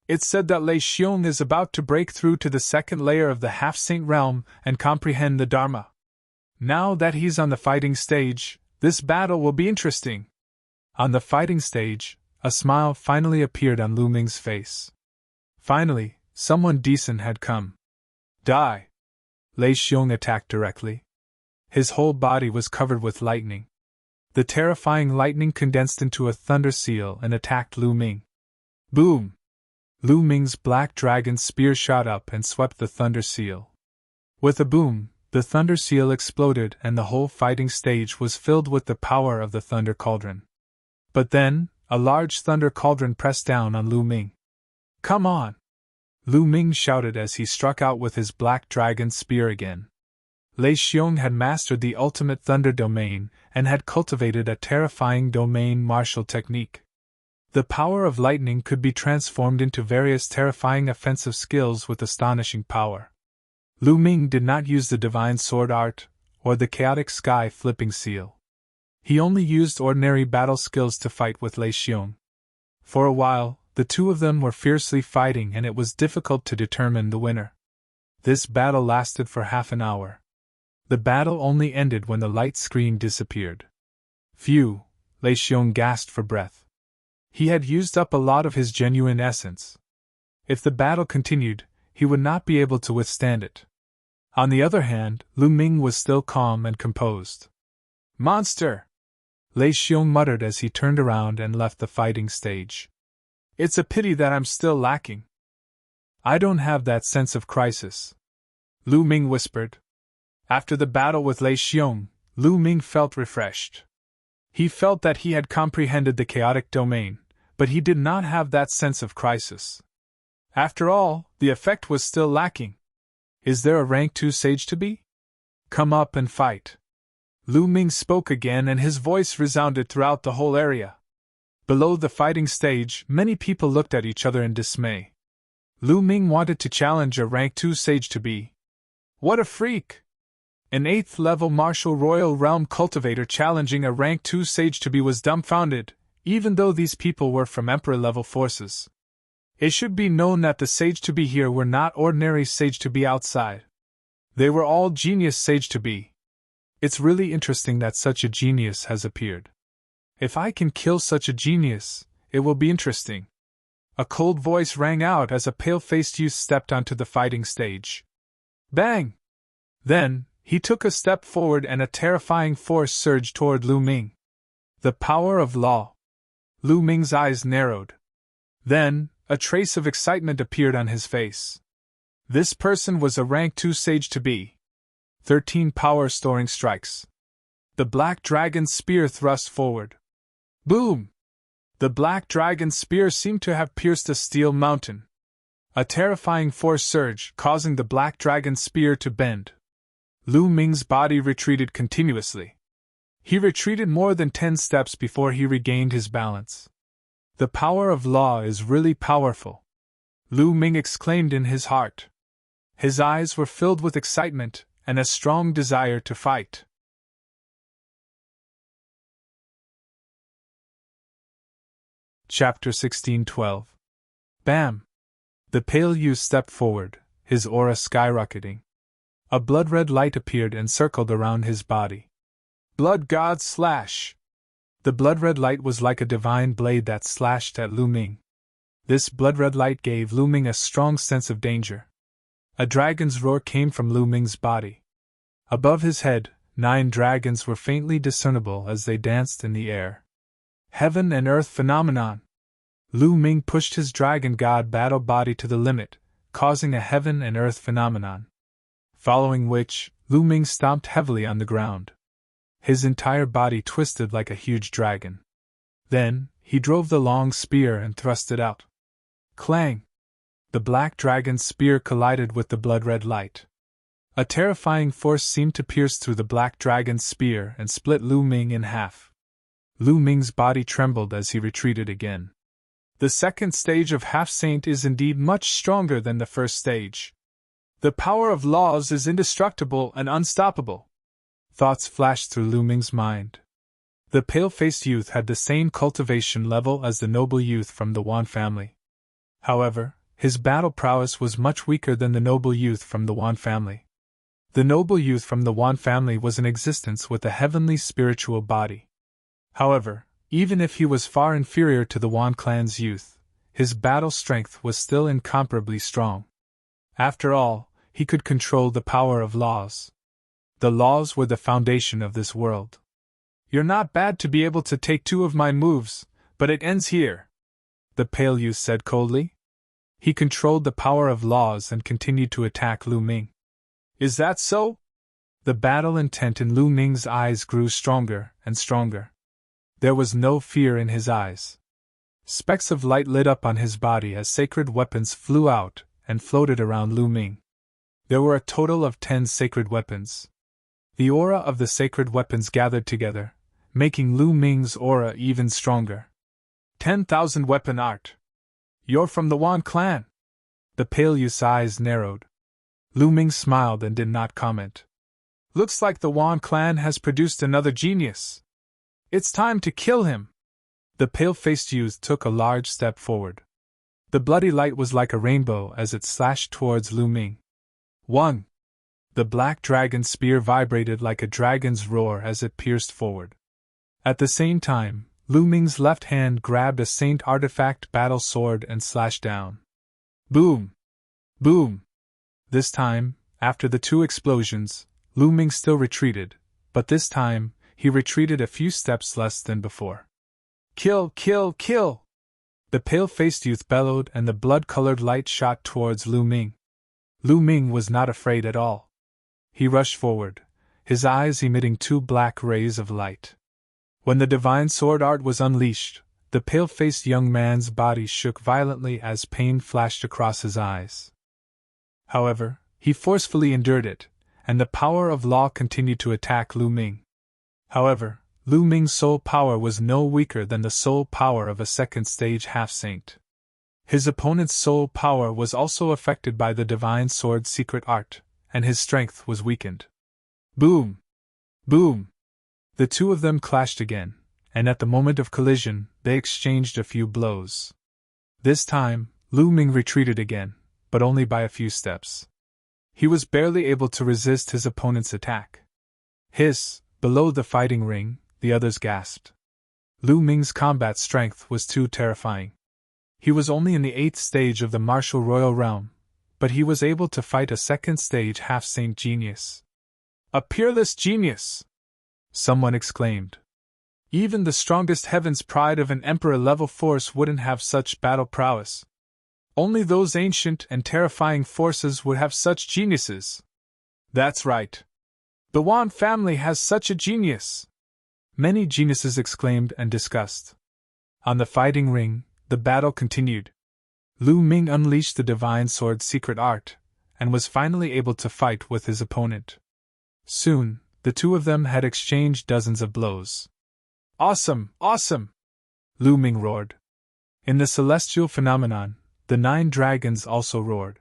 It's said that Lei Xiong is about to break through to the 2nd layer of the half-saint realm and comprehend the Dharma. Now that he's on the fighting stage, this battle will be interesting. On the fighting stage, a smile finally appeared on Lu Ming's face. Finally, someone decent had come. Die! Lei Xiong attacked directly. His whole body was covered with lightning. The terrifying lightning condensed into a thunder seal and attacked Lu Ming. Boom! Lu Ming's black dragon spear shot up and swept the thunder seal. With a boom, the thunder seal exploded and the whole fighting stage was filled with the power of the thunder cauldron. But then, a large thunder cauldron pressed down on Lu Ming. Come on! Lu Ming shouted as he struck out with his black dragon spear again. Lei Xiong had mastered the ultimate thunder domain and had cultivated a terrifying domain martial technique. The power of lightning could be transformed into various terrifying offensive skills with astonishing power. Lu Ming did not use the divine sword art or the chaotic sky flipping seal. He only used ordinary battle skills to fight with Lei Xiong. For a while, the two of them were fiercely fighting and it was difficult to determine the winner. This battle lasted for half an hour. The battle only ended when the light screen disappeared. Phew! Lei Xiong gasped for breath. He had used up a lot of his genuine essence. If the battle continued, he would not be able to withstand it. On the other hand, Lu Ming was still calm and composed. Monster! Lei Xiong muttered as he turned around and left the fighting stage. It's a pity that I'm still lacking. I don't have that sense of crisis. Lu Ming whispered. After the battle with Lei Xiong, Lu Ming felt refreshed. He felt that he had comprehended the chaotic domain, but he did not have that sense of crisis. After all, the effect was still lacking. Is there a rank 2 sage to be? Come up and fight. Lu Ming spoke again and his voice resounded throughout the whole area. Below the fighting stage, many people looked at each other in dismay. Lu Ming wanted to challenge a rank 2 sage to be. What a freak! An 8th level martial royal realm cultivator challenging a rank 2 sage to be was dumbfounded, even though these people were from emperor level forces. It should be known that the sage to be here were not ordinary sage to be outside. They were all genius sage to be. It's really interesting that such a genius has appeared. If I can kill such a genius, it will be interesting. A cold voice rang out as a pale-faced youth stepped onto the fighting stage. Bang! Then, he took a step forward and a terrifying force surged toward Lu Ming. The power of law. Lu Ming's eyes narrowed. Then, a trace of excitement appeared on his face. This person was a rank 2 sage to be. 13 power-storing strikes. The black dragon's spear thrust forward. Boom! The black dragon's spear seemed to have pierced a steel mountain. A terrifying force surged, causing the black dragon's spear to bend. Lu Ming's body retreated continuously. He retreated more than 10 steps before he regained his balance. The power of law is really powerful, Lu Ming exclaimed in his heart. His eyes were filled with excitement and a strong desire to fight. Chapter 16:12. Bam! The pale youth stepped forward, his aura skyrocketing. A blood-red light appeared and circled around his body. Blood God slash! The blood-red light was like a divine blade that slashed at Lu Ming. This blood-red light gave Lu Ming a strong sense of danger. A dragon's roar came from Lu Ming's body. Above his head, 9 dragons were faintly discernible as they danced in the air. Heaven and earth phenomenon! Lu Ming pushed his dragon god battle body to the limit, causing a heaven and earth phenomenon. Following which, Lu Ming stomped heavily on the ground. His entire body twisted like a huge dragon. Then, he drove the long spear and thrust it out. Clang! The black dragon's spear collided with the blood-red light. A terrifying force seemed to pierce through the black dragon's spear and split Lu Ming in half. Lu Ming's body trembled as he retreated again. The second stage of Half-Saint is indeed much stronger than the first stage. The power of laws is indestructible and unstoppable. Thoughts flashed through Lu Ming's mind. The pale-faced youth had the same cultivation level as the noble youth from the Wan family. However, his battle prowess was much weaker than the noble youth from the Wan family. The noble youth from the Wan family was in existence with a heavenly spiritual body. However, even if he was far inferior to the Wan clan's youth, his battle strength was still incomparably strong. After all, he could control the power of laws. The laws were the foundation of this world. You're not bad to be able to take 2 of my moves, but it ends here, the pale youth said coldly. He controlled the power of laws and continued to attack Lu Ming. Is that so? The battle intent in Lu Ming's eyes grew stronger and stronger. There was no fear in his eyes. Specks of light lit up on his body as sacred weapons flew out and floated around Lu Ming. There were a total of 10 sacred weapons. The aura of the sacred weapons gathered together, making Lu Ming's aura even stronger. 10,000 weapon art. You're from the Wan clan? The pale youth's eyes narrowed. Lu Ming smiled and did not comment. Looks like the Wan clan has produced another genius. It's time to kill him. The pale-faced youth took a large step forward. The bloody light was like a rainbow as it slashed towards Lu Ming. 1. The black dragon's spear vibrated like a dragon's roar as it pierced forward. At the same time, Lu Ming's left hand grabbed a saint artifact battle sword and slashed down. Boom! Boom! This time, after the 2 explosions, Lu Ming still retreated, but this time, he retreated a few steps less than before. Kill, kill, kill! The pale-faced youth bellowed and the blood-colored light shot towards Lu Ming. Lu Ming was not afraid at all. He rushed forward, his eyes emitting 2 black rays of light. When the divine sword art was unleashed, the pale-faced young man's body shook violently as pain flashed across his eyes. However, he forcefully endured it, and the power of law continued to attack Lu Ming. However, Lu Ming's soul power was no weaker than the soul power of a second-stage half-saint. His opponent's soul power was also affected by the divine sword's secret art, and his strength was weakened. Boom! Boom! The 2 of them clashed again, and at the moment of collision, they exchanged a few blows. This time, Lu Ming retreated again, but only by a few steps. He was barely able to resist his opponent's attack. Hiss! Below the fighting ring, the others gasped. Lu Ming's combat strength was too terrifying. He was only in the 8th stage of the martial royal realm, but he was able to fight a second-stage half-saint genius. A peerless genius! Someone exclaimed. Even the strongest heaven's pride of an emperor-level force wouldn't have such battle prowess. Only those ancient and terrifying forces would have such geniuses. That's right. The Wan family has such a genius! Many geniuses exclaimed and discussed. On the fighting ring, the battle continued. Lu Ming unleashed the divine sword's secret art, and was finally able to fight with his opponent. Soon, the two of them had exchanged dozens of blows. Awesome! Awesome! Lu Ming roared. In the celestial phenomenon, the 9 dragons also roared.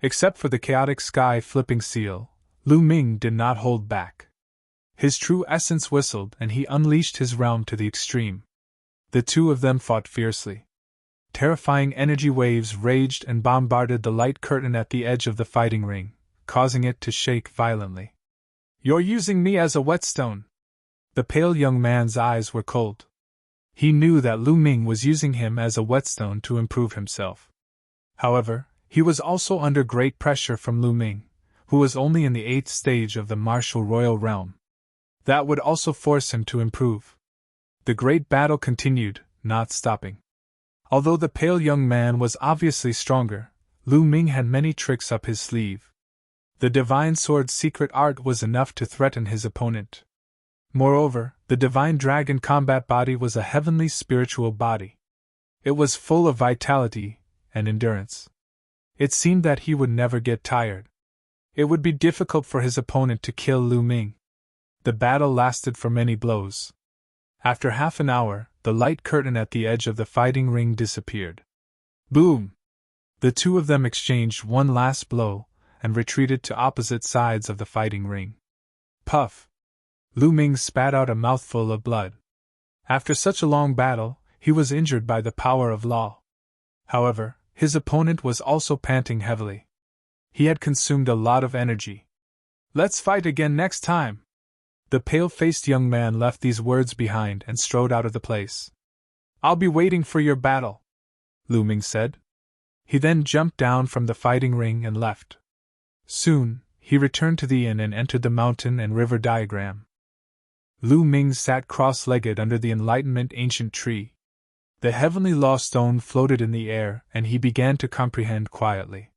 Except for the chaotic sky-flipping seal, Lu Ming did not hold back. His true essence whistled and he unleashed his realm to the extreme. The two of them fought fiercely. Terrifying energy waves raged and bombarded the light curtain at the edge of the fighting ring, causing it to shake violently. "You're using me as a whetstone." The pale young man's eyes were cold. He knew that Lu Ming was using him as a whetstone to improve himself. However, he was also under great pressure from Lu Ming, who was only in the 8th stage of the martial royal realm. That would also force him to improve. The great battle continued, not stopping. Although the pale young man was obviously stronger, Lu Ming had many tricks up his sleeve. The divine sword's secret art was enough to threaten his opponent. Moreover, the divine dragon combat body was a heavenly spiritual body. It was full of vitality and endurance. It seemed that he would never get tired. It would be difficult for his opponent to kill Lu Ming. The battle lasted for many blows. After half an hour, the light curtain at the edge of the fighting ring disappeared. Boom! The two of them exchanged one last blow and retreated to opposite sides of the fighting ring. Puff! Lu Ming spat out a mouthful of blood. After such a long battle, he was injured by the power of law. However, his opponent was also panting heavily. He had consumed a lot of energy. "Let's fight again next time." The pale-faced young man left these words behind and strode out of the place. "I'll be waiting for your battle," Lu Ming said. He then jumped down from the fighting ring and left. Soon, he returned to the inn and entered the mountain and river diagram. Lu Ming sat cross-legged under the enlightenment ancient tree. The heavenly law stone floated in the air and he began to comprehend quietly.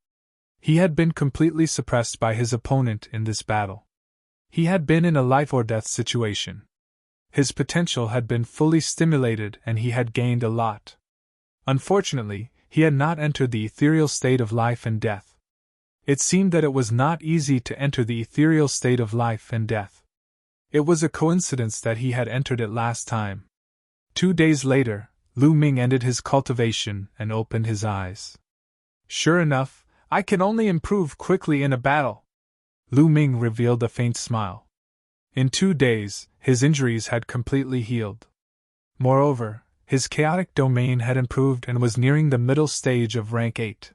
He had been completely suppressed by his opponent in this battle. He had been in a life-or-death situation. His potential had been fully stimulated and he had gained a lot. Unfortunately, he had not entered the ethereal state of life and death. It seemed that it was not easy to enter the ethereal state of life and death. It was a coincidence that he had entered it last time. 2 days later, Lu Ming ended his cultivation and opened his eyes. "Sure enough, I can only improve quickly in a battle." Lu Ming revealed a faint smile. In 2 days, his injuries had completely healed. Moreover, his chaotic domain had improved and was nearing the middle stage of rank 8.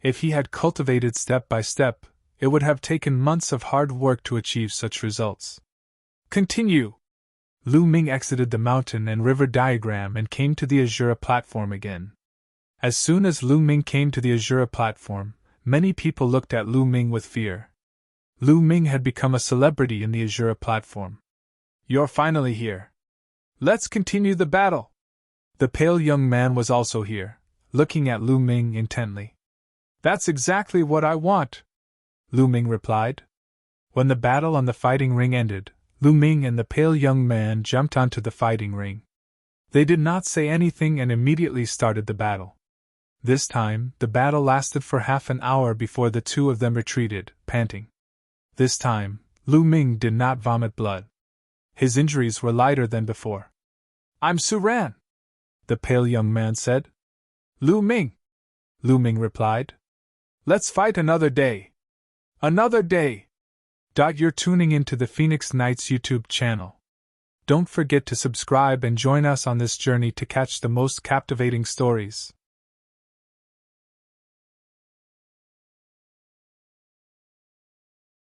If he had cultivated step by step, it would have taken months of hard work to achieve such results. Continue! Lu Ming exited the mountain and river diagram and came to the Azura platform again. As soon as Lu Ming came to the Azura platform, many people looked at Lu Ming with fear. Lu Ming had become a celebrity in the Azura platform. "You're finally here. Let's continue the battle." The pale young man was also here, looking at Lu Ming intently. "That's exactly what I want," Lu Ming replied. When the battle on the fighting ring ended, Lu Ming and the pale young man jumped onto the fighting ring. They did not say anything and immediately started the battle. This time, the battle lasted for half an hour before the two of them retreated, panting. This time, Lu Ming did not vomit blood. His injuries were lighter than before. "I'm serene," the pale young man said. "Lu Ming," Lu Ming replied. "Let's fight another day." Another day! You're tuning into the Phoenix Knights YouTube channel. Don't forget to subscribe and join us on this journey to catch the most captivating stories.